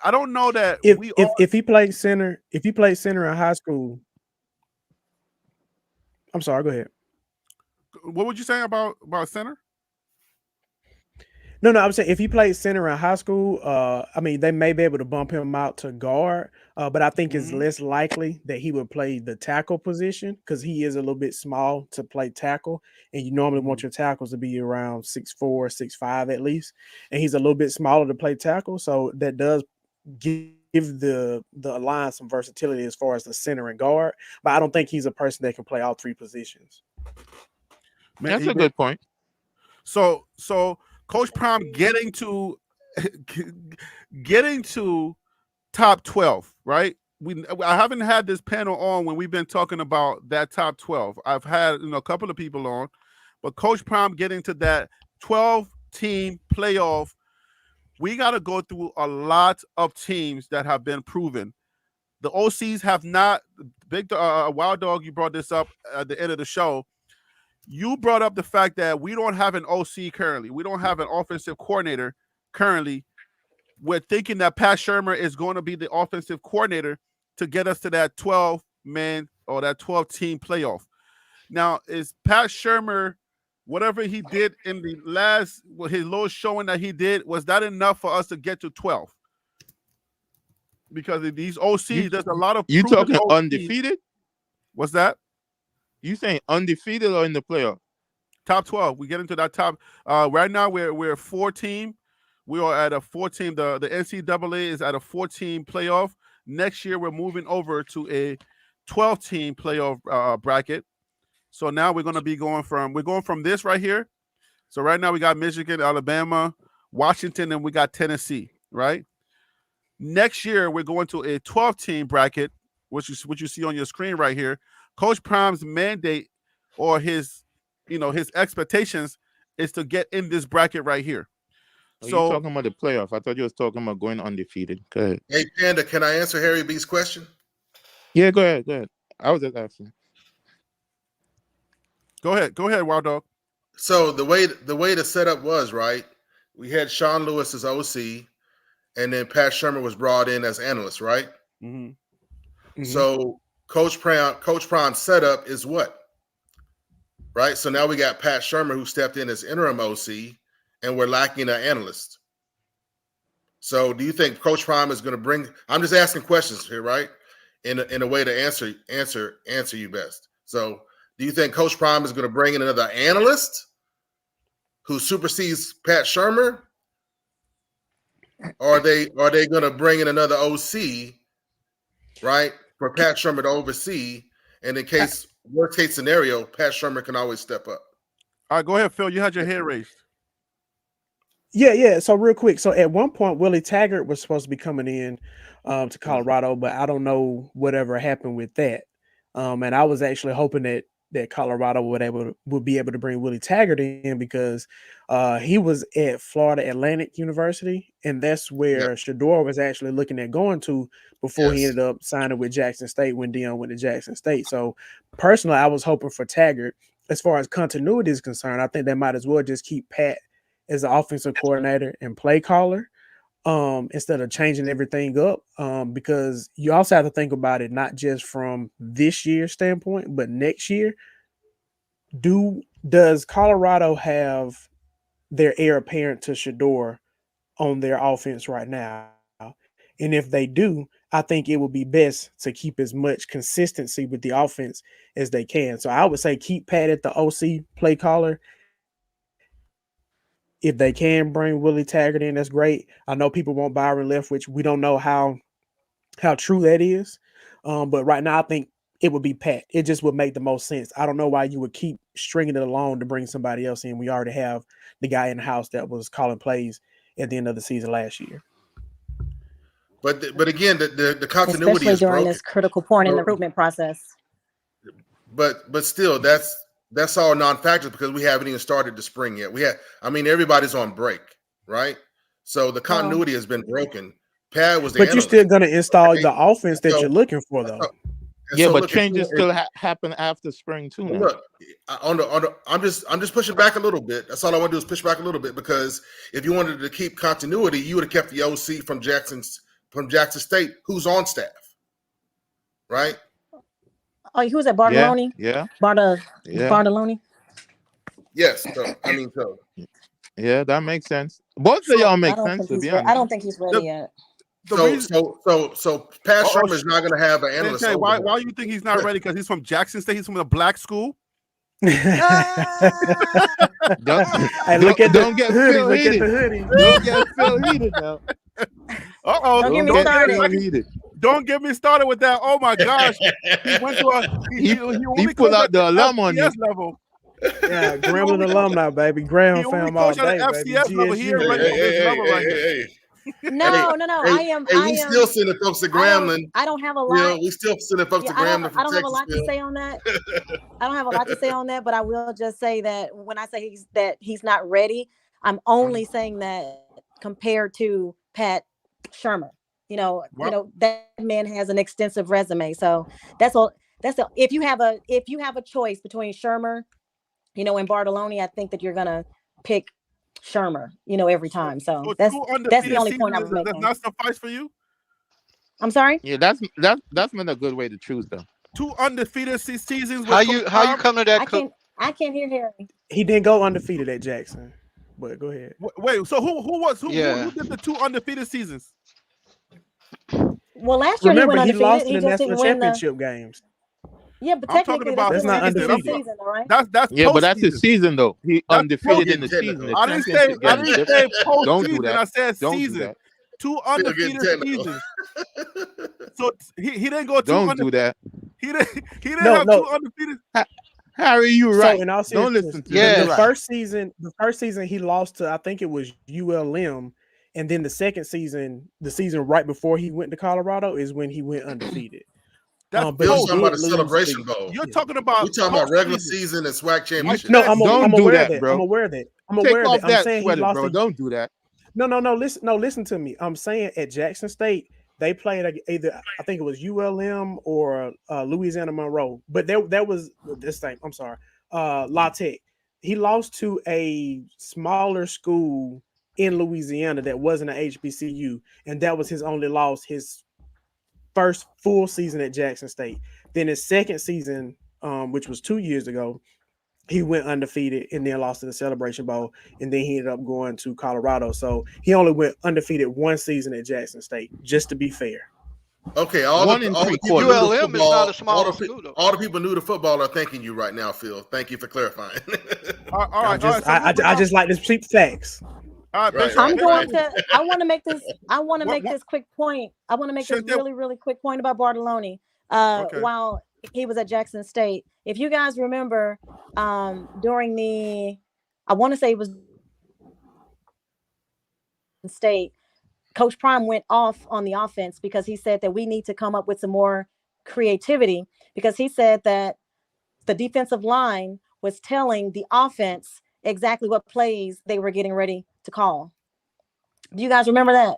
I don't know that if he played center, in high school. I'm sorry, go ahead. What would you say about center? No, I'm saying if he played center in high school, I mean, they may be able to bump him out to guard, but I think it's less likely that he would play the tackle position because he is a little bit small to play tackle, and you normally want your tackles to be around 6'4", 6'5" at least, and he's a little bit smaller to play tackle, so that does give the line some versatility as far as the center and guard, but I don't think he's a person that can play all three positions. Man, that's a good point. So Coach Prime getting to top 12, right? I haven't had this panel on when we've been talking about that top 12. I've had a couple of people on, but Coach Prime getting to that 12-team playoff, we got to go through a lot of teams that have been proven. The OCs have not. Big Wild Dog, you brought this up at the end of the show. You brought up the fact that we don't have an OC currently. We don't have an offensive coordinator currently. We're thinking that Pat Shurmur is going to be the offensive coordinator to get us to that 12-man or that 12-team playoff. Now, is Pat Shurmur, whatever he did in the his lowest showing that he did, was that enough for us to get to 12? Because of these OCs, there's a lot of you talking OCs. Undefeated? What's that? You saying undefeated or in the playoff? Top 12. We get into that top. Right now, we're a 4-team. We are at a 4-team. The NCAA is at a 4-team playoff. Next year, we're moving over to a 12-team playoff bracket. So now we're going to be going from this right here. So right now we got Michigan, Alabama, Washington, and we got Tennessee, right? Next year, we're going to a 12-team bracket, which you see on your screen right here. Coach Prime's mandate or his expectations is to get in this bracket right here. Are you talking about the playoff? I thought you was talking about going undefeated. Go ahead. Hey, Panda, can I answer Harry B's question? Yeah, go ahead. I was just asking. Go ahead, Wild Dog. So the way the setup was, right? We had Sean Lewis as OC, and then Pat Shurmur was brought in as analyst, right? Mm-hmm. Mm-hmm. So Coach Prime's setup is what? Right? So now we got Pat Shurmur who stepped in as interim OC, and we're lacking an analyst. So do you think Coach Prime is going to bring – I'm just asking questions here, right? In a way to answer you best. So do you think Coach Prime is going to bring in another analyst who supersedes Pat Shurmur? Or are they going to bring in another OC, right, for Pat Shurmur to oversee? And in case worst case scenario, Pat Shurmur can always step up. All right, go ahead, Phil. You had your hand raised. Yeah. So real quick. So at one point, Willie Taggart was supposed to be coming in to Colorado, but I don't know whatever happened with that. And I was actually hoping that Colorado would be able to bring Willie Taggart in because he was at Florida Atlantic University, and that's where Shedeur was actually looking at going to before he ended up signing with Jackson State when Dion went to Jackson State. So personally, I was hoping for Taggart. As far as continuity is concerned, I think they might as well just keep Pat as an offensive coordinator and play caller, instead of changing everything up, because you also have to think about it not just from this year's standpoint, but next year. Does Colorado have their heir apparent to Shador on their offense right now? And if they do, I think it would be best to keep as much consistency with the offense as they can. So I would say keep Pat at the OC play caller. If they can bring Willie Taggart in, that's great. I know people want Byron Leftwich. We don't know how true that is. But right now, I think it would be Pat. It just would make the most sense. I don't know why you would keep stringing it along to bring somebody else in. We already have the guy in the house that was calling plays at the end of the season last year. But again, the continuity especially is during broken. this critical point in the recruitment process. But still, that's all non-factors because we haven't even started the spring yet. Everybody's on break, right? So the continuity has been broken. Pat was the but analyst. You're still going to install the offense that you're looking for, though. Yeah, but changes still happen after spring too. Now. Look, I'm just pushing back a little bit. That's all I want to do is push back a little bit because if you wanted to keep continuity, you would have kept the OC from Jackson State, who's on staff, right? Oh, who's at Bartoloni? Yeah. Bartoloni. Yes. Yeah, that makes sense. Both of y'all make sense. To be honest, I don't think he's ready yet. So Pat Shermer is not going to have an analyst. Why do you think he's not ready? Because he's from Jackson State. He's from a black school. Don't get Phil heated. Don't get Phil heated now. Don't get me started. Don't get me started with that. Oh my gosh. He went to he pulled out the alum on you. Level. Yeah, Grambling alumni, baby. Graham fam all day, baby. FCS level here. No. I am. We still sending folks to Grambling. I don't have a lot. We still sending folks to Grambling. I don't have a lot to say on that. I don't have a lot to say on that, but I will just say that when I say he's not ready, I'm only saying that compared to Pat Shermer. That man has an extensive resume. So that's all. If you have a choice between Shermer, and Bartoloni, I think that you're gonna pick Shermer, every time. So that's the only point I'm making. Does not suffice for you? I'm sorry? Yeah, that's been a good way to choose though. 2 undefeated seasons. How you come to that? I can't hear Harry. He didn't go undefeated at Jackson. But go ahead. Wait, so who did the 2 undefeated seasons? Well, last year he went undefeated. He lost in the national championship games. Yeah, but technically that's not undefeated. Season, right? That's but that's his season though. He undefeated in the season. I didn't say post Don't season. do that. I said Don't season. do that. 2 undefeated seasons. So he didn't go 2 Don't do that. He didn't have 2 undefeated. Harry, you right. So in all Don't listen to the first season he lost to, I think it was ULM, and then the second season, the season right before he went to Colorado, is when he went undefeated. But you're talking about a celebration bowl. We're talking about regular season and SWAC championship. No, I'm aware of that, bro. I'm aware of that. Take off I'm that saying sweater, he lost bro. Don't do that. No. Listen to me. I'm saying at Jackson State they played either, I think it was ULM or Louisiana Monroe, but that was this thing. I'm sorry, La Tech. He lost to a smaller school in Louisiana that wasn't an HBCU, and that was his only loss. His first full season at Jackson State. Then his second season, which was 2 years ago, he went undefeated and then lost in the Celebration Bowl, and then he ended up going to Colorado. So he only went undefeated 1 season at Jackson State, just to be fair. Okay, all the people ULM is not a small school, though. All the people new to football are thanking you right now, Phil. Thank you for clarifying. I just like to speak facts. I want to make this quick point. I want to make this really, really quick point about Bartoloni. While he was at Jackson State, if you guys remember, during I want to say it was State, Coach Prime went off on the offense because he said that we need to come up with some more creativity, because he said that the defensive line was telling the offense exactly what plays they were getting ready to call. Do you guys remember that?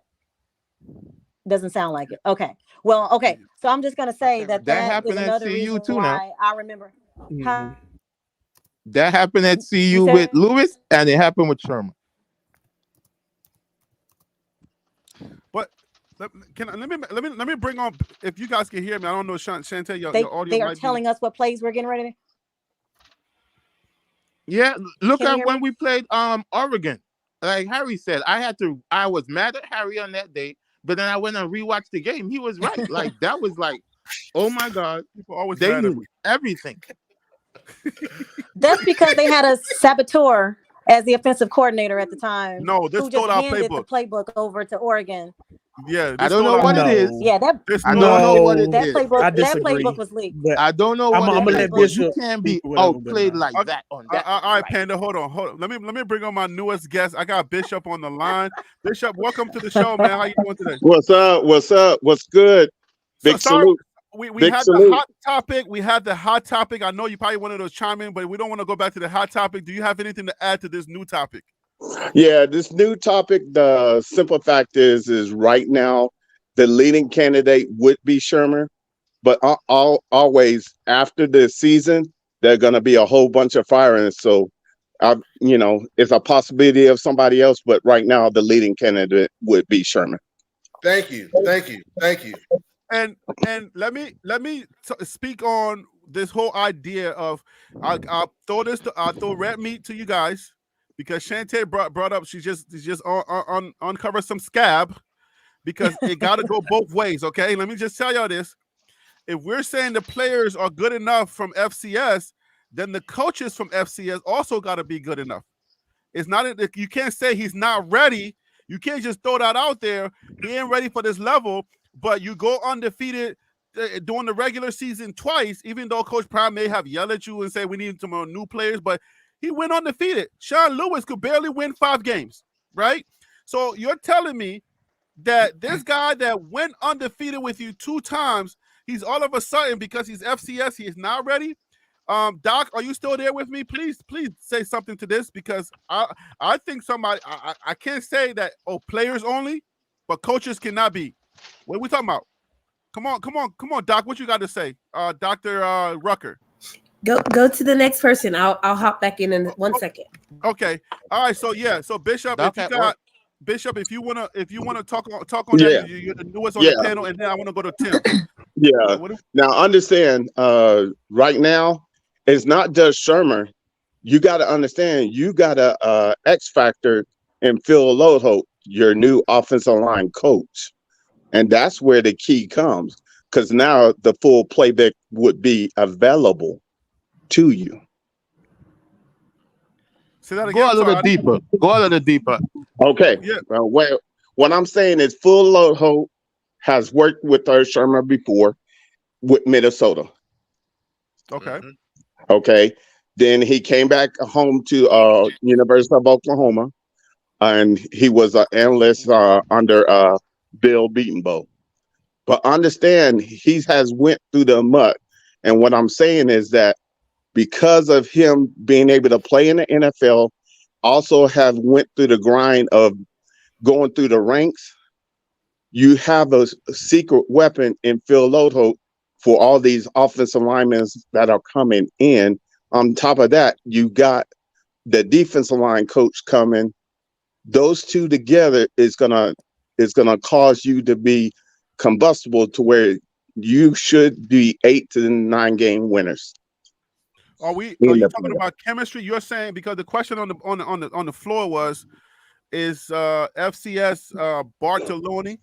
Doesn't sound like it. Okay. Well, okay. So I'm just going to say that happened is at another CU reason too why now. I remember. That happened at CU with Lewis, and it happened with Sherman. But let me bring on, if you guys can hear me. I don't know, Shantae, your audio. They are telling us what plays we're getting ready to. Yeah, look Can you at hear when me? we played Oregon. Like Harry said, I was mad at Harry on that day, but then I went and rewatched the game. He was right. Like that was like, oh my God, People always they mad at knew me. everything. That's because they had a saboteur as the offensive coordinator at the time. No, this who just stole our handed playbook. the playbook over to Oregon. Yeah, I don't know what it is. Yeah, that I don't know what it that is. playbook I that disagree. playbook was leaked. But I don't know I'm what gonna it is, let but you Bishop can't speak be or whatever, but outplayed like that on that. All right, Panda, hold on. Let me bring on my newest guest. I got Bishop on the line. Bishop, welcome to the show, man. How you doing today? What's up? What's up? What's good? Big sorry, salute. we Big had salute. the hot topic. We had the hot topic. I know you probably wanted to chime in, but we don't want to go back to the hot topic. Do you have anything to add to this new topic? Yeah, this new topic, the simple fact is right now the leading candidate would be Shermer, but always after the season, there's going to be a whole bunch of firings. So, it's a possibility of somebody else, but right now the leading candidate would be Shermer. Thank you. And let me speak on this whole idea of I'll throw red meat to you guys, because Shantae brought up she just uncovered some scab, because it got to go both ways. Okay, let me just tell y'all this: if we're saying the players are good enough from FCS, then the coaches from FCS also got to be good enough. It's not, you can't say he's not ready. You can't just throw that out there. He ain't ready for this level, but you go undefeated during the regular season twice, even though Coach Prime may have yelled at you and say we need some more new players, but he went undefeated. Sean Lewis could barely win 5 games, right? So you're telling me that this guy that went undefeated with you 2 times, he's all of a sudden, because he's FCS, he is not ready? Doc, are you still there with me? Please say something to this, because I think somebody, I can't say that, players only, but coaches cannot be. What are we talking about? Come on, Doc. What you got to say, Dr. Rucker? Go to the next person. I'll hop back in 1 second. Okay. All right. So Bishop, Doc, if you got Bishop, if you wanna talk on Yeah. that, you're the newest on the panel, and then I want to go to Tim. Yeah. Now understand, right now, it's not just Shermer. You got to understand, you got a X factor in Phil Lodeholt, your new offensive line coach. And that's where the key comes, because now the full playbook would be available to you. Say that again. Go a little deeper. Okay. Yeah. What I'm saying is Phil Lodeholt has worked with Shermer before with Minnesota. Okay. Okay. Then he came back home to University of Oklahoma, and he was an analyst under Bill Beatonbow. But understand, he has went through the mud. And what I'm saying is that because of him being able to play in the NFL, also have went through the grind of going through the ranks, you have a secret weapon in Phil Lodeholt for all these offensive linemen that are coming in. On top of that, you got the defensive line coach coming. Those two together is gonna cause you to be combustible to where you should be 8 to 9 game winners. Are you talking about chemistry? You're saying, because the question on the floor was, is FCS Bartoloni,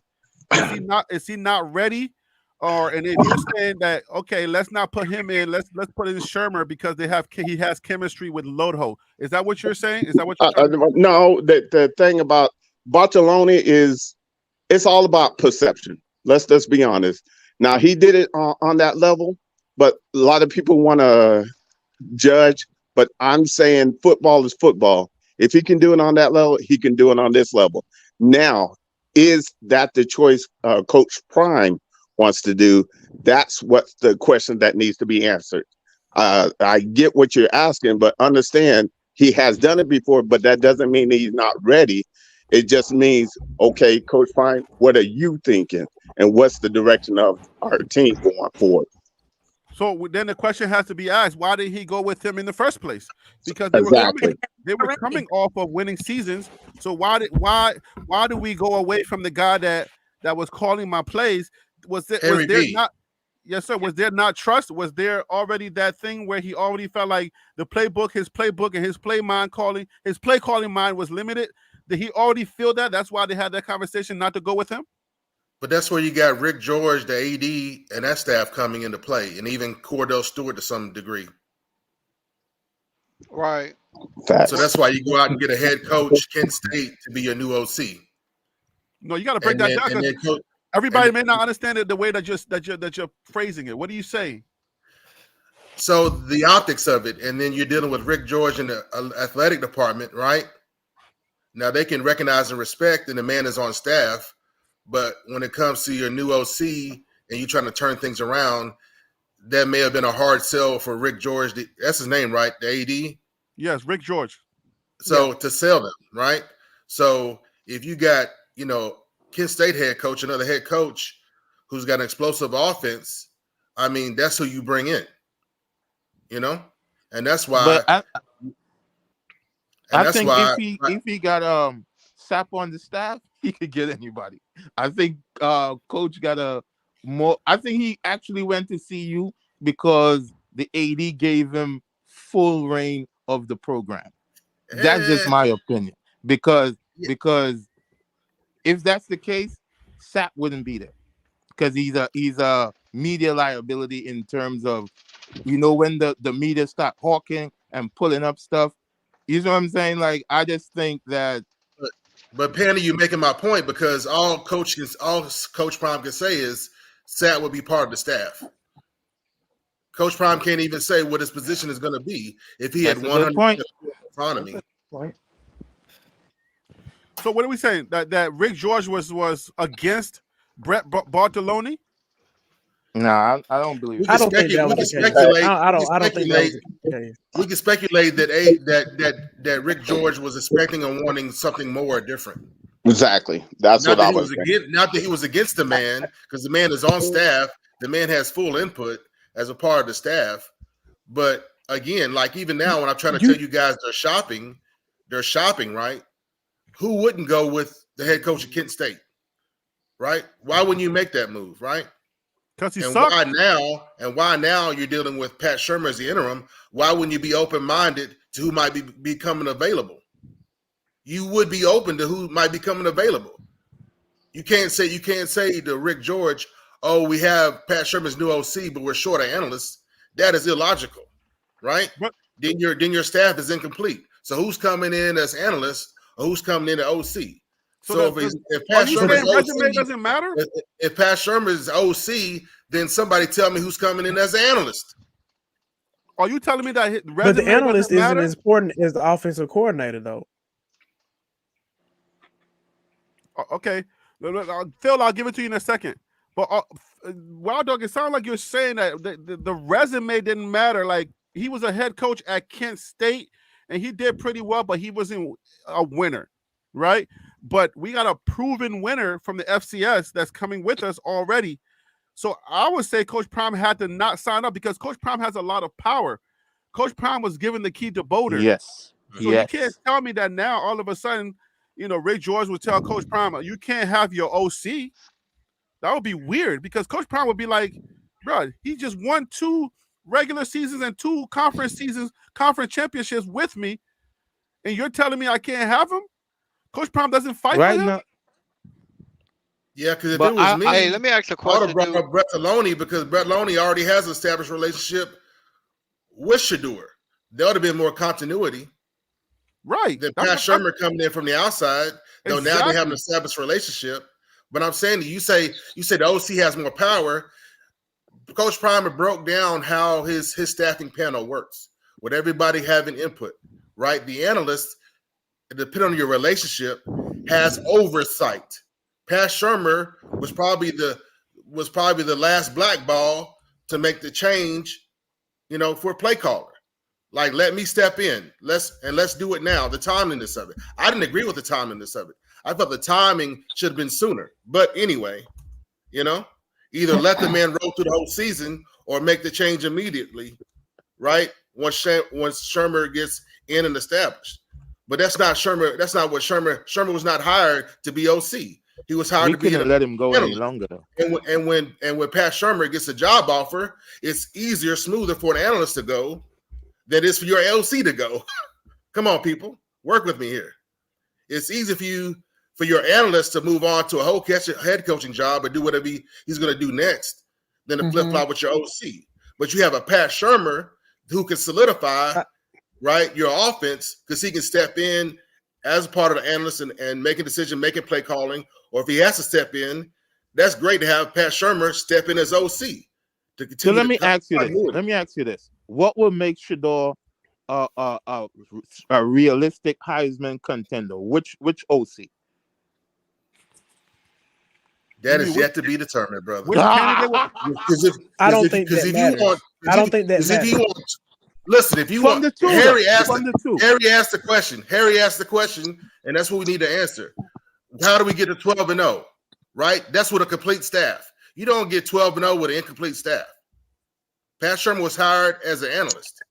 is he not ready? And if you're saying that, okay, let's not put him in, let's put in Shermer because he has chemistry with Lodeholt. Is that what you're saying? Is that what you're talking about? No, the thing about Bartoloni is it's all about perception. Let's be honest. Now he did it on that level, but a lot of people want to judge. But I'm saying football is football. If he can do it on that level, he can do it on this level. Now, is that the choice Coach Prime wants to do? That's what's the question that needs to be answered. I get what you're asking, but understand he has done it before, but that doesn't mean he's not ready. It just means, okay, Coach Prime, what are you thinking? And what's the direction of our team going forward? So then the question has to be asked: why did he go with him in the first place? Because they were coming off of winning seasons. So why do we go away from the guy that that was calling my plays. Was there B. not? Yes, sir. Was there not trust? Was there already that thing where he already felt like his playbook and his play calling mind was limited? Did he already feel that? That's why they had that conversation not to go with him? But that's where you got Rick George, the AD, and that staff coming into play, and even Cordell Stewart to some degree. Right. So that's why you go out and get a head coach, Kent State, to be your new OC. No, you got to break that down because everybody may not understand it the way that you're phrasing it. What are you saying? So the optics of it, and then you're dealing with Rick George in the athletic department, right? Now they can recognize and respect, and the man is on staff. But when it comes to your new OC and you're trying to turn things around, that may have been a hard sell for Rick George. That's his name, right? The AD? Yes, Rick George. So to sell them, right? So if you got, Kent State head coach, another head coach who's got an explosive offense, I mean, that's who you bring in, and that's why. But I think if he got Sap on the staff, he could get anybody. I think coach got I think he actually went to CU because the AD gave him full reign of the program. That's just my opinion. Because if that's the case, Sap wouldn't be there. Because he's a media liability in terms of, when the media start hawking and pulling up stuff. You know what I'm saying? Like, I just think that. But Penny, you're making my point because all Coach Prime can say is Sap would be part of the staff. Coach Prime can't even say what his position is going to be if he had 100% autonomy. So what are we saying? That Rick George was against Brett Bartoloni? No, I don't believe it. I don't think that was the case. I don't think that was the case. We can speculate that Rick George was expecting and wanting something more different. Exactly. That's what I was saying. Not that he was against the man, because the man is on staff. The man has full input as a part of the staff. But again, like even now, when I'm trying to tell you guys they're shopping, right? Who wouldn't go with the head coach of Kent State, right? Why wouldn't you make that move, right? Because he sucked. Why now you're dealing with Pat Shermer as the interim? Why wouldn't you be open-minded to who might be becoming available? You would be open to who might be coming available. You can't say to Rick George, "Oh, we have Pat Shermer's new OC, but we're short of analysts." That is illogical, right? What? Then your staff is incomplete. So who's coming in as analysts or who's coming in as OC? So if Pat Shermer's resume doesn't matter, if Pat Shermer's OC, then somebody tell me who's coming in as an analyst. Are you telling me that resume but the analyst isn't as important as the offensive coordinator, though? Okay, Phil, I'll give it to you in a second. But Wild Dog, it sounds like you're saying that the resume didn't matter. Like he was a head coach at Kent State, and he did pretty well, but he wasn't a winner, right? But we got a proven winner from the FCS that's coming with us already. So I would say Coach Prime had to not sign up because Coach Prime has a lot of power. Coach Prime was given the key to Boulder. Yes. So you can't tell me that now all of a sudden, Rick George would tell Coach Prime, you can't have your OC. That would be weird because Coach Prime would be like, bro, he just won 2 regular seasons and 2 conference championships with me. And you're telling me I can't have him? Coach Prime doesn't fight for him? Yeah, because if it was me, hey, let me ask a question. I would have brought up Brett Loney because Brett Loney already has an established relationship with Shedeur. There ought to be more continuity. Right. Than Pat Shermer coming in from the outside, though now they have an established relationship. But I'm saying you say the OC has more power. Coach Primer broke down how his staffing panel works with everybody having input, right? The analyst, depending on your relationship, has oversight. Pat Shermer was probably the last blackball to make the change, for a play caller. Like, let me step in. Let's do it now. The timeliness of it. I didn't agree with the timeliness of it. I thought the timing should have been sooner. But anyway, either let the man roll through the whole season or make the change immediately, right? Once Shermer gets in and established. But that's not Shermer. That's not what Shermer was not hired to be OC. He was hired We to be couldn't an let him go any analyst. longer though. And when Pat Shermer gets a job offer, it's easier, smoother for an analyst to go than it is for your LC to go. Come on, people, work with me here. It's easy for your analyst to move on to a head coaching job and do whatever he's going to do next than to flip flop with your OC. But you have a Pat Shermer who can solidify right your offense because he can step in as a part of the analyst and make a decision, making play calling, or if he has to step in, that's great to have Pat Shermer step in as OC to continue. So let me ask you this: what would make Shador a realistic Heisman contender? Which OC? That is yet to be determined, brother. Which candidate? I don't think that matters. I don't think that matters. Listen, if you want, Harry asked the question. Harry asked the question, and that's what we need to answer. How do we get to 12-0? Right? That's with a complete staff. You don't get 12-0 with an incomplete staff. Pat Shermer was hired as an analyst.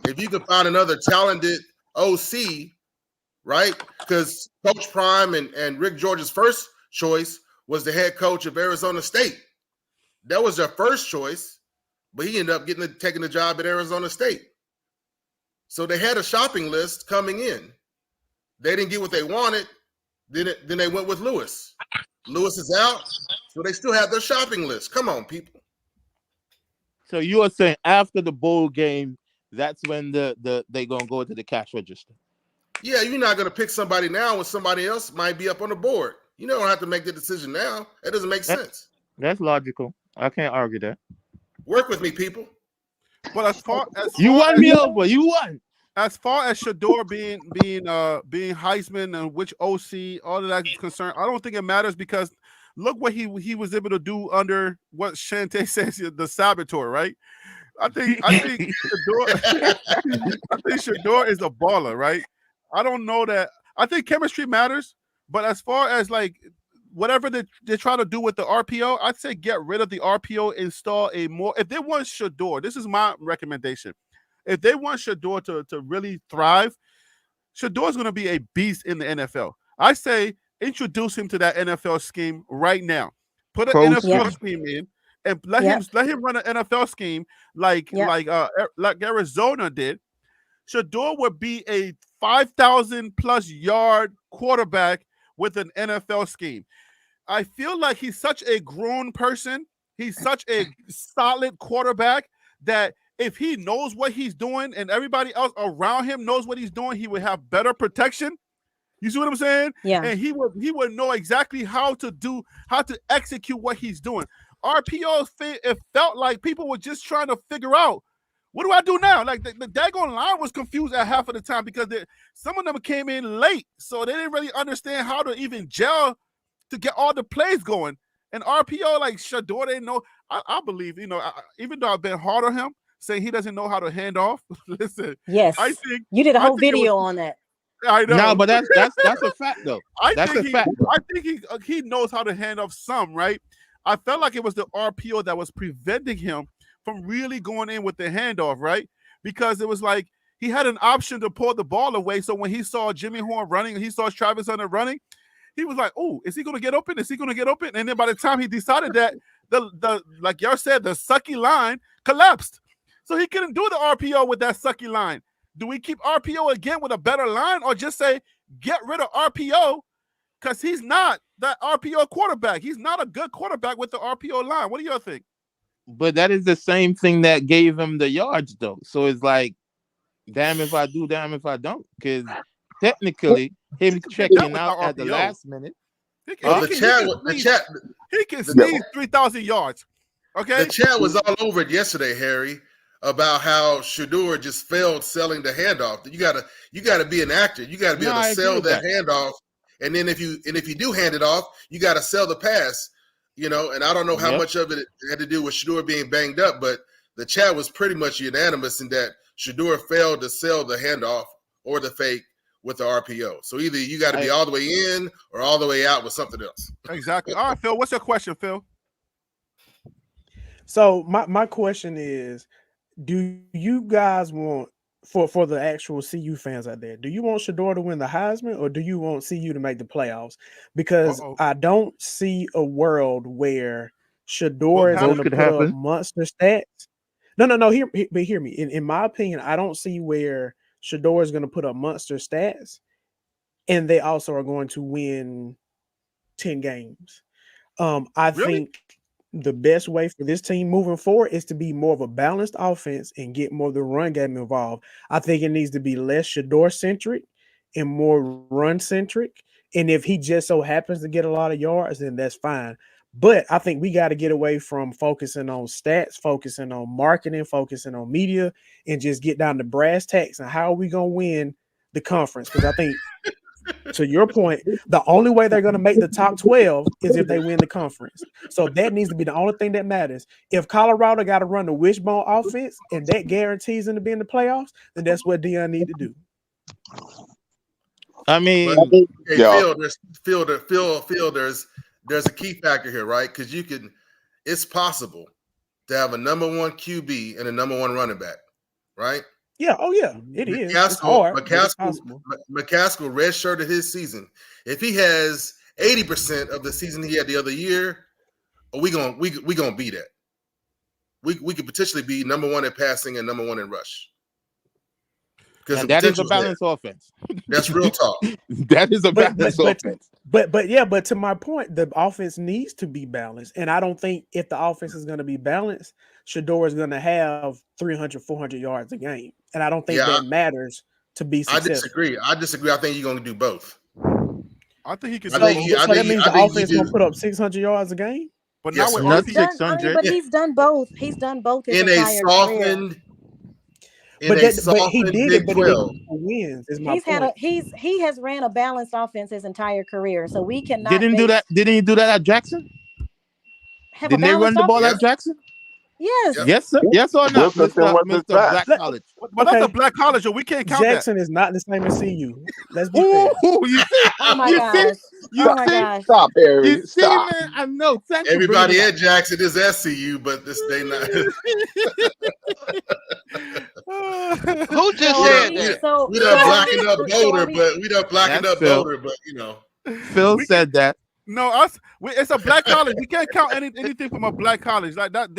If you can find another talented OC, right? Because Coach Prime and Rick George's first choice was the head coach of Arizona State. That was their first choice, but he ended up taking the job at Arizona State. So they had a shopping list coming in. They didn't get what they wanted. Then they went with Lewis. Lewis is out, so they still have their shopping list. Come on, people. So you are saying after the bowl game, that's when they're gonna go to the cash register? Yeah, you're not gonna pick somebody now when somebody else might be up on the board. You don't have to make the decision now. That doesn't make sense. That's logical. I can't argue that. Work with me, people. But as far as you won me over, you won. As far as Shador being Heisman and which OC, all of that is concerned, I don't think it matters because look what he was able to do under what Shante says the saboteur, right? I think Shador is a baller, right? I don't know that. I think chemistry matters, but as far as like whatever they try to do with the RPO, I'd say get rid of the RPO, install a more. If they want Shador, this is my recommendation. If they want Shador to really thrive, Shador's going to be a beast in the NFL. I say introduce him to that NFL scheme right now. Put an NFL scheme in and let him run an NFL scheme like Arizona did. Shador would be a 5,000 plus yard quarterback with an NFL scheme. I feel like he's such a grown person. He's such a solid quarterback that if he knows what he's doing and everybody else around him knows what he's doing, he would have better protection. You see what I'm saying? Yeah. And he would know exactly how to execute what he's doing. RPOs, it felt like people were just trying to figure out, what do I do now? Like the daggone line was confused at half of the time because some of them came in late, so they didn't really understand how to even gel to get all the plays going. And RPO, like Shador, they know. I believe, even though I've been hard on him, saying he doesn't know how to hand off. Listen, yes, I think you did a whole video on that. I know, no, but that's a fact though. That's a fact. I think he knows how to hand off some, right? I felt like it was the RPO that was preventing him from really going in with the handoff, right? Because it was like he had an option to pull the ball away. So when he saw Jimmy Horn running, he saw Travis Hunter running, he was like, "Oh, is he going to get open? Is he going to get open?" And then by the time he decided that, the like y'all said, the sucky line collapsed. So he couldn't do the RPO with that sucky line. Do we keep RPO again with a better line, or just say get rid of RPO because he's not that RPO quarterback? He's not a good quarterback with the RPO line. What do y'all think? But that is the same thing that gave him the yards, though. So it's like, damn if I do, damn if I don't. Because technically, him checking out at the last minute. He can sneeze 3,000 yards. Okay. The chat was all over it yesterday, Harry, about how Shador just failed selling the handoff. You gotta be an actor. You gotta be able to sell that handoff. And then if you do hand it off, you gotta sell the pass. And I don't know how much of it had to do with Shador being banged up, but the chat was pretty much unanimous in that Shador failed to sell the handoff or the fake with the RPO. So either you got to be all the way in or all the way out with something else. Exactly. All right, Phil, what's your question, Phil? So my question is, do you guys want for the actual CU fans out there, do you want Shador to win the Heisman or do you want CU to make the playoffs? Because I don't see a world where Shador is going to put up monster stats. No. Hear me. In my opinion, I don't see where Shador is going to put up monster stats, and they also are going to win 10 games. I think the best way for this team moving forward is to be more of a balanced offense and get more of the run game involved. I think it needs to be less Shador centric and more run centric. And if he just so happens to get a lot of yards, then that's fine. But I think we got to get away from focusing on stats, focusing on marketing, focusing on media, and just get down to brass tacks and how are we going to win the conference? Because I think, to your point, the only way they're going to make the top 12 is if they win the conference. So that needs to be the only thing that matters. If Colorado got to run the wishbone offense and that guarantees them to be in the playoffs, then that's what Deion need to do. I mean, Phil, there's a key factor here, right? Because it's possible to have a number one QB and a number one running back, right? Yeah, it is. It's hard, McCaskill redshirted his season. If he has 80% of the season he had the other year, we gonna beat that. We could potentially be number one in passing and number one in rush. And that is a balanced offense. That's real talk. That is a balanced offense. But to my point, the offense needs to be balanced. And I don't think if the offense is going to be balanced, Shador is going to have 300, 400 yards a game. And I don't think that matters to be successful. I disagree. I think you're going to do both. I think he can. So that means the offense going to put up 600 yards a game? But yes, not 600. But he's done both. He's done both his in a softened. But he did it, but he wins. He has ran a balanced offense his entire career, so we cannot. Didn't he do that at Jackson? Didn't they run the ball at Jackson? Yes. Yes, sir. Yes or not, Mr. Black College? But that's a Black College, we can't count Jackson is not the same as CU. Let's be fair. You see? Oh my gosh. Stop, Harry. You see, man? I know. Everybody at Jackson is SCU, but they not. Who just said that? We done blacking up Boulder, but you know. Phil said that. No, it's a Black college. We can't count anything from a Black college like that.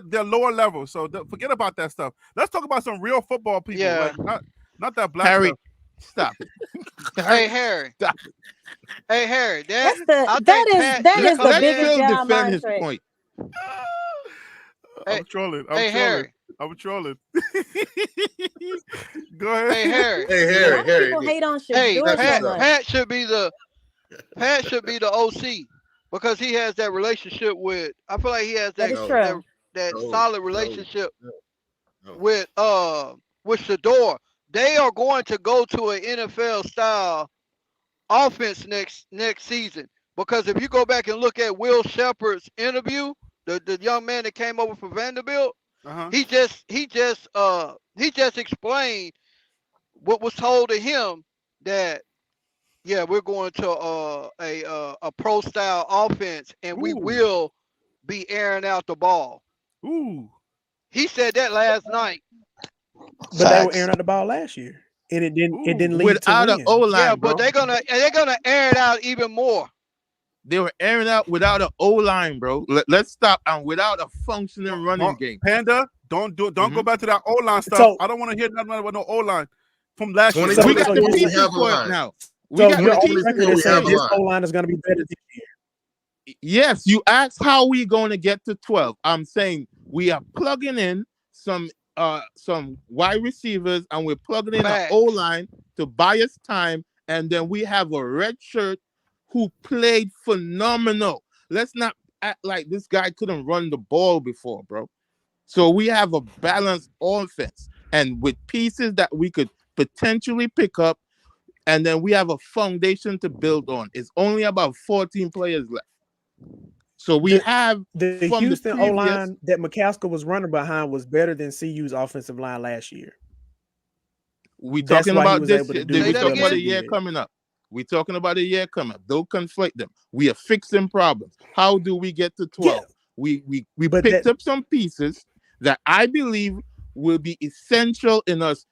They're lower level, so forget about that stuff. Let's talk about some real football people. Yeah. Like not that Black Harry, stuff. stop it. Hey Harry. Stop. Hey Harry. That is the biggest job defend his mindset. point. I'm trolling. Harry. I'm trolling. Go ahead. Hey Harry. Harry. People hate on Shador so much. Pat should be the OC because he has that relationship with. I feel like he has that solid relationship with Shador. They are going to go to an NFL style offense next season because if you go back and look at Will Shepard's interview, the young man that came over from Vanderbilt, he just explained what was told to him that we're going to a pro style offense and we will be airing out the ball. Ooh. He said that last night. But they were airing out the ball last year. And it didn't lead without to an O-line. Yeah, but they're gonna air it out even more. They were airing out without an O-line, bro. Let's stop and without a functioning running game. Panda, don't go back to that O-line stuff. So, I don't want to hear nothing about no O-line from last year. We got the pieces for it now. So your this O-line is going to be better this year. Yes, you asked how we going to get to 12. I'm saying we are plugging in some wide receivers and we're plugging in an O-line to buy us time, and then we have a red shirt who played phenomenal. Let's not act like this guy couldn't run the ball before, bro. So we have a balanced offense and with pieces that we could potentially pick up, and then we have a foundation to build on. It's only about 14 players left. So we have the Houston O-line that McCaskill was running behind was better than CU's offensive line last year. We talking about this. We talking about a year coming up. We're talking about a year coming up. Don't conflate them. We are fixing problems. How do we get to 12? Yeah. We picked up some pieces that I believe will be essential in us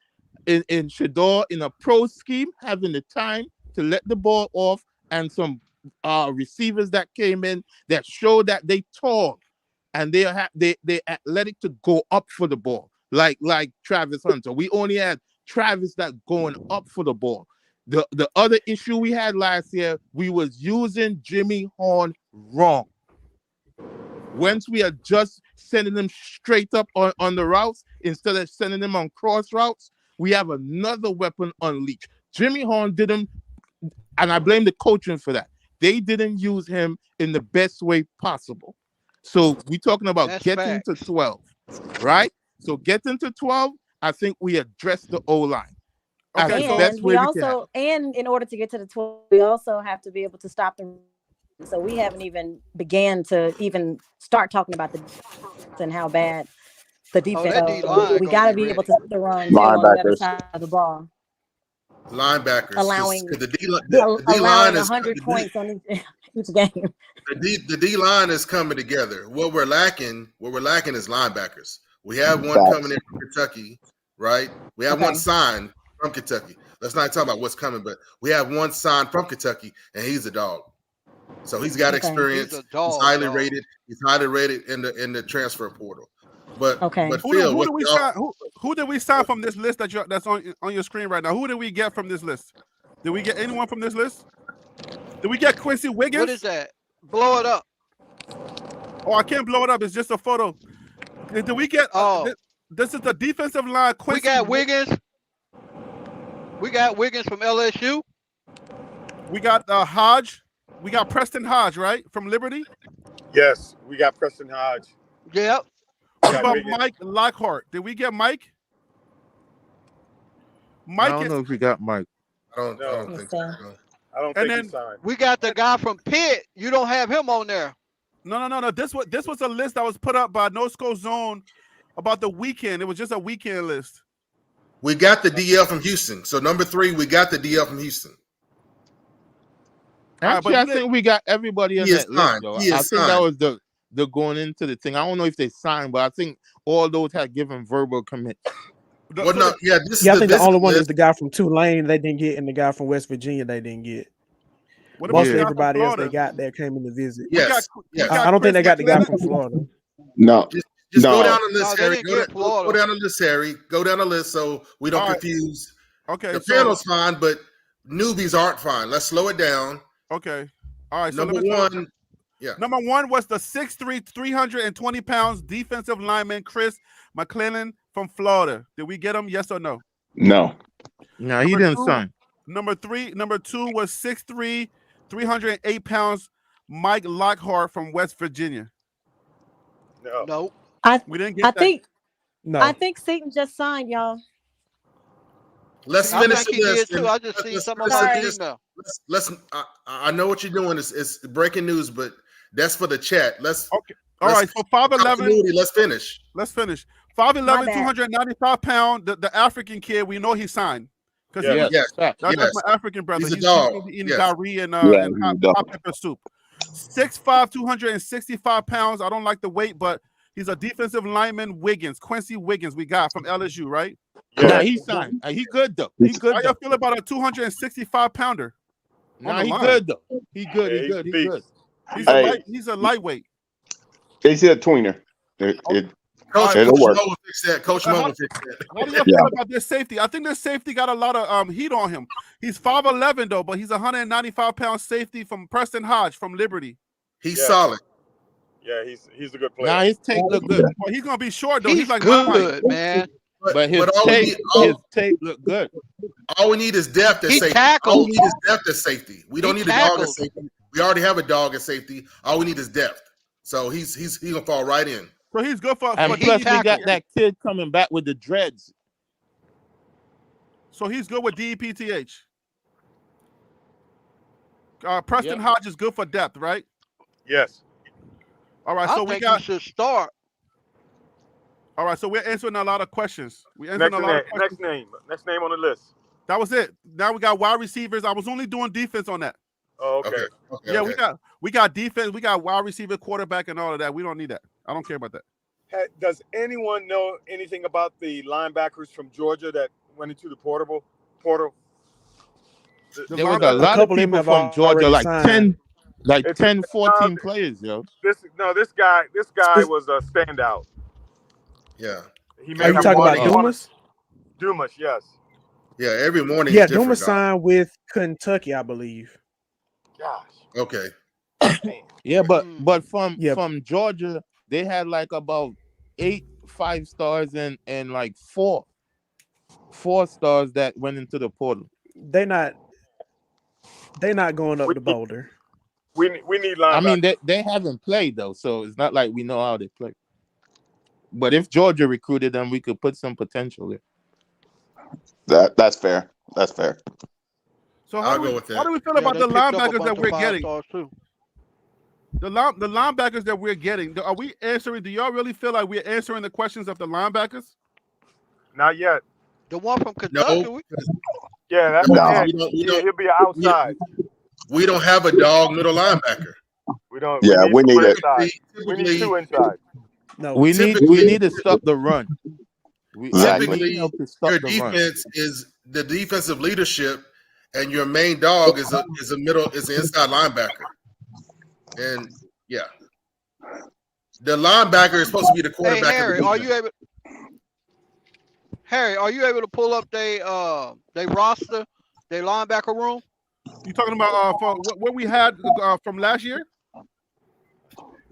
in Shador in a pro scheme, having the time to let the ball off, and some receivers that came in that showed that they tall and they athletic to go up for the ball, like Travis Hunter. We only had Travis that going up for the ball. The other issue we had last year, we was using Jimmy Horn wrong. Once we are just sending them straight up on the routes instead of sending them on cross routes, we have another weapon unleashed. Jimmy Horn didn't, and I blame the coaching for that. They didn't use him in the best way possible. So we're talking about That's getting facts. to 12, right? So getting to 12, I think we addressed the O-line. Okay, the best way we can. And in order to get to the 12, we also have to be able to stop the. So we haven't even began to even start talking about the and how bad the defense. that D-line We gonna got to be be able ready. to the run too on the other Linebackers. side of the ball, Linebackers, allowing because the D allowing line is 100 points on each game. the D line is coming together. What we're lacking is linebackers. We have one Facts. coming in from Kentucky, right? We have one Okay. signed from Kentucky. Let's not talk about what's coming, but we have one signed from Kentucky, and he's a dog. So he's got Okay. experience. He's a dog, He's highly dog. rated. He's highly rated in the transfer portal. But Okay. but Who Phil, did we sign? Who did we sign from this list that's on your screen right now? Who did we get from this list? Did we get anyone from this list? Did we get Quincy Wiggins? What is that? Blow it up. Oh, I can't blow it up. It's just a photo. Did we get? This is the defensive line. Quincy We got Wiggins. We got Wiggins from LSU. We got Hodge. We got Preston Hodge, right, from Liberty. Yes, we got Preston Hodge. Yep. What about Mike Lockhart? Did we get Mike? I don't know if we got Mike. I don't think so. I don't And think he then- signed. We got the guy from Pitt. You don't have him on there. No. This was a list that was put up by No Scope Zone about the weekend. It was just a weekend list. We got the DL from Houston. So number 3, we got the DL from Houston. Actually, I think we got everybody on He is that list, signed. though. He is I think that signed. was the going into the thing. I don't know if they signed, but I think all those had given verbal commit. Well, no, yeah, this Yeah, I is think the the only one list. is the guy from Tulane they didn't get, and the guy from West Virginia they didn't get. What about Most the of guy from everybody else Florida? they got that came in to visit. Yes, yes. I don't think they got the guy Chris from Florida. No. Just No. go down the list, No, they Harry. didn't Go, get Florida. go down the list, Harry. Go down the list so we don't All right. confuse. Okay, The so panel's fine, but newbies aren't fine. Let's slow it down. okay, all right. So Number let me one, yeah. Number 1 was the 6'3", 320 pounds defensive lineman Chris McClellan from Florida. Did we get him? Yes or no? No. No, he Number didn't 2 sign. Number 2 was 6'3", 308 pounds Mike Lockhart from West Virginia. No. Nope. We didn't get I that. think No. I think Seaton just signed, y'all. Let's I finish think the he list. did too. I just seen some of Sorry. his email. Let's. I know what you're doing. It's breaking news, but that's for the chat. Let's. Okay. All right. So 5'11". Continuity, let's finish. Let's finish. My 5'11", bad. 295 pound. The African kid. We know he signed because Yeah. Yes, Yes. facts. that's Yes. my African brother. He's a dog. eating Yes. diarrhea and, Yeah, and he's hot, a dog. hot pepper soup. 6'5", 265 pounds. I don't like the weight, but he's a defensive lineman. Quincy Wiggins. We got from LSU, right? Nah, he signed. He good though. He good How though. y'all feel about a 265 pounder? Nah, the he line? good though. He good. Yeah, He he's good. He big. good. Hey. He's a lightweight. It's a tweener. Coach It'll Mo work. will fix that. Coach Mo will fix that. How do you Yeah. feel about this safety? I think this safety got a lot of heat on him. He's 5'11" though, but he's a 195-pound safety from Preston Hodge from Liberty. He's Yeah. solid. Yeah, he's a good player. Nah, his tape look good, Well, he's gonna be short though. He's He's like my height. good, man. but his all we tape look good. all we need is depth at He safety. tackled. All we need is depth at safety. We don't He need a dog at tackled. safety. We already have a dog at safety. All we need is depth. So he's gonna fall right in. So he's good for. And for plus, we got tackled. that kid coming back with the dreads. So he's good with DEPTH. Preston Yep. Hodge is good for depth, right? Yes. All right. I So we think got. he should start. All right. So we're answering a lot of questions. We answering Next a lot of questions. Next name on the list. That was it. Now we got wide receivers. I was only doing defense on that. Oh, okay. Okay. Yeah, okay. we got defense, we got wide receiver, quarterback, and all of that. We don't need that. I don't care about that. Does anyone know anything about the linebackers from Georgia that went into the portal. There was a lot of people from Georgia, like 10, 14 players, yo. This guy was a standout. Yeah. Are you talking about Dumas? Dumas, yes. Yeah, every morning. Yeah, is different, Dumas signed with Kentucky, I believe. Gosh. Okay. Yeah, but from Georgia, they had like about 8 5-stars and like 4 stars that went into the portal. They're not going up to Boulder. We need linebackers. I mean, they haven't played though, so it's not like we know how they play. But if Georgia recruited them, we could put some potential there. That's fair. That's fair. So how do we feel about the linebackers that we're getting? The linebackers that we're getting, are we answering? Do y'all really feel like we're answering the questions of the linebackers? Not yet. The one from Kentucky? No. Yeah, that's he'll be outside. We don't have a dog middle linebacker. We don't. Yeah, we need it. We need 2 inside. No, we need to stop the run. Typically, your defense is the defensive leadership, and your main dog is an inside linebacker. And yeah, the linebacker is supposed to be the quarterback. Hey, Harry, are you able to pull up they roster, their linebacker room? You talking about what we had from last year?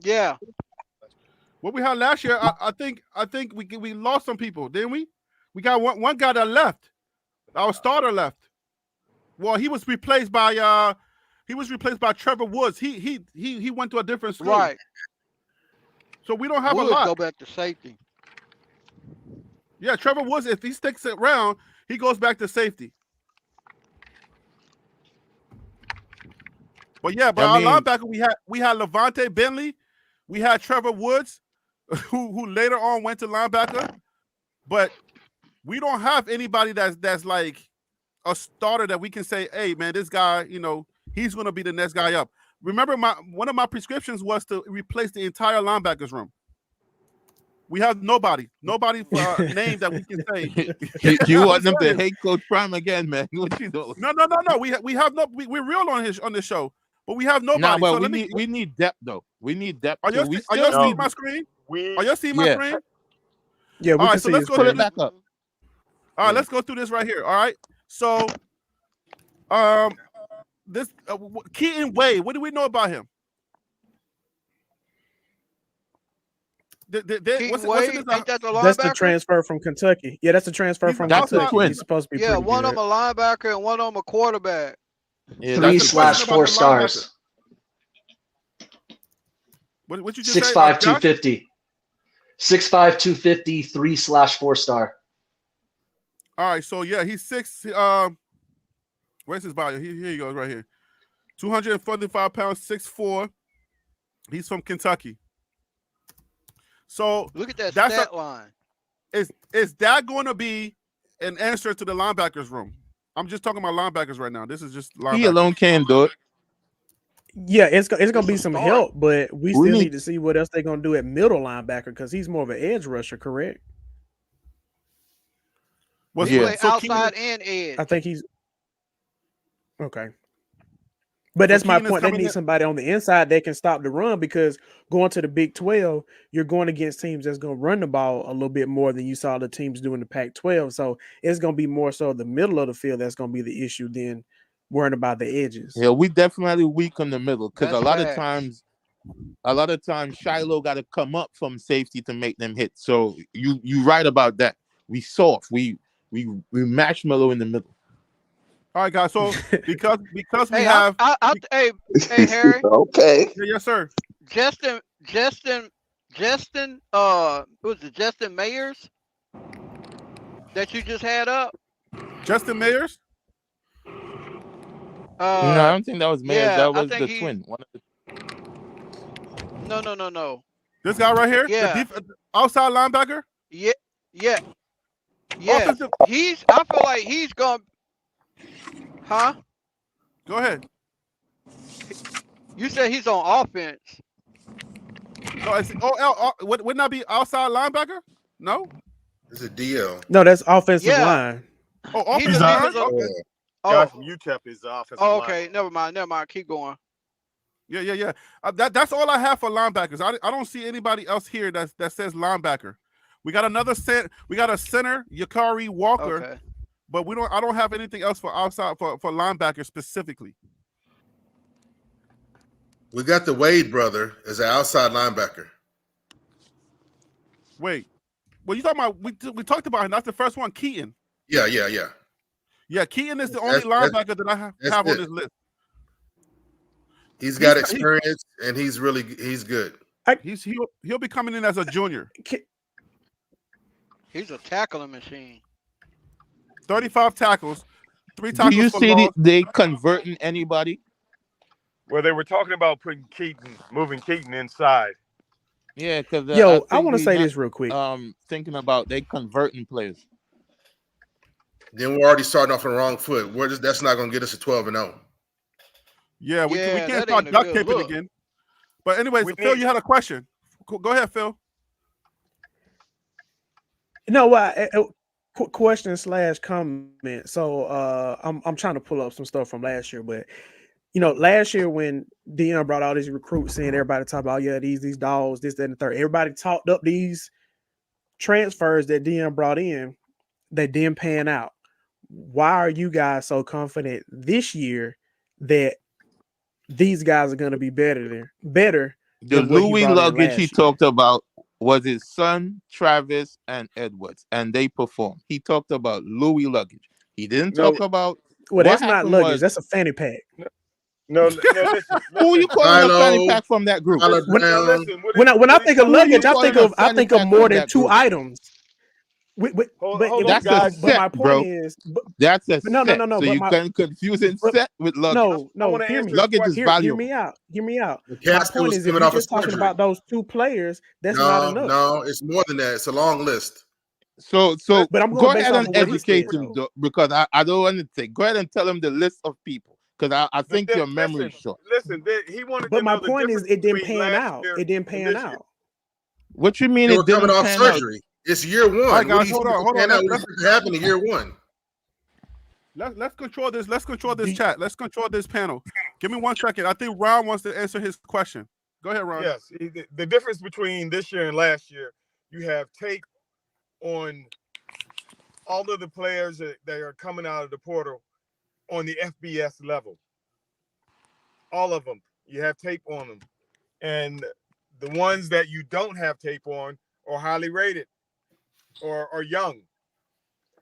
Yeah. What we had last year, I think we lost some people, didn't we? We got one guy that left. Our starter left. Well, he was replaced by Trevor Woods. He went to a different school. Right. So we don't have Woods a lot. Go back to safety. Yeah, Trevor Woods, if he sticks it around, he goes back to safety. But yeah, our linebacker, we had Levante Bentley, we had Trevor Woods, who later on went to linebacker, but we don't have anybody that's like a starter that we can say, hey man, this guy, he's gonna be the next guy up. Remember, one of my prescriptions was to replace the entire linebackers room. We have nobody name that we can say. You want them to hate Coach Prime again, man? What you doing? No. We're real on this show, but we have nobody. Nah, but we need depth though. We need depth. Are y'all seeing my screen? Are y'all seeing my screen? Yeah, we can see. Let's put it back up. All right, let's go through this right here. All right, so this Keaton Wade. What do we know about him? What's the that's the transfer from Kentucky. Yeah, that's the transfer from Kentucky. He's supposed to be one of them a linebacker and one of them a quarterback. Yeah, 3/4 stars. What you just 6'5", say? 250. 6'5", 250, 3/4 star. All right, so yeah, he's 6. Where's his bio? Here he goes, right here. 245 pounds, 6'4". He's from Kentucky. So look at that stat line. Is that going to be an answer to the linebackers room? I'm just talking about linebackers right now. This is just linebackers. He alone can't do it. Yeah, it's gonna be some help, but we still need to see what else they're gonna do at middle linebacker because he's more of an edge rusher, correct? He play outside and edge. I think he's okay. But that's my point. They need somebody on the inside that can stop the run because going to the Big 12, you're going against teams that's going to run the ball a little bit more than you saw the teams do in the Pac-12. So it's going to be more so the middle of the field that's going to be the issue than worrying about the edges. Yeah, we definitely weak in the middle because a lot of times Shiloh got to come up from safety to make them hit. So you right about that. We soft. We marshmallow in the middle. All right, guys. So because we have hey Harry. Okay. Yeah, yes, sir. Justin was it Justin Mayers that you just had up? Justin Mayers? No, I don't think that was Mayers. Yeah, that was the twin. No. This guy right here? Yeah. The outside linebacker? Yeah. Yeah. Offensive. I feel like he's going. Huh? Go ahead. You said he's on offense. No, wouldn't that be outside linebacker? No? It's a DL. No, that's offensive line. Oh, He offensive the line. defensive. Okay. Guy Oh, from UTEP is the offensive oh, line. okay. Never mind. Keep going. Yeah. That's all I have for linebackers. I don't see anybody else here that says linebacker. We got another we got a center, Yakari Walker, Okay. but I don't have anything else for outside for linebacker specifically. We got the Wade brother as an outside linebacker. Wait, well, you talking about? We talked about him. That's the first one, Keaton. Yeah. Yeah, Keaton is the only linebacker that I have on this list. He's got experience, and he's good. He'll be coming in as a junior. He's a tackling machine. 35 tackles, 3 tackles. Do you for see loss. they converting anybody? Well, they were talking about moving Keaton inside. Yeah, because I want to say this real quick. Thinking about they converting players. Then we're already starting off on the wrong foot. That's not going to get us to 12-0. Yeah, we can't start duct taping again. But anyways, Phil, you had a question. Go ahead, Phil. No, question / comment. So I'm trying to pull up some stuff from last year, but last year when Deion brought all these recruits in, everybody talked about these dogs, this, that, and the third. Everybody talked up these transfers that Deion brought in that didn't pan out. Why are you guys so confident this year that these guys are going to be better? The Louis luggage he talked about was his son, Travis, and Edwards, and they performed. He talked about Louis luggage. He didn't talk about. Well, that's not luggage. That's a fanny pack. No, listen. Who you calling a fanny pack from that group? When I think of luggage, I think of more than 2 items. But my point is, that's a no. So you can confuse set with luggage. No. Hear me. Luggage is valuable. Hear me out. My point is, if you're just talking about those 2 players, that's not enough. No, it's more than that. It's a long list. So, but I'm go ahead and educate him because I don't want to say. Go ahead and tell him the list of people because I think your memory is short. Listen, he wanted. But my point is, it didn't pan out. It didn't pan out. What you mean? They were coming off surgery. It's year 1. All right, guys, hold on. What's happened in year 1? Let's control this. Let's control this chat. Let's control this panel. Give me 1 second. I think Ron wants to answer his question. Go ahead, Ron. Yes. The difference between this year and last year, you have tape on all of the players that are coming out of the portal on the FBS level. All of them. You have tape on them. And the ones that you don't have tape on are highly rated or young.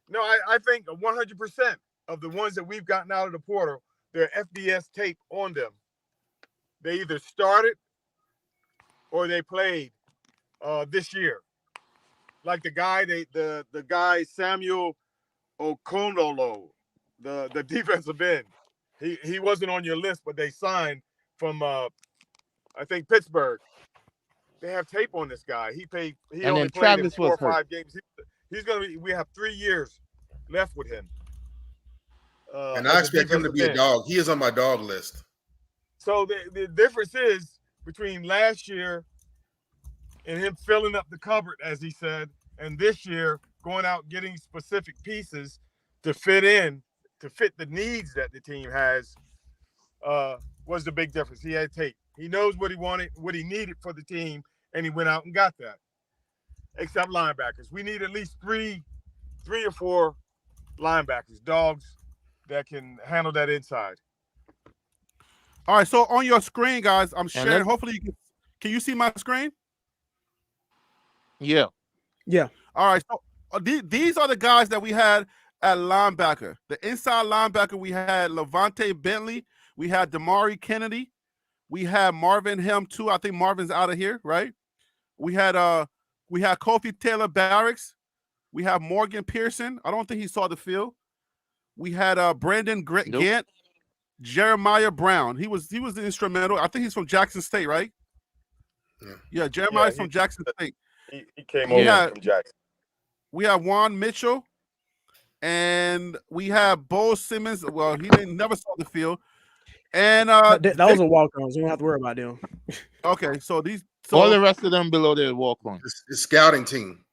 No, I think 100% of the ones that we've gotten out of the portal, they're FBS tape on them. They either started or they played this year. Like the guy Samuel Okonolo, the defensive end. He wasn't on your list, but they signed from I think Pittsburgh. They have tape on this guy. He only played in 4 or 5 games. He's gonna be. We have 3 years left with him. And I expect him to be a dog. He is on my dog list. So the difference is between last year and him filling up the cupboard, as he said, and this year going out getting specific pieces to fit the needs that the team has, was the big difference. He had tape. He knows what he wanted, what he needed for the team, and he went out and got that. Except linebackers. We need at least three or 4 linebackers, dogs that can handle that inside. All right, so on your screen, guys, I'm sharing. Hopefully, can you see my screen? Yeah. All right, so these are the guys that we had at linebacker. The inside linebacker, we had Levante Bentley. We had Damari Kennedy. We had Marvin Helm too. I think Marvin's out of here, right? We had Kofi Taylor Barracks. We have Morgan Pearson. I don't think he saw the field. We had Brandon Gant, Jeremiah Brown. He was instrumental. I think he's from Jackson State, right? Yeah, Jeremiah's from Jackson State. He came over from Jackson. We have Juan Mitchell, and we have Bo Simmons. Well, he never saw the field. And those are walk-ons. You don't have to worry about them. Okay, so all the rest of them below their walk-on. The scouting team.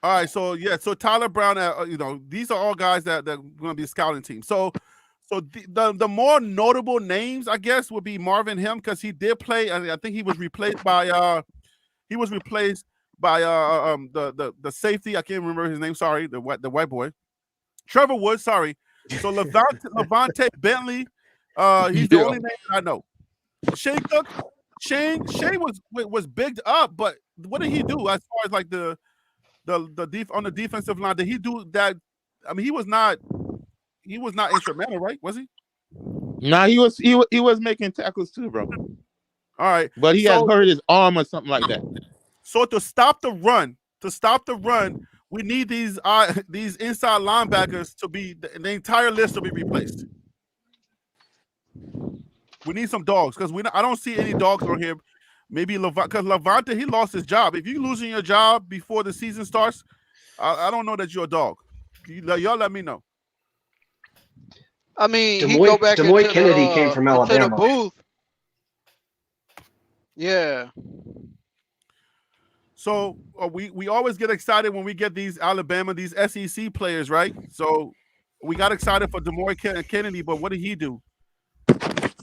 All right, so Tyler Brown, these are all guys that are going to be a scouting team. So the more notable names, I guess, would be Marvin Him because he did play. I think he was replaced by the safety. I can't remember his name. Sorry, the white boy, Trevor Woods. Sorry. So Levante Bentley, he's the only name that I know. Shane Cook, Shane was bigged up, but what did he do as far as like the on the defensive line? Did he do that? I mean, he was not instrumental, right? Was he? Nah, he was making tackles too, bro. All right, but he had hurt his arm or something like that. So to stop the run, we need these inside linebackers to be the entire list to be replaced. We need some dogs because I don't see any dogs on here. Maybe because Levante, he lost his job. If you're losing your job before the season starts, I don't know that you're a dog. Y'all let me know. I mean, he Demoy go back into Kennedy came from Alabama. Into the booth. Yeah. So we always get excited when we get these SEC players, right? So we got excited for Demoy Kennedy, but what did he do?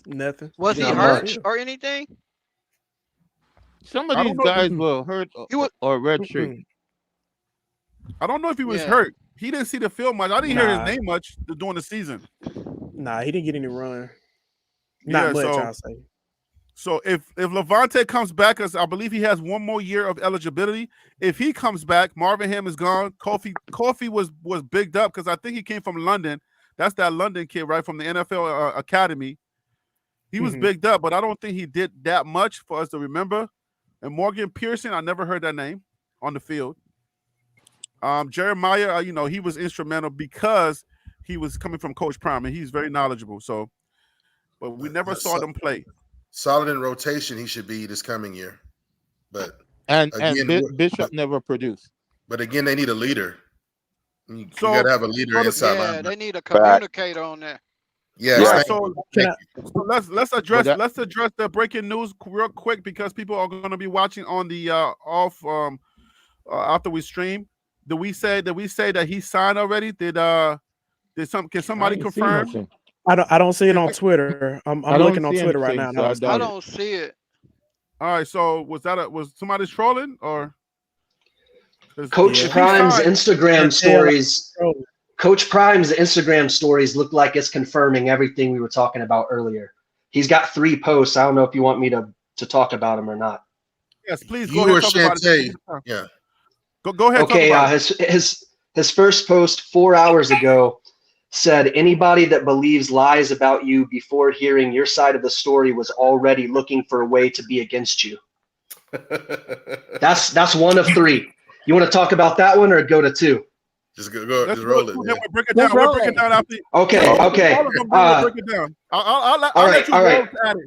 Nothing. Was he hurt or anything? Some of these guys were hurt or redshirt. I don't know if he was hurt. He didn't see the film much. I didn't hear his name much during the season. Nah, he didn't get any run. Not much, I'll say. So if Levante comes back, because I believe he has one more year of eligibility. If he comes back, Marvin Ham is gone. Kofi was bigged up because I think he came from London. That's that London kid, right, from the NFL Academy. He was bigged up, but I don't think he did that much for us to remember. And Morgan Pearson, I never heard that name on the field. Jeremiah, he was instrumental because he was coming from Coach Prime, and he's very knowledgeable. So, but we never saw them play. Solid in rotation, he should be this coming year. But Bishop never produced. But again, they need a leader. You got to have a leader inside. Yeah, they need a communicator on there. Yeah. So let's address the breaking news real quick because people are going to be watching on the after we stream. Did we say that he signed already? Can somebody confirm? I don't see it on Twitter. I'm looking on Twitter right now. I don't see it. All right, so was somebody trolling or Coach Prime's Instagram stories? Coach Prime's Instagram stories look like it's confirming everything we were talking about earlier. He's got 3 posts. I don't know if you want me to talk about them or not. Yes, please go ahead. Talk about it. Yeah. Go ahead. Okay. His first post 4 hours ago said, "Anybody that believes lies about you before hearing your side of the story was already looking for a way to be against you." That's one of 3. You want to talk about that one or go to 2? Just roll it. We'll break it down. We'll break it down after. Okay. We'll break it down. I'll let you roll at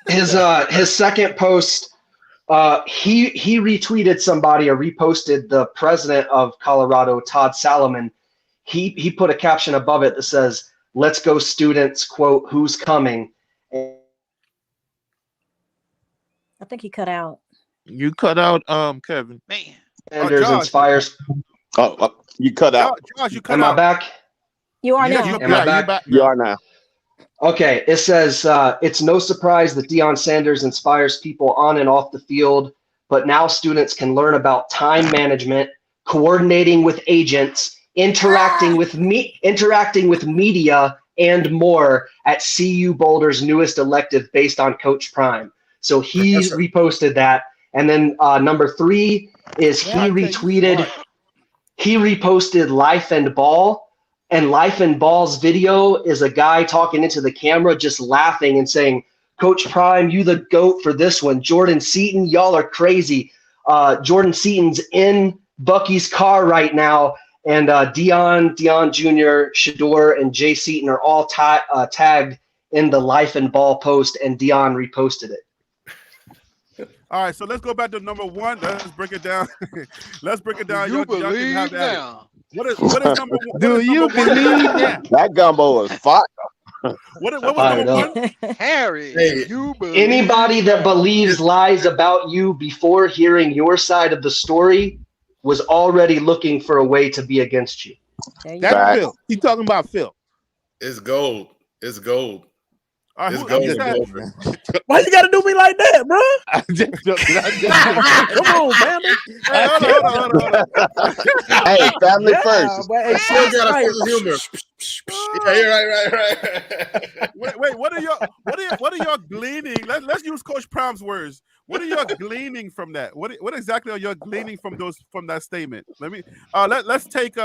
it. His second post, he retweeted somebody or reposted the president of Colorado, Todd Salomon. He put a caption above it that says, "Let's go students, quote, who's coming?" I think he cut out. You cut out, Kevin. Man. Sanders inspires. You cut out. Josh, you cut Am out. I back? You are now. Am I back? You are now. Okay, it says, "It's no surprise that Deion Sanders inspires people on and off the field, but now students can learn about time management, coordinating with agents, interacting with media, and more at CU Boulder's newest elective based on Coach Prime." So he reposted that. And then number 3 is he reposted Life and Ball. And Life and Ball's video is a guy talking into the camera, just laughing and saying, "Coach Prime, you the GOAT for this one. Jordan Seaton, y'all are crazy. Jordan Seaton's in Bucky's car right now. And Deion Jr., Shador, and Jay Seaton are all tagged in the Life and Ball post, and Deion reposted it." All right, so let's go back to number 1. Let's break it down. Let's break it down. You believe now? What is number 1? Do you believe that? That gumbo is fire. What was number 1? Harry, you believe Anybody that believes lies about you before hearing your side of the story was already looking for a way to be against you. That's Facts. Phil. He's talking about Phil. It's gold. It's gold. All right, It's who gold. is that? Why you gotta do me like that, bro? Come on, family. Hey, hold on. Hey, family first. But hey, Still got a right. sense of humor. Yeah, right. Wait. What are y'all gleaning? Let's use Coach Prom's words. What are y'all gleaning from that? What exactly are y'all gleaning from that statement? Let's take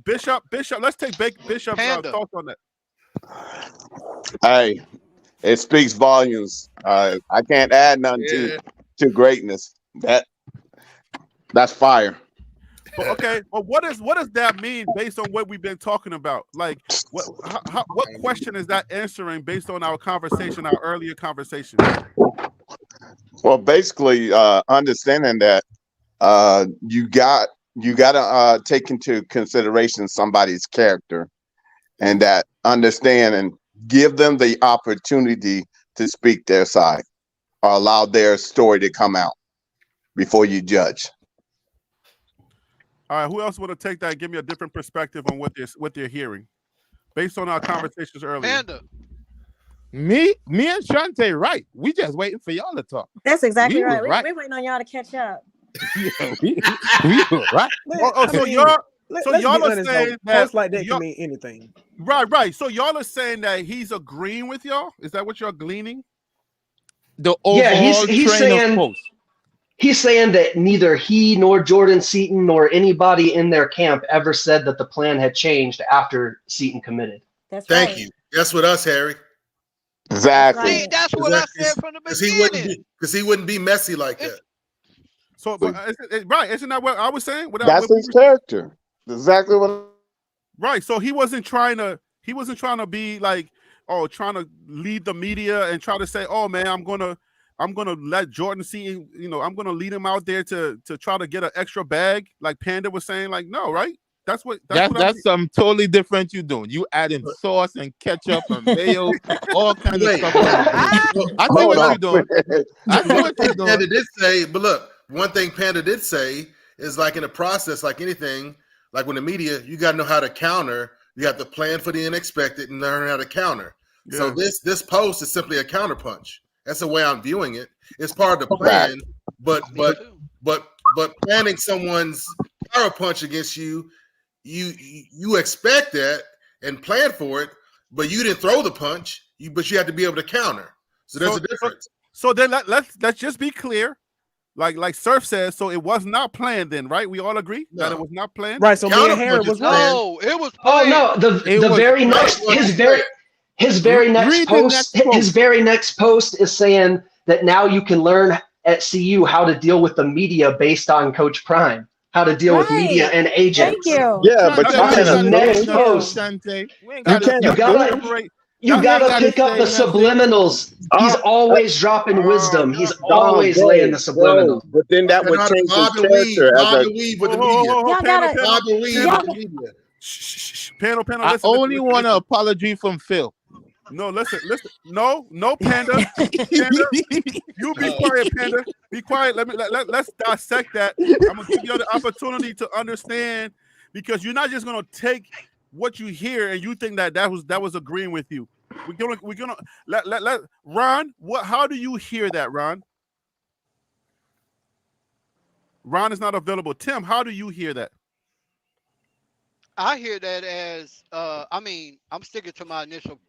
Bishop. Let's take Bishop's thoughts on that. Hey, it speaks volumes. I can't add nothing to greatness. That's fire. But okay, well, what does that mean based on what we've been talking about? Like, what question is that answering based on our earlier conversation? Well, basically, understanding that you got to take into consideration somebody's character, and that understand and give them the opportunity to speak their side or allow their story to come out before you judge. All right, who else want to take that? Give me a different perspective on what they're hearing, based on our conversations earlier. Panda. Me and Shantae, right? We just waiting for y'all to talk. That's exactly We right. was right. We're waiting on y'all to catch up. Yeah, we were right. So y'all are saying that posts like that can mean anything. Right. So y'all are saying that he's agreeing with y'all? Is that what you're gleaning? The overall he's saying post. He's saying that neither he nor Jordan Seaton nor anybody in their camp ever said that the plan had changed after Seaton committed. That's Thank right. you. That's with us, Harry. Exactly. See, that's what I said from the beginning. Because he wouldn't be messy like that. So, right? Isn't that what I was saying? That's his character. Exactly what. Right. So he wasn't trying to be like, trying to lead the media and try to say, oh man, I'm gonna let Jordan Seaton, I'm gonna lead him out there to try to get an extra bag, like Panda was saying. Like, no, right? That's something totally different you're doing. You adding sauce and ketchup and mayo, all kinds of stuff. I see what you're doing. I see what you're doing. Panda did say, but look, one thing Panda did say is like in a process, like anything, like when the media, you got to know how to counter. You have to plan for the unexpected and learn how to counter. Yeah. So this post is simply a counterpunch. That's the way I'm viewing it. It's part of the plan, but planning someone's power punch against you, you expect that and plan for it, but you didn't throw the punch. But you have to be able to counter. So there's a difference. So then let's just be clear. Like Surf says, so it was not planned then, right? We all agree that it was not planned? Right, so me and Harry was right. No, it was planned. Oh no, his very next post is saying that now you can learn at CU how to deal with the media based on Coach Prime, how to deal with media and agents. Thank you. Yeah, but that's his next post. You gotta pick up the subliminals. He's always dropping wisdom. He's always laying the subliminal. But then that would change his character. Panel. I only want an apology from Phil. No, listen. No, Panda. Panda. You be quiet, Panda. Be quiet. Let's dissect that. I'm gonna give you the opportunity to understand, because you're not just gonna take what you hear and you think that was agreeing with you. We're gonna let Ron. How do you hear that, Ron? Ron is not available. Tim, how do you hear that? I hear that as I'm sticking to my initial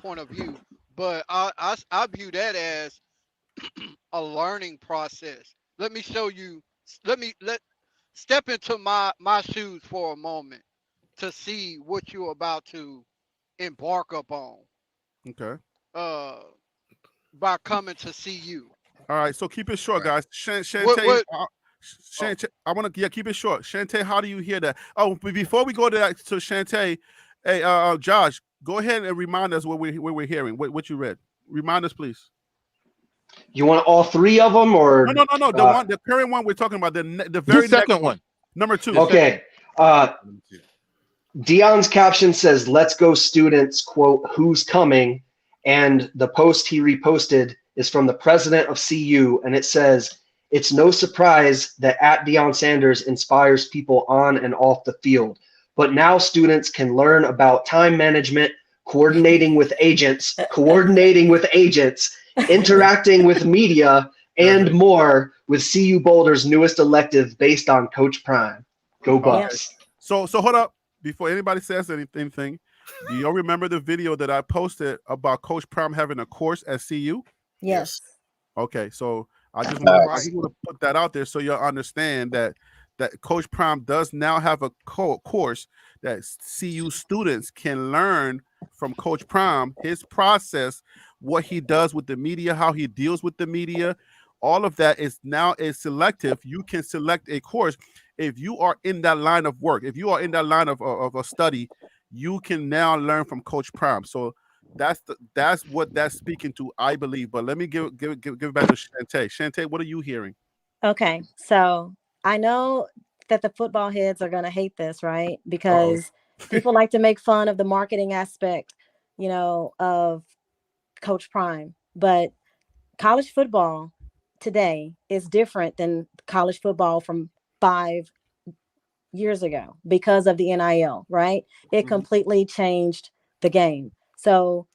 point of view, but I view that as a learning process. Let me show you. Step into my shoes for a moment to see what you're about to embark upon. Okay. By coming to see you. All right, so keep it short, guys. Shantae, I want to keep it short. Shantae, how do you hear that? Oh, before we go to Shantae, hey, Josh, go ahead and remind us what we're hearing. What you read? Remind us, please. You want all three of them, or no? The current one we're talking about, the very second one, number 2. Okay. Dion's caption says, "Let's go, students." Quote, "Who's coming?" And the post he reposted is from the president of CU, and it says, It's no surprise that at Deion Sanders inspires people on and off the field. But now students can learn about time management, coordinating with agents, interacting with media, and more with CU Boulder's newest elective based on Coach Prime. Go Bucks. So hold up. Before anybody says anything, do y'all remember the video that I posted about Coach Prime having a course at CU? Yes. Okay, so I just want to put that out there so you'll understand that Coach Prime does now have a course that CU students can learn from Coach Prime, his process, what he does with the media, how he deals with the media. All of that is now selective. You can select a course if you are in that line of work. If you are in that line of a study, you can now learn from Coach Prime. So that's what that's speaking to, I believe. But let me give it back to Shantae. Shantae, what are you hearing? Okay, so I know that the football heads are going to hate this, right? Because people like to make fun of the marketing aspect, of Coach Prime. But college football today is different than college football from 5 years ago because of the NIL, right? It completely changed the game. So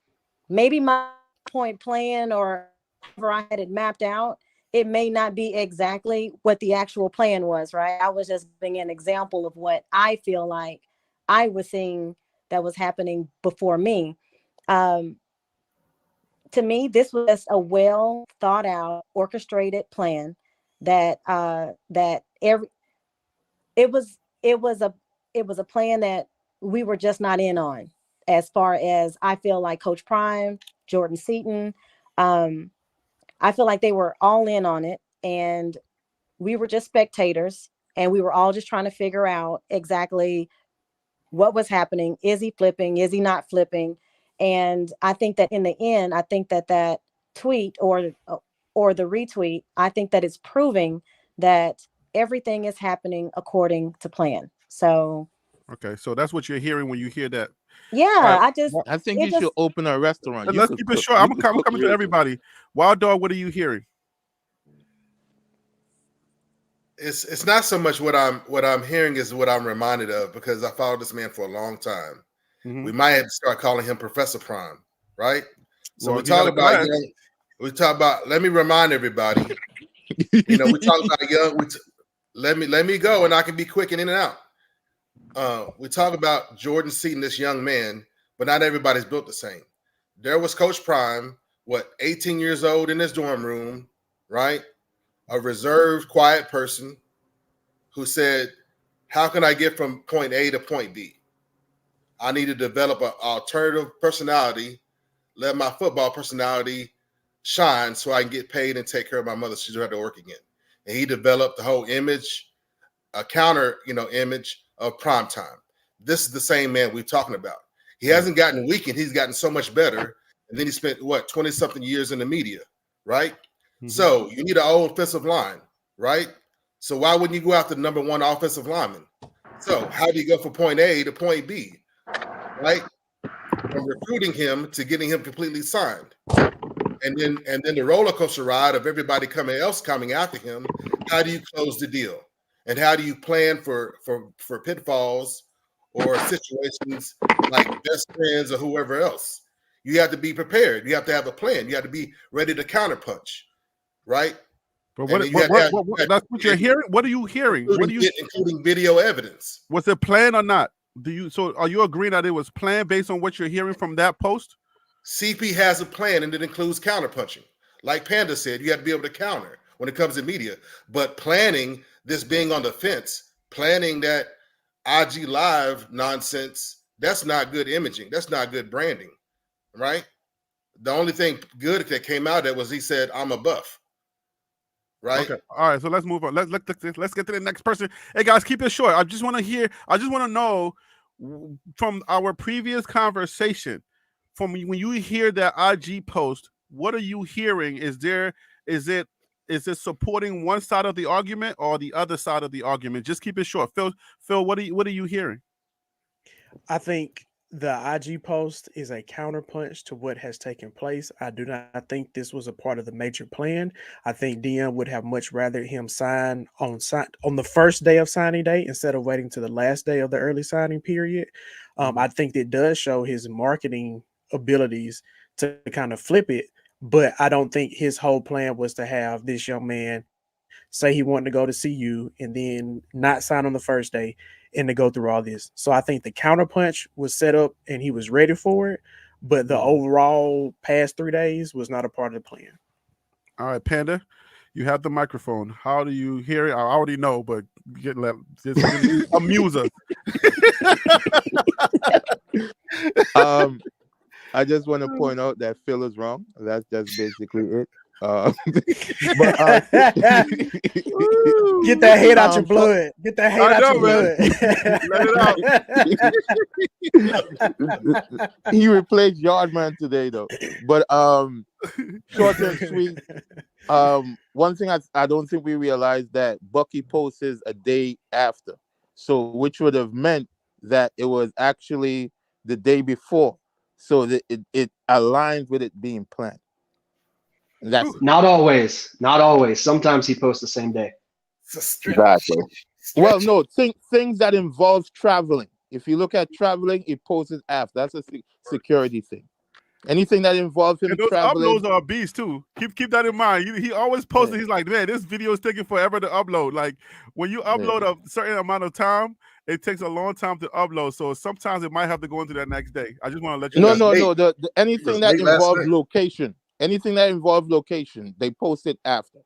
maybe my point plan or however I had it mapped out, it may not be exactly what the actual plan was, right? I was just giving an example of what I feel like I was seeing that was happening before me. To me, this was a well thought out, orchestrated plan that it was a plan that we were just not in on, as far as I feel like Coach Prime, Jordan Seaton, I feel like they were all in on it, and we were just spectators, and we were all just trying to figure out exactly what was happening. Is he flipping? Is he not flipping? And I think that in the end, I think that tweet or the retweet, I think that it's proving that everything is happening according to plan. So okay, so that's what you're hearing when you hear that. Yeah, right. I think you should open a restaurant. Let's keep it short. I'm coming to everybody. Wild Dog, what are you hearing? It's not so much what I'm hearing is what I'm reminded of, because I followed this man for a long time. We might have to start calling him Professor Prime, right? So we talk about. Let me remind everybody. We talk about young. Let me go, and I can be quick and in and out. We talk about Jordan Seaton, this young man, but not everybody's built the same. There was Coach Prime, 18 years old in his dorm room, right? A reserved, quiet person who said, how can I get from point A to point B? I need to develop an alternative personality, let my football personality shine so I can get paid and take care of my mother. She don't have to work again. And he developed the whole image, a counter, image of prime time. This is the same man we're talking about. He hasn't gotten weakened. He's gotten so much better. And then he spent 20-something years in the media, right? So you need an old offensive line, right? So why wouldn't you go after the number one offensive lineman? So how do you go from point A to point B, right? From recruiting him to getting him completely signed. And then the roller coaster ride of everybody coming after him. How do you close the deal? And how do you plan for pitfalls or situations like best friends or whoever else? You have to be prepared. You have to have a plan. You have to be ready to counterpunch, right? But that's what you're hearing. What are you hearing? Including video evidence. Was it planned or not? So are you agreeing that it was planned based on what you're hearing from that post? CP has a plan, and it includes counterpunching. Like Panda said, you have to be able to counter when it comes to media. But planning this being on the fence, planning that IG Live nonsense, that's not good imaging. That's not good branding, right? The only thing good that came out of that was he said, I'm a buff. Right. Okay. All right. So let's move on. Let's get to the next person. Hey guys, keep it short. I just want to know from our previous conversation, from when you hear that IG post, what are you hearing? Is it supporting one side of the argument or the other side of the argument? Just keep it short. Phil, what are you hearing? I think The IG post is a counterpunch to what has taken place. I do not think this was a part of the major plan. I think DM would have much rather him sign on the first day of signing day instead of waiting to the last day of the early signing period. I think it does show his marketing abilities to kind of flip it, but I don't think his whole plan was to have this young man say he wanted to go to CU and then not sign on the first day and to go through all this. So I think the counterpunch was set up and he was ready for it, but the overall past 3 days was not a part of the plan. All right, Panda, you have the microphone. How do you hear it? I already know, but just amuse us. I just want to point out that Phil is wrong. That's basically it. But get that hate out your blood. Get that hate out your blood. He replaced Yardman today, though. But short and sweet. One thing I don't think we realized that Bucky posted a day after, so which would have meant that it was actually the day before, so that it aligns with it being planned. That's not always. Not always. Sometimes he posts the same day. Exactly. Well, no, things that involve traveling. If you look at traveling, it posts it after. That's a security thing. Anything that involves him those traveling. uploads are a beast too. Keep that in mind. He always posted. Yeah. He's like, man, this video is taking forever to upload. Like when you upload a certain amount of time, it takes a long time to upload. So sometimes it might have to go into that next day. I just want to let you know. No. Anything that involves location. Anything that involves location, they post it after.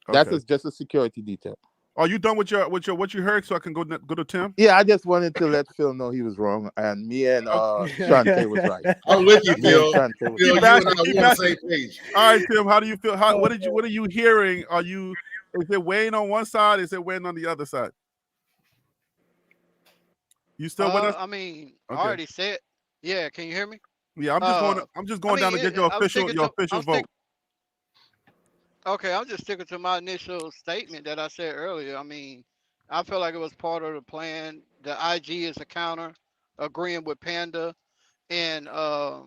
Okay. That's just a security detail. Are you done with what you heard? So I can go to Tim. Yeah, I just wanted to let Phil know he was wrong, and me and Shante was right. I'm with you, Phil. Phil, you and I on the same page. All right, Tim. How do you feel? What are you hearing? Is it weighing on one side? Is it weighing on the other side? You still with us? I mean, okay. I already said. Yeah, can you hear me? Yeah, I'm just going down to get your official vote. Okay, I'm just sticking to my initial statement that I said earlier. I mean, I feel like it was part of the plan. The IG is a counter, agreeing with Panda, and I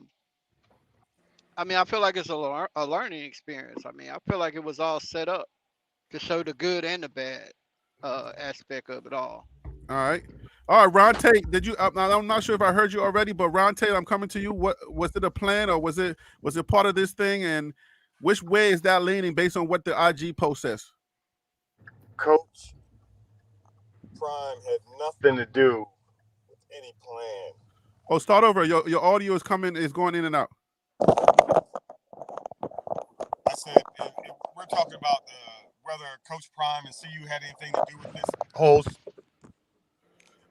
mean, I feel like it's a learning experience. I mean, I feel like it was all set up to show the good and the bad aspect of it all. All right, Ron Tate, did you? I'm not sure if I heard you already, but Ron Tate, I'm coming to you. What was it a plan, or was it part of this thing? And which way is that leaning based on what the IG post says? Coach Prime had nothing to do with any plan. Oh, start over. Your audio is going in and out. I said if we're talking about whether Coach Prime and CU had anything to do with this whole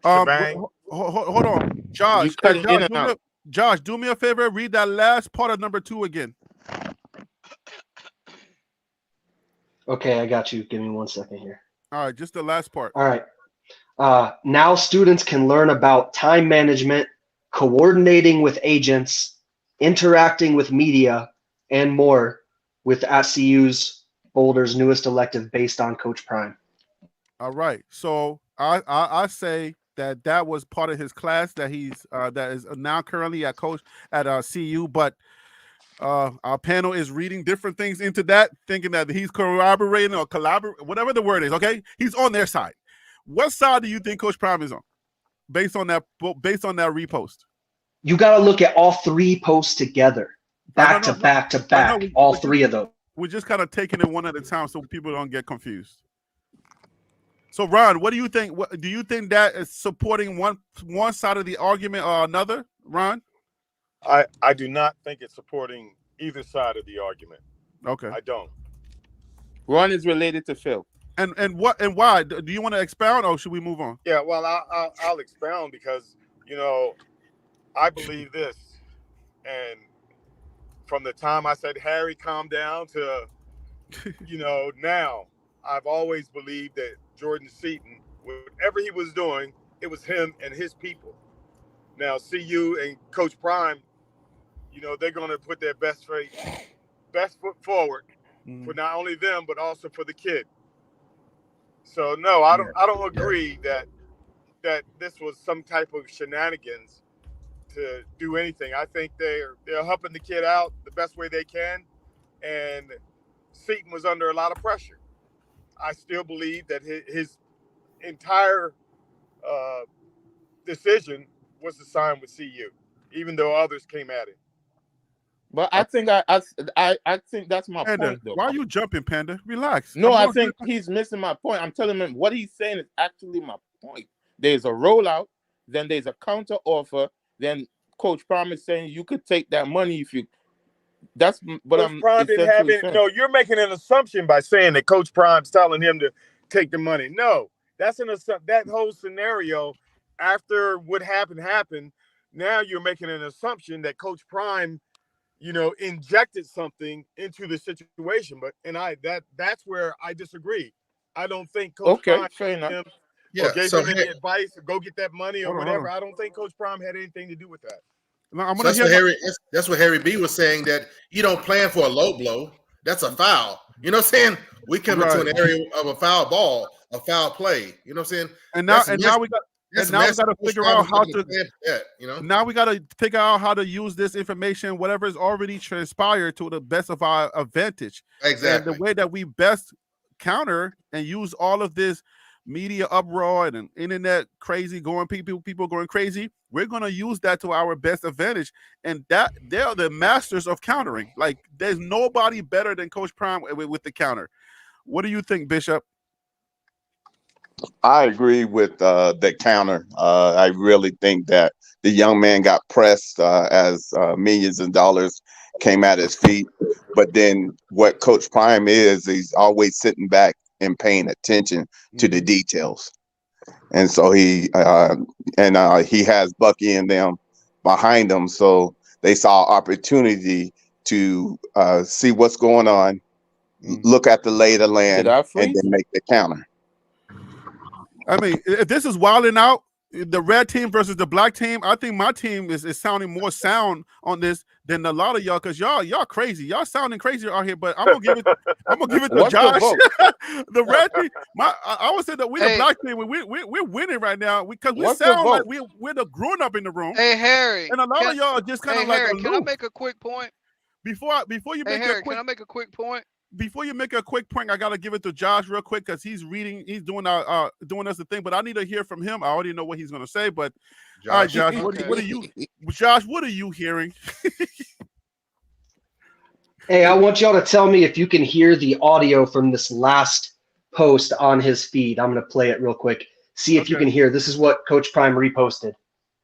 shebang. Hold on, Josh. Josh, do me a favor. Read that last part of number 2 again. Okay, I got you. Give me 1 second here. All right, just the last part. All right. Now students can learn about time management, coordinating with agents, interacting with media, and more with CU's Boulder's newest elective based on Coach Prime. All right. So I say that was part of his class that he's that is now currently at CU, but our panel is reading different things into that, thinking that he's corroborating or collaborating, whatever the word is. Okay, he's on their side. What side do you think Coach Prime is on, based on that repost? You got to look at all 3 posts together, back to back, all 3 of them. We're just kind of taking it one at a time so people don't get confused. So, Ron, what do you think? Do you think that is supporting one side of the argument or another, Ron? I do not think it's supporting either side of the argument. Okay. I don't. Ron is related to Phil. And why? Do you want to expound, or should we move on? Yeah, well, I'll expound because, I believe this. And from the time I said, Harry, calm down, to, now, I've always believed that Jordan Seaton, whatever he was doing, it was him and his people. Now, CU and Coach Prime, they're going to put their best foot forward for not only them, but also for the kid. So, no, I don't agree that this was some type of shenanigans to do anything. I think they're helping the kid out the best way they can, and Seaton was under a lot of pressure. I still believe that his entire decision was to sign with CU, even though others came at it. But I think I think that's my Panda, point, though. why are you jumping, Panda? Relax. No, I think he's missing my point. I'm telling him what he's saying is actually my point. There's a rollout, then there's a counter offer, then Coach Prime is saying you could take that money if you. That's what Coach I'm Prime didn't have essentially it. saying. No, you're making an assumption by saying that Coach Prime's telling him to take the money. No, that's that whole scenario. After what happened. Now you're making an assumption that Coach Prime, injected something into the situation. That's where I disagree. I don't think Coach Prime fair enough. gave him any advice to go get that money or whatever. I don't think Coach Prime had anything to do with that. No, So that's what Harry B was saying, that you don't plan for a low blow. That's a foul. You know what I'm saying? We come into an area of a foul ball, a foul play. You know what I'm saying? And now we got to figure out how to. Now we got to figure out how to use this information, whatever is already transpired, to the best of our advantage. Exactly. And the way that we best counter and use all of this media uproar and internet crazy people going crazy, we're going to use that to our best advantage. And that they're the masters of countering. Like, there's nobody better than Coach Prime with the counter. What do you think, Bishop? I agree with the counter. I really think that the young man got pressed as millions of dollars came at his feet. But then what Coach Prime is, he's always sitting back and paying attention to the details. And so he has Bucky and them behind him. So they saw opportunity to see what's going on, look at the lay of the land, and then make the counter. I mean, if this is wilding out, the red team versus the black team, I think my team is sounding more sound on this than a lot of y'all, because y'all crazy. Y'all sounding crazy out here, but I'm gonna give it to Josh. The red team, I would say that we're the black team. We're winning right now because we sound like we're the grown up in the room. Hey Harry, and a lot of y'all just kind of like Harry, can I make a quick point? Before you make can I make a quick point? Before you make a quick point, I gotta give it to Josh real quick because he's doing us the thing. But I need to hear from him. I already know what he's gonna say. But all right, Josh, what are you hearing? Hey, I want y'all to tell me if you can hear the audio from this last post on his feed. I'm gonna play it real quick. See if you can hear. This is what Coach Prime reposted.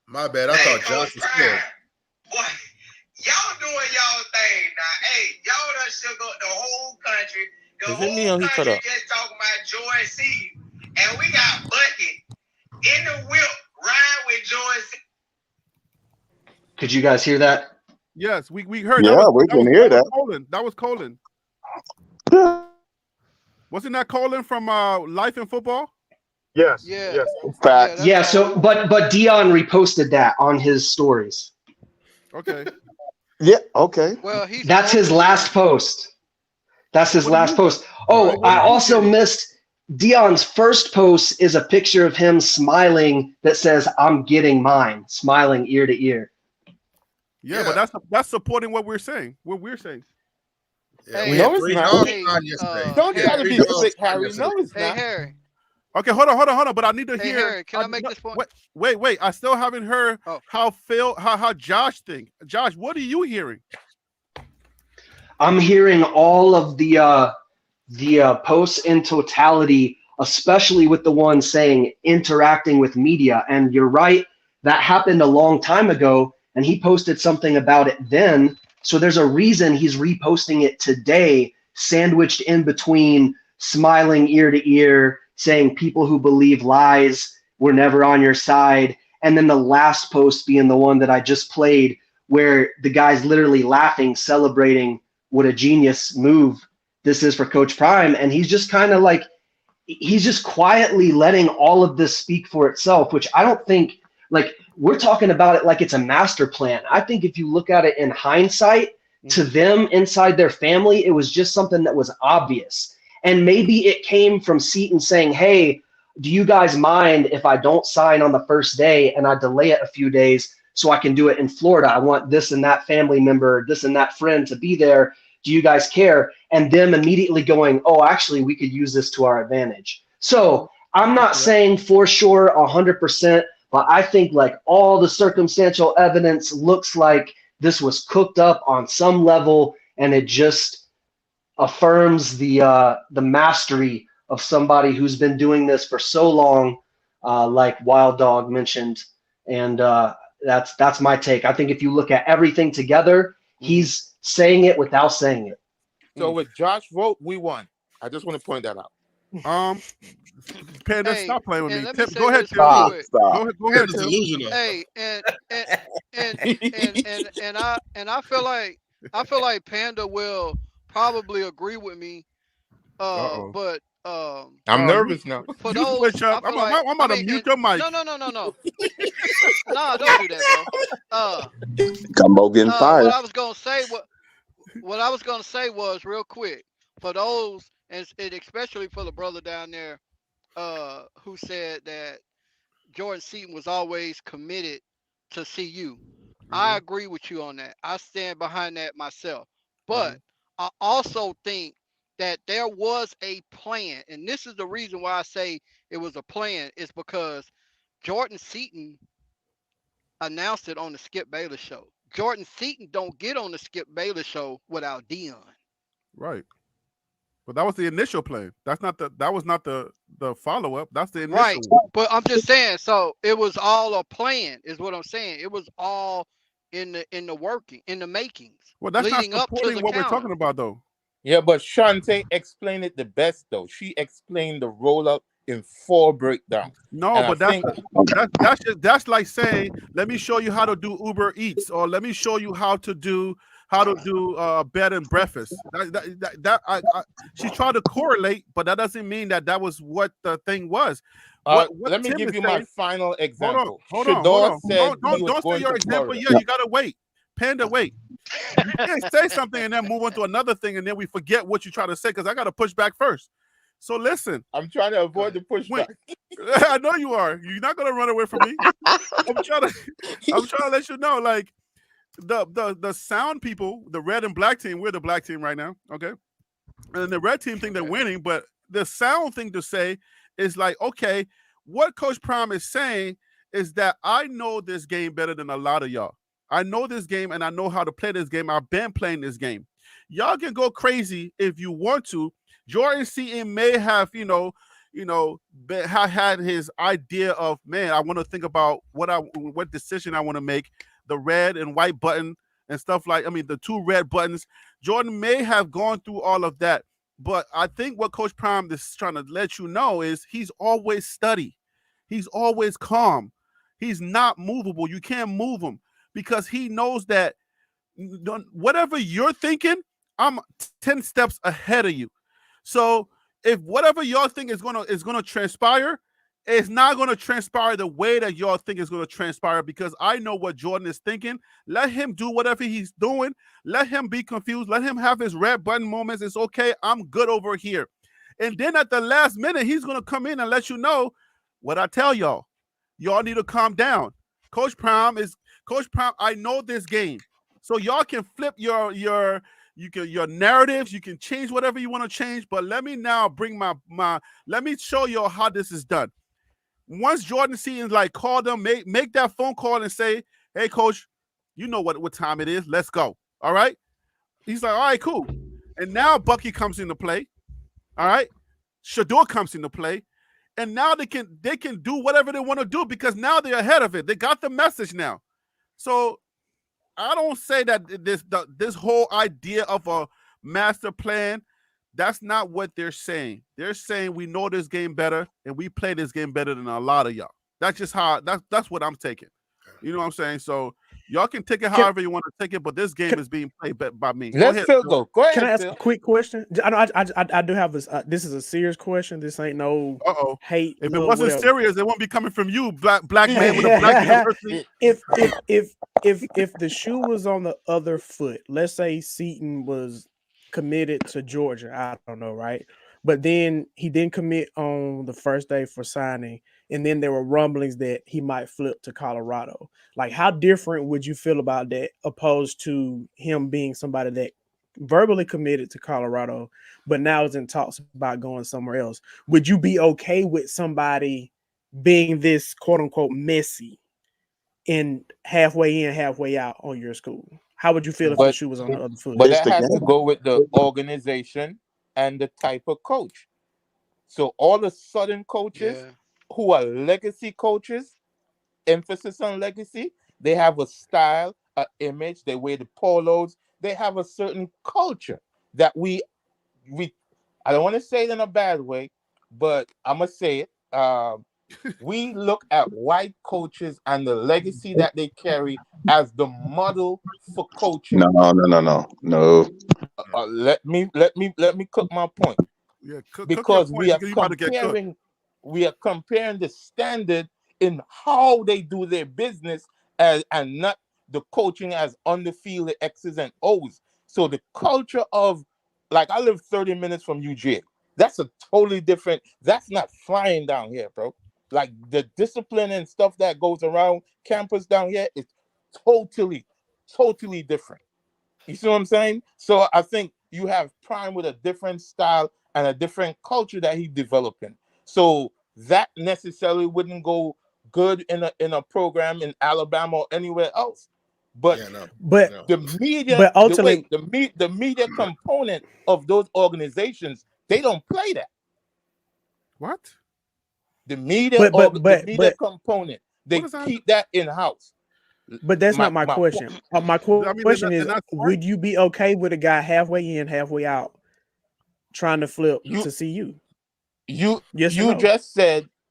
My bad. I thought Josh was scared. Boy, y'all doing y'all thing now. Hey, y'all done shook up the whole country. The whole country just talking about Joy C. And we got Bucky in the whip riding with Joy C. Could you guys hear that? Yes, we heard. Yeah, we can hear that. That was Colin. Wasn't that Colin from Life in Football? Yes. Yeah. Yes. Fact. Yeah. So, but Dion reposted that on his stories. Okay. Yeah. Okay. Well, that's his last post. That's his last post. Oh, I also missed Dion's first post is a picture of him smiling that says, "I'm getting mine," smiling ear to ear. Yeah, but that's supporting what we're saying. Hey, no, it's not. Don't try to be sick, Harry. No, it's not. Hey, Harry. Okay, hold on. But I need to hear. Harry, can I make this point? Wait. I still haven't heard how Josh think. Josh, what are you hearing? I'm hearing all of the posts in totality, especially with the one saying interacting with media. And you're right, that happened a long time ago, and he posted something about it then. So there's a reason he's reposting it today, sandwiched in between smiling ear to ear, saying people who believe lies were never on your side. And then the last post being the one that I just played, where the guy's literally laughing, celebrating what a genius move this is for Coach Prime. And he's just kind of like, he's just quietly letting all of this speak for itself, which I don't think, like, we're talking about it like it's a master plan. I think if you look at it in hindsight, to them inside their family, it was just something that was obvious. And maybe it came from Seaton saying, "Hey, do you guys mind if I don't sign on the first day and I delay it a few days so I can do it in Florida. I want this and that family member, this and that friend to be there. Do you guys care? And them immediately going, oh, actually, we could use this to our advantage. So I'm not saying for sure 100%, but I think like all the circumstantial evidence looks like this was cooked up on some level, and it just affirms the mastery of somebody who's been doing this for so long, like Wild Dog mentioned. And that's my take. I think if you look at everything together, he's saying it without saying it. So with Josh vote, we won. I just want to point that out. Panda, stop playing with me. Let Tim, say go ahead, this Tim. Stop. Go ahead, Tim. Delusional. Hey, and I feel like Panda will probably agree with me. But I'm nervous now. for You those, switch up. I feel I'm about to mute your mic. No. Nah, don't do that, bro. Gumbo getting fired. What I was gonna say was real quick for those, and especially for the brother down there, who said that Jordan Seaton was always committed to CU. I agree with you on that. I stand behind that myself. But I also think that there was a plan, and this is the reason why I say it was a plan, is because Jordan Seaton announced it on the Skip Bayless show. Jordan Seaton don't get on the Skip Bayless show without Dion. Right. But that was the initial plan. That was not the follow-up. That's the initial Right. one. But I'm just saying, so it was all a plan, is what I'm saying. It was all in the working, in the makings. Well, that's leading not up to supporting the what we're counter. talking about, though. Yeah, but Shantae explained it the best, though. She explained the roll-up in 4 breakdowns. No, And but that's like saying, let me show you how to do Uber Eats, or let me show you how to do bed and breakfast. She tried to correlate, but that doesn't mean that was what the thing was. What let me Tim give is you saying, my final example. Hold Shador on. said he was Don't say going your to example Florida. yet. You gotta wait. Panda, wait. You can't say something and then move on to another thing, and then we forget what you try to say, because I gotta push back first. So listen. I'm trying to avoid the pushback. I know you are. You're not gonna run away from me. I'm trying to let you know, like, the sound people, the red and black team, we're the black team right now, okay? And the red team think they're winning, but the sound thing to say is like, okay, what Coach Prime is saying is that I know this game better than a lot of y'all. I know this game, and I know how to play this game. I've been playing this game. Y'all can go crazy if you want to. Jordan Seaton may have, had his idea of, man, I want to think about what decision I want to make, the red and white button and stuff the 2 red buttons. Jordan may have gone through all of that, but I think what Coach Prime is trying to let you know is he's always steady. He's always calm. He's not movable. You can't move him, because he knows that whatever you're thinking, I'm 10 steps ahead of you. So if whatever y'all think is gonna transpire, it's not gonna transpire the way that y'all think is gonna transpire, because I know what Jordan is thinking. Let him do whatever he's doing. Let him be confused. Let him have his red button moments. It's okay. I'm good over here. And then at the last minute, he's gonna come in and let you know what I tell y'all. Y'all need to calm down. Coach Prime. I know this game, so y'all can flip your narratives. You can change whatever you want to change, but let me now bring let me show y'all how this is done. Once Jordan Seaton's like, call them, make that phone call and say, hey, coach, you know what time it is. Let's go. All right. He's like, all right, cool. And now Bucky comes into play. All right. Shador comes into play. And now they can do whatever they want to do, because now they're ahead of it. They got the message now. So I don't say that this whole idea of a master plan, that's not what they're saying. They're saying we know this game better, and we play this game better than a lot of y'all. That's just how that's what I'm taking. You know what I'm saying? So y'all can take it however you want to take it, but this game is being played by me. Let's Phil go. Go ahead. Can I ask Phil. a quick question? I do have this. This is a serious question. This ain't no hate. If it wasn't whatever. serious, it won't be coming from you, black man with a black university. If the shoe was on the other foot, let's say Seaton was committed to Georgia. I don't know, right? but then he didn't commit on the first day for signing, and then there were rumblings that he might flip to Colorado. Like, how different would you feel about that opposed to him being somebody that verbally committed to Colorado, but now is in talks about going somewhere else? Would you be okay with somebody being this quote unquote messy in halfway in, halfway out on your school? How would you feel if the But shoe was on the other foot? but It's that the has to game. go with the organization and the type of coach. So all the Southern coaches Yeah. who are legacy coaches, emphasis on legacy, they have a style, an image, they wear the polos, they have a certain culture that we I don't want to say it in a bad way, but I'm gonna say it. We look at white coaches and the legacy that they carry as the model for coaching. No. Let me cook my point. Yeah, cook your Because point because you about to get cooked. we are comparing the standard in how they do their business and not the coaching as on the field, the X's and O's. So the culture of, like, I live 30 minutes from UGA. That's a totally different, that's not flying down here, bro. Like, the discipline and stuff that goes around campus down here is totally different. You see what I'm saying? So I think you have Prime with a different style and a different culture that he's developing. So that necessarily wouldn't go good in a program in Alabama or anywhere else. But But the media, but ultimately, the media component of those organizations, they don't play that. What? but The media component, they keep that in house. But that's not my question. My question is, would you be okay with a guy halfway in, halfway out, trying to flip to see you? You Yes or no?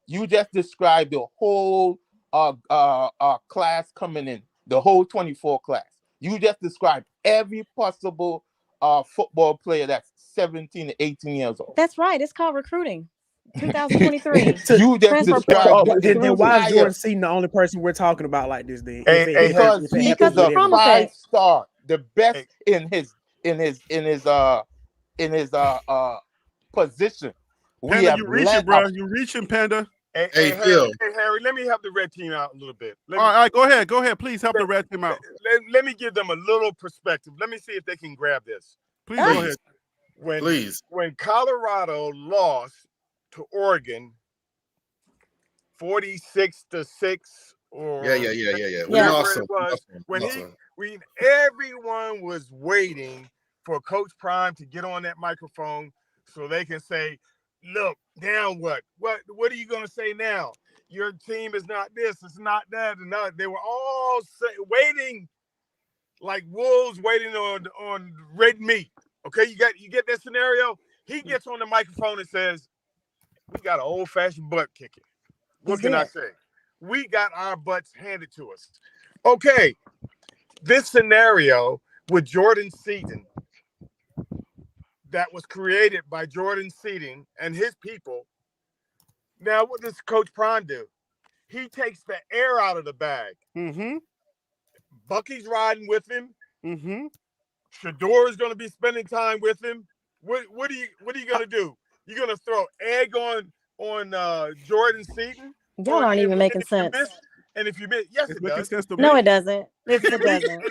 You just described the whole class coming in, the whole 24 class. You just described every possible football player that's 17 to 18 years old. That's right. It's called recruiting. 2023. You just Transfer described portal. Then why is Jordan Seaton the only person we're talking about like this? Then because he is a 5-star, the best in his position. Panda, you reaching, bro. You reaching, Panda. Hey, Harry, let me help the red team out a little bit. All right, go ahead. Go ahead. Please help the red team out. Let me give them a little perspective. Let me see if they can grab this. Please go ahead. When Colorado lost to Oregon 46-6 or yeah. Whatever it was, when everyone was waiting for Coach Prime to get on that microphone so they can say, look, now what? What are you going to say now? Your team is not this, it's not that, and not. They were all waiting like wolves waiting on red meat. Okay, you get that scenario? He gets on the microphone and says, we got an old-fashioned butt kicking. What can I say? We got our butts handed to us. Okay, this scenario with Jordan Seaton that was created by Jordan Seaton and his people. Now, what does Coach Prime do? He takes the air out of the bag. Mm-hmm. Bucky's riding with him. Mm-hmm. Shador is going to be spending time with him. What are you going to do? You're going to throw egg on Jordan Seaton? Y'all aren't even making sense. And if you miss, yes, it does. No, it doesn't. It doesn't.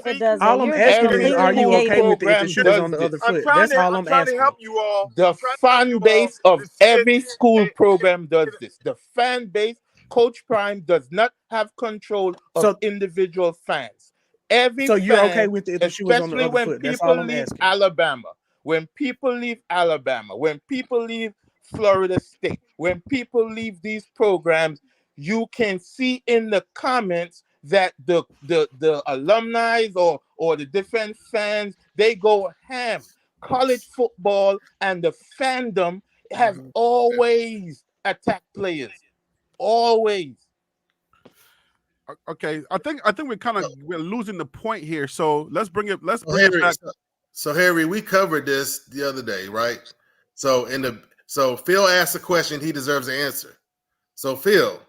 It doesn't. All I'm asking is, are you okay with it if the shoe is on the other foot? That's all I'm asking. To help you all. The fan base of every school program does this. The fan base, Coach Prime does not have control of individual fans. So you're okay with it if the shoe is on the other foot? That's all I'm asking. When people leave Alabama, when people leave Florida State, when people leave these programs, you can see in the comments that the alumni or the different fans, they go ham. College football and the fandom has always attacked players. Always. Okay, I think we're losing the point here. So let's bring it it back. So Harry, we covered this the other day, right? So Phil asked a question, he deserves an answer. So Phil,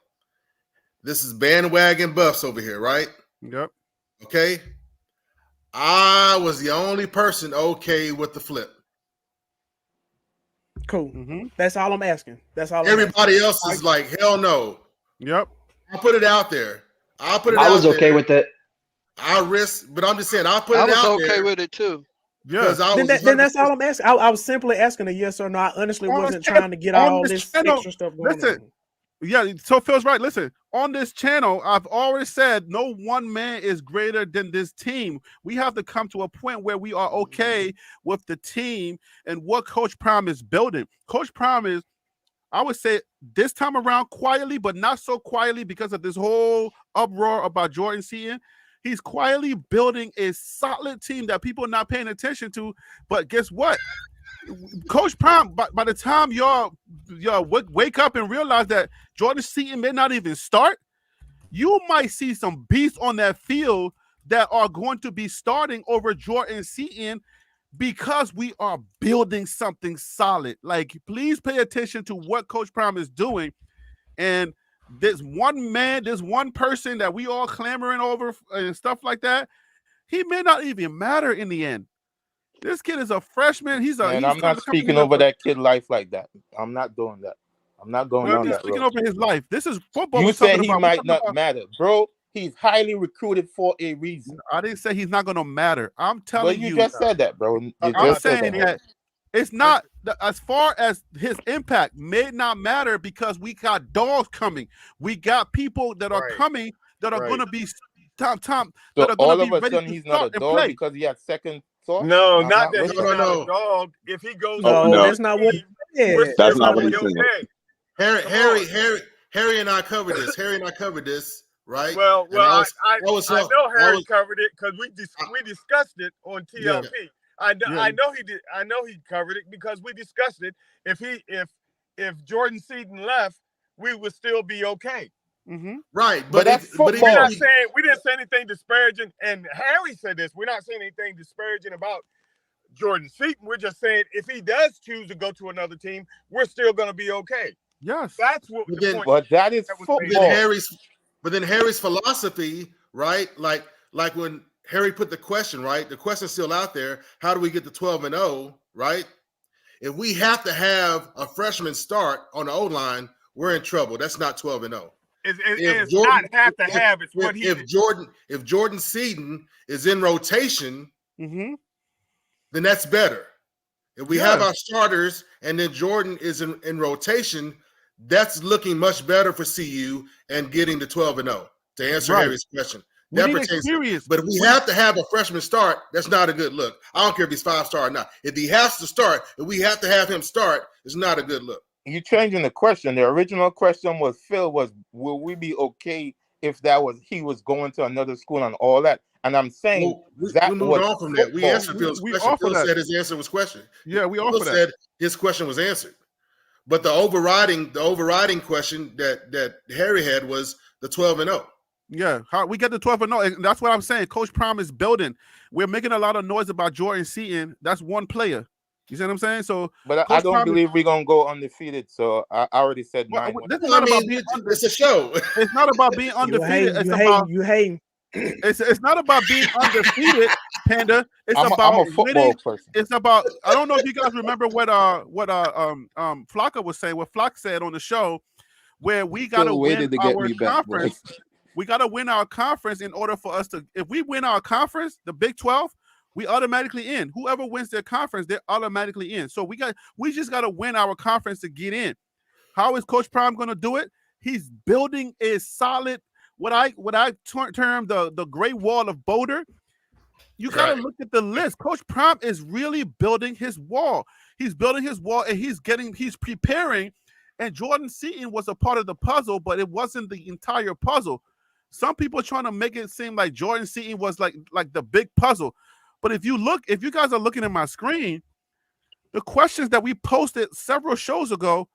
this is bandwagon buffs over here, right? Yep. Okay. I was the only person okay with the flip. Cool. That's all I'm asking. That's all. Everybody else is like, hell no. Yep. I'll put it out there. I was okay with it. I risk, but I'm just saying I'll put it out there. I was okay with it too. Yeah. Then that's all I'm asking. I was simply asking a yes or no. I honestly wasn't trying to get all this extra stuff going on. Yeah, so Phil's right. Listen, on this channel, I've always said no one man is greater than this team. We have to come to a point where we are okay with the team and what Coach Prime is building. Coach Prime is, I would say, this time around quietly, but not so quietly because of this whole uproar about Jordan Seaton. He's quietly building a solid team that people are not paying attention to. But guess what? Coach Prime, by the time y'all wake up and realize that Jordan Seaton may not even start, you might see some beasts on that field that are going to be starting over Jordan Seaton because we are building something solid. Like, please pay attention to what Coach Prime is doing. And this one man, this one person that we all clamoring over and stuff like that, he may not even matter in the end. This kid is a freshman. I'm not speaking over that kid life like that. I'm not doing that. I'm not going on that road. Speaking over his life. This is football. You said he might not matter, bro. He's highly recruited for a reason. I didn't say he's not going to matter. I'm telling you. You just said that, bro. I'm saying that it's not, as far as his impact may not matter because we got dogs coming. We got people that are coming that are going to be that are all going to of be a sudden he's not a dog because he had second thought? No, not that he's not a dog. If he goes that's not what that's not what he said. Harry and I covered this. Right? Well, I know Harry covered it because we discussed it on TLP. Yeah. I know he did. I know he covered it because we discussed it. If Jordan Seaton left, we would still be okay. Right, but that's football. We didn't say anything disparaging, and Harry said this. We're not saying anything disparaging about Jordan Seaton. We're just saying if he does choose to go to another team, we're still going to be okay. Yes, that's what. But that is football. But then Harry's philosophy, right? Like when Harry put the question, right? The question's still out there. How do we get to 12-0, right? If we have to have a freshman start on the O-line, we're in trouble. That's not 12-0. It's not have to have. It's what he. If Jordan Seaton is in rotation, then that's better. If we have our starters and then Jordan is in rotation, that's looking much better for CU and getting to 12-0. To answer Harry's question, that pertains. But if we have to have a freshman start, that's not a good look. I don't care if he's 5-star or not. If he has to start, if we have to have him start, it's not a good look. You're changing the question. The original question was, Phil, will we be okay if he was going to another school and all that? And I'm saying we moved on from that. We answered Phil's question. Phil said his answer was question. Yeah, we Phil said his question was answered. But the overriding question that Harry had was the 12-0. Yeah, how we get to 12-0, and that's what I'm saying. Coach Prime is building. We're making a lot of noise about Jordan Seaton. That's one player. You see what I'm saying? So, but I don't believe we're gonna go undefeated. So I already said 9. This is not about being it's a show. It's not about being undefeated. You hate. It's not about being undefeated, Panda. I'm a football person. It's about. I don't know if you guys remember what Flocka was saying. What Flock said on the show, where we gotta win our conference. We gotta win our conference in order for us to. If we win our conference, the Big 12. We automatically in. Whoever wins their conference, they're automatically in. So we just got to win our conference to get in. How is Coach Prime going to do it? He's building a solid, what I term the Great Wall of Boulder. You got to look at the list. Coach Prime is really building his wall. He's building his wall and he's preparing. And Jordan Seaton was a part of the puzzle, but it wasn't the entire puzzle. Some people are trying to make it seem like Jordan Seaton was like the big puzzle. But if you guys are looking at my screen, the questions that we posted several shows ago,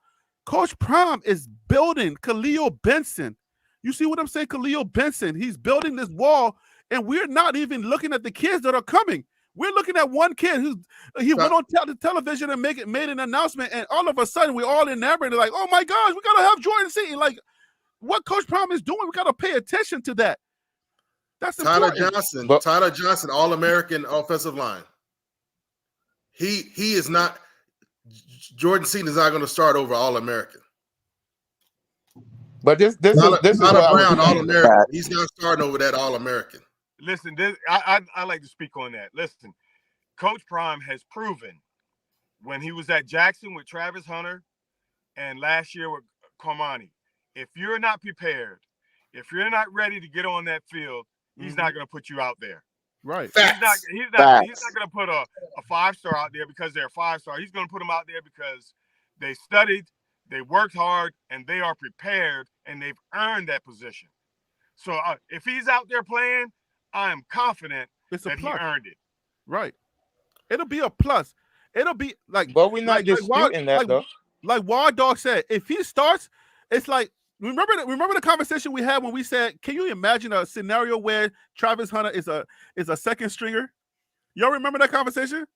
Coach Prime is building Khalil Benson. You see what I'm saying? Khalil Benson. He's building this wall, and we're not even looking at the kids that are coming. We're looking at one kid he went on the television and made an announcement, and all of a sudden we're all enamored. Like, oh my gosh, we gotta have Jordan Seaton. Like, what Coach Prime is doing, we gotta pay attention to that. That's Tyler Johnson, All-American offensive line. He is not. Jordan Seaton is not going to start over All-American. But this is Tyler Brown, All All-American. He's not starting over that All-American. Listen, I like to speak on that. Listen, Coach Prime has proven when he was at Jackson with Travis Hunter and last year with Carmani, if you're not prepared, if you're not ready to get on that field, he's not going to put you out there. Right. He's not going to put a 5-star out there because they're a 5-star. He's going to put them out there because they studied, they worked hard, and they are prepared, and they've earned that position. So if he's out there playing, I am confident that he earned it. Right. It'll be a plus. It'll be like. But we're not disputing that though. Like Wild Dog said, if he starts, it's like remember the conversation we had when we said, can you imagine a scenario where Travis Hunter is a second stringer? Y'all remember that conversation?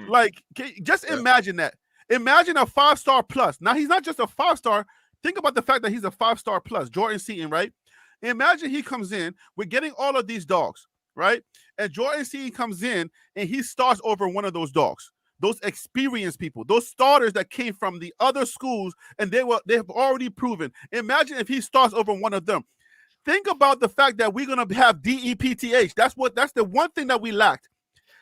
Like, just imagine that. Imagine a 5-star plus. Now he's not just a 5-star. Think about the fact that he's a 5-star plus. Jordan Seaton, right? Imagine he comes in. We're getting all of these dogs, right? And Jordan Seaton comes in and he starts over one of those dogs. Those experienced people, those starters that came from the other schools, and they have already proven. Imagine if he starts over one of them. Think about the fact that we're gonna have DEPTH. That's the one thing that we lacked.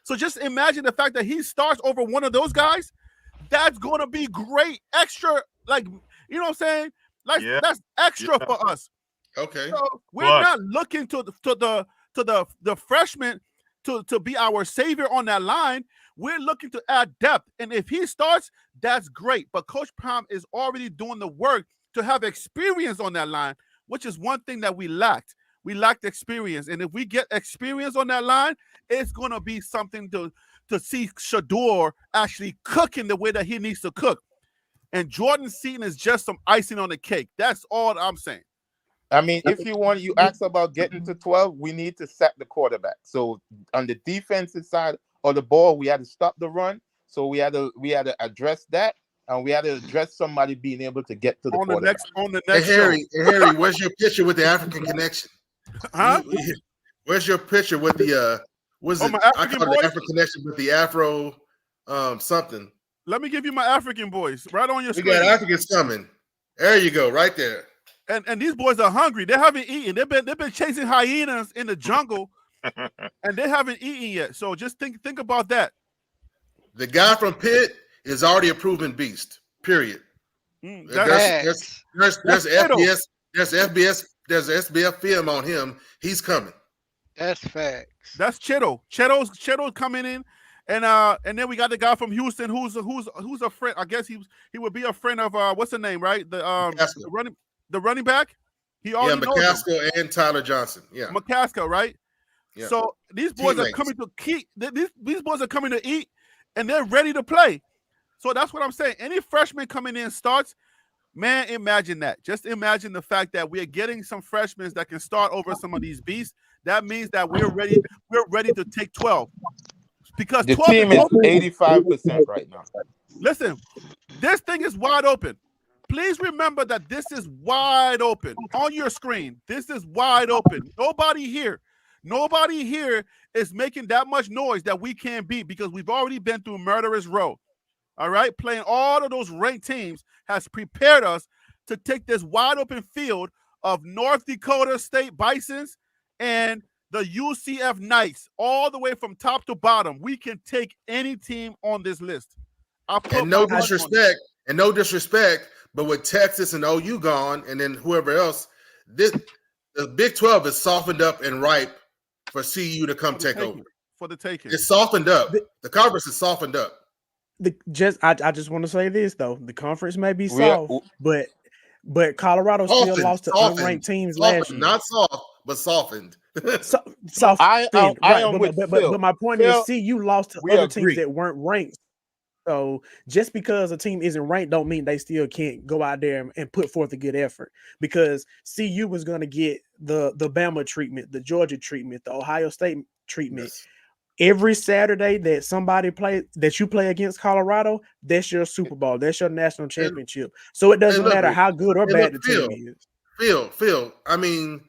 So just imagine the fact that he starts over one of those guys. That's gonna be great, extra, like, you know what I'm saying? Like that's extra for us. Okay. So we're not looking to the freshman to be our savior on that line. We're looking to add depth. And if he starts, that's great. But Coach Prime is already doing the work to have experience on that line, which is one thing that we lacked. We lacked experience. And if we get experience on that line, it's going to be something to see Shedeur actually cooking the way that he needs to cook. And Jordan Seaton is just some icing on the cake. That's all I'm saying. I mean, if you ask about getting to 12, we need to sack the quarterback. So on the defensive side of the ball, we had to stop the run. So we had to address that, and we had to address somebody being able to get to the quarterback. On the next Harry, where's your picture with the African connection? Huh? Where's your picture with the I call it the African connection with the Afro something. Let me give you my African boys right on your screen. We got Africans coming. There you go, right there. And these boys are hungry. They haven't eaten. They've been chasing hyenas in the jungle, and they haven't eaten yet. So just think about that. The guy from Pitt is already a proven beast. Period. There's FBS, there's SBF film on him. He's coming. That's facts. That's Chitto. Chitto's coming in, and then we got the guy from Houston who's a friend. I guess he would be a friend of what's the name, right? The running back. He already knows McCaskill and Tyler Johnson. Yeah, McCaskill, right? Yeah. So these boys are coming to eat. These boys are coming to eat, and they're ready to play. So that's what I'm saying. Any freshman coming in starts, man. Imagine that. Just imagine the fact that we're getting some freshmen that can start over some of these beasts. That means that we're ready. We're ready to take 12 because the 12 team is 85% right now. Listen, this thing is wide open. Please remember that this is wide open on your screen. This is wide open. Nobody here is making that much noise that we can't beat because we've already been through murderous row. All right, playing all of those ranked teams has prepared us to take this wide open field of North Dakota State Bisons and the UCF Knights all the way from top to bottom. We can take any team on this list. And no disrespect, but with Texas and OU gone, and then whoever else, the Big 12 is softened up and ripe for CU to come take over. For the taking. It's softened up. The conference is softened up. I just want to say this though. The conference may be soft, but Colorado still lost to unranked teams last year. Not soft, but softened. Soft. But my point is, CU lost to other teams that weren't ranked. So just because a team isn't ranked don't mean they still can't go out there and put forth a good effort, because CU was going to get the Bama treatment, the Georgia treatment, the Ohio State treatment. Yes. Every Saturday that you play against Colorado, that's your Super Bowl. That's your national championship. So it doesn't matter how good or bad the team is. Phil, I mean,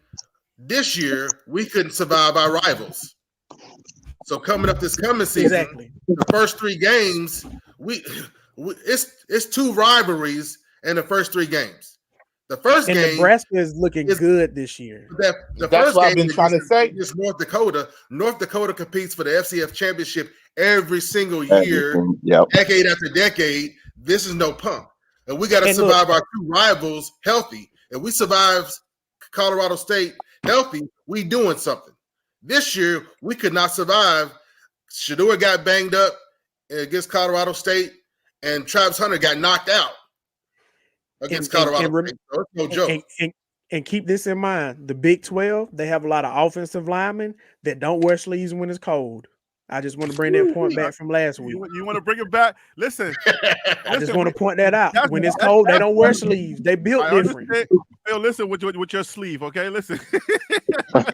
this year we couldn't survive our rivals. So coming up this coming season, the first 3 games, It's 2 rivalries in the first 3 games. The first And game, Nebraska is looking good this year. The That's first what game I've been trying to say. is North Dakota. North Dakota competes for the FCS championship every single year, decade after decade. This is no punk. And we got to survive our 2 rivals healthy. If we survive Colorado State healthy, we doing something. This year, we could not survive. Shedeur got banged up against Colorado State, and Travis Hunter got knocked out against Colorado State. So it's no joke. And keep this in mind: the Big 12, they have a lot of offensive linemen that don't wear sleeves when it's cold. I just want to bring that point back from last week. You want to bring it back? Listen, I just want to point that out. When it's cold, they don't wear sleeves. They built different. Phil, listen with your sleeve, okay? Listen. That's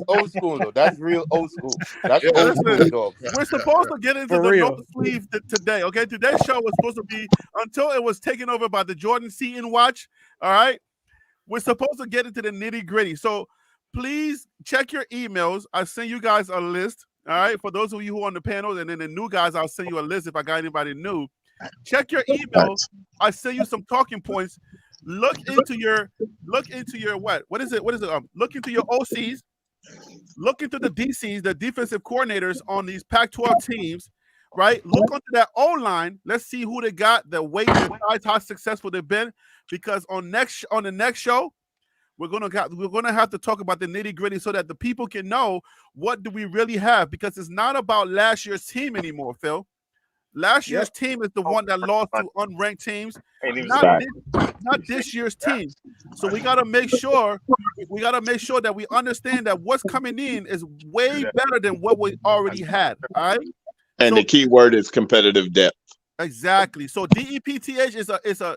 old school though. That's real old school. That's old school, dog. We're supposed to get into the no sleeve today, okay? Today's show was supposed to be until it was taken over by the Jordan Seaton watch. All right, we're supposed to get into the nitty gritty. So please check your emails. I send you guys a list. All right, for those of you who are on the panel, and then the new guys, I'll send you a list if I got anybody new. Check your email. I send you some talking points. Look into your what is it? Look into your OCs. Look into the DCs, the defensive coordinators on these Pac-12 teams, right? Look onto that O-line. Let's see who they got, the weight, the size, how successful they've been. Because on the next show, we're gonna have to talk about the nitty-gritty so that the people can know what do we really have. Because it's not about last year's team anymore, Phil. Last year's team is the one that lost to unranked teams, not this year's team. So we got to make sure that we understand that what's coming in is way better than what we already had. All right. And the key word is competitive depth. Exactly. So DEPTH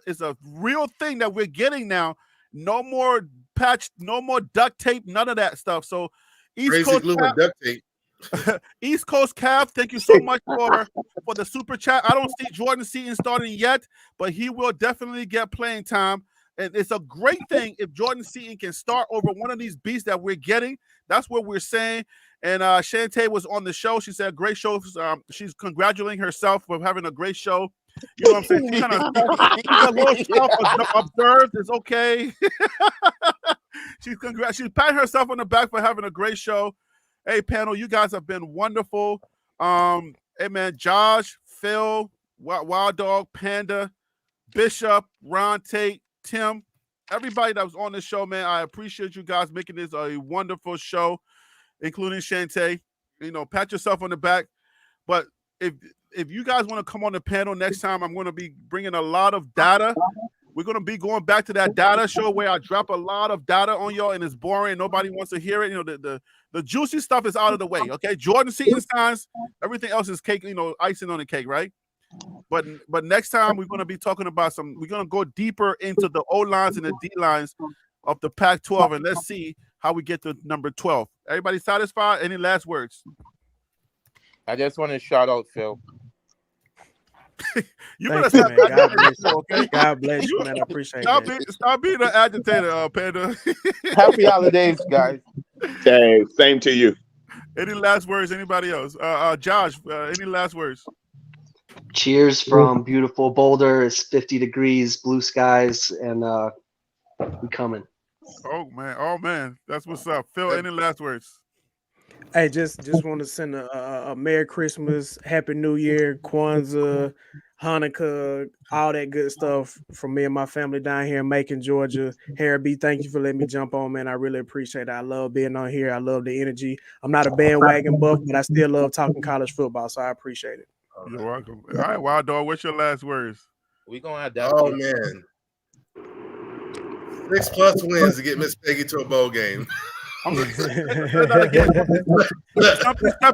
is a real thing that we're getting now. No more patch, no more duct tape, none of that stuff. So East Coast glue and duct tape. East Coast Cav, thank you so much for the super chat. I don't see Jordan Seaton starting yet, but he will definitely get playing time. And it's a great thing if Jordan Seaton can start over one of these beasts that we're getting. That's what we're saying. And Shantae was on the show. She said, great show. She's congratulating herself for having a great show. You know what I'm saying? She's a little self-observed. It's okay. She's patting herself on the back for having a great show. Hey, panel, you guys have been wonderful. Hey, man, Josh, Phil, Wild Dog, Panda, Bishop, Ron Tate, Tim, everybody that was on the show, man, I appreciate you guys making this a wonderful show, including Shantae. You know, pat yourself on the back. But if you guys want to come on the panel next time, I'm going to be bringing a lot of data. We're going to be going back to that data show where I drop a lot of data on y'all and it's boring. Nobody wants to hear it. You know, the juicy stuff is out of the way, okay? Jordan Seaton signs, everything else is cake, you know, icing on the cake, right? But next time we're going to be talking about we're going to go deeper into the O-lines and the D-lines of the Pac-12, and let's see how we get to number 12. Everybody satisfied? Any last words? I just want to shout out Phil. You better stop. God bless you. Okay? God bless you, man. I appreciate that. Stop being an agitator, Panda. Happy holidays, guys. Hey, same to you. Any last words? Anybody else? Josh, any last words? Cheers from beautiful Boulder. It's 50 degrees, blue skies, and we coming. Oh man, that's what's up. Phil, any last words? Hey, just want to send a Merry Christmas, Happy New Year, Kwanzaa, Hanukkah, all that good stuff from me and my family down here in Macon, Georgia. Harry B, thank you for letting me jump on, man. I really appreciate it. I love being on here. I love the energy. I'm not a bandwagon buff, but I still love talking college football, so I appreciate it. You're welcome. All right, Wild Dog, what's your last words? We're going to have that. Oh, man. 6+ wins to get Miss Peggy to a bowl game. Something stepped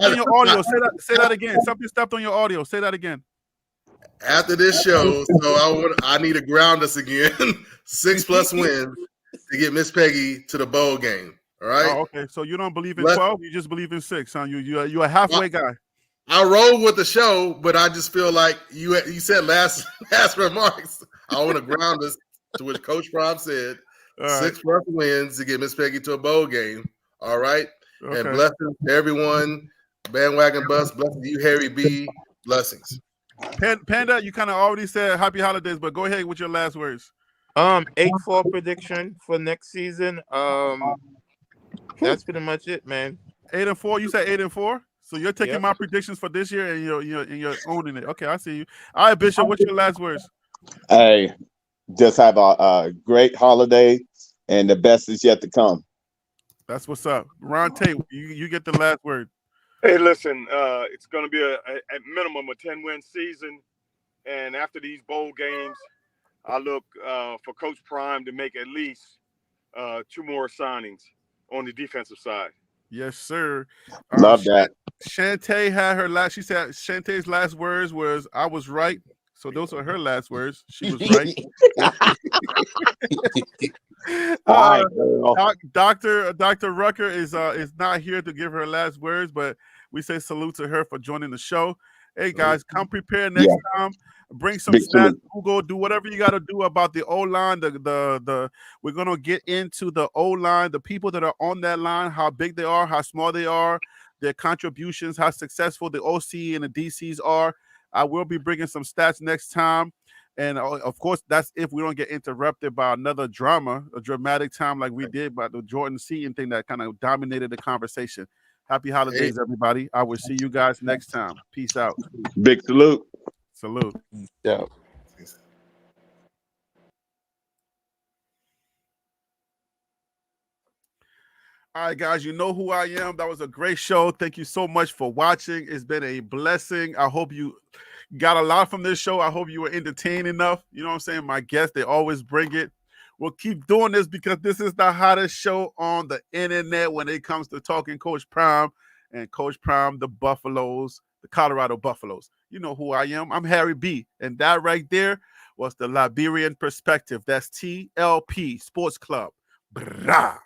on your audio. Say that again. Something stepped on your audio. Say that again. After this show, so I need to ground us again. 6+ wins to get Miss Peggy to the bowl game. All right. Oh, okay. So you don't believe in 12? You just believe in 6, huh? You're a halfway guy. I roll with the show, but I just feel like you said last remarks. I want to ground us to what Coach Prime said. Right. 6+ wins to get Miss Peggy to a bowl game. All right. Okay. And blessings to everyone. Bandwagon bus. Blessings to you, Harry B. Blessings. Panda, you kind of already said happy holidays, but go ahead with your last words. 8-4 prediction for next season. That's pretty much it, man. 8-4. You said 8-4. So you're taking Yep. my predictions for this year, and you're owning it. Okay, I see you. All right, Bishop, what's your last words? Hey, just have a great holiday, and the best is yet to come. That's what's up. Ron Tate, you get the last word. Hey, listen, it's going to be a minimum of 10-win season, and after these bowl games, I look for Coach Prime to make at least 2 more signings on the defensive side. Yes, sir. Love that. Shantae had her last. She said Shantae's last words was, "I was right." So those are her last words. She was right. Dr. Rucker is not here to give her last words, but we say salute to her for joining the show. Hey guys, come prepared next time. Bring some stats. Google, do whatever you got to do about the O-line. We're gonna get into the O-line, the people that are on that line, how big they are, how small they are, their contributions, how successful the OC and the DCs are. I will be bringing some stats next time. And of course, that's if we don't get interrupted by another dramatic time like we did by the Jordan Seaton thing that kind of dominated the conversation. Happy holidays, everybody. I will see you guys next time. Peace out. Big salute. Salute. Yeah. All right, guys, you know who I am. That was a great show. Thank you so much for watching. It's been a blessing. I hope you got a lot from this show. I hope you were entertained enough. You know what I'm saying? My guests, they always bring it. We'll keep doing this because this is the hottest show on the internet when it comes to talking Coach Prime and Coach Prime, the Buffaloes, the Colorado Buffaloes. You know who I am. I'm Harry B. And that right there was the Liberian Perspective. That's TLP Sports Club. Brah.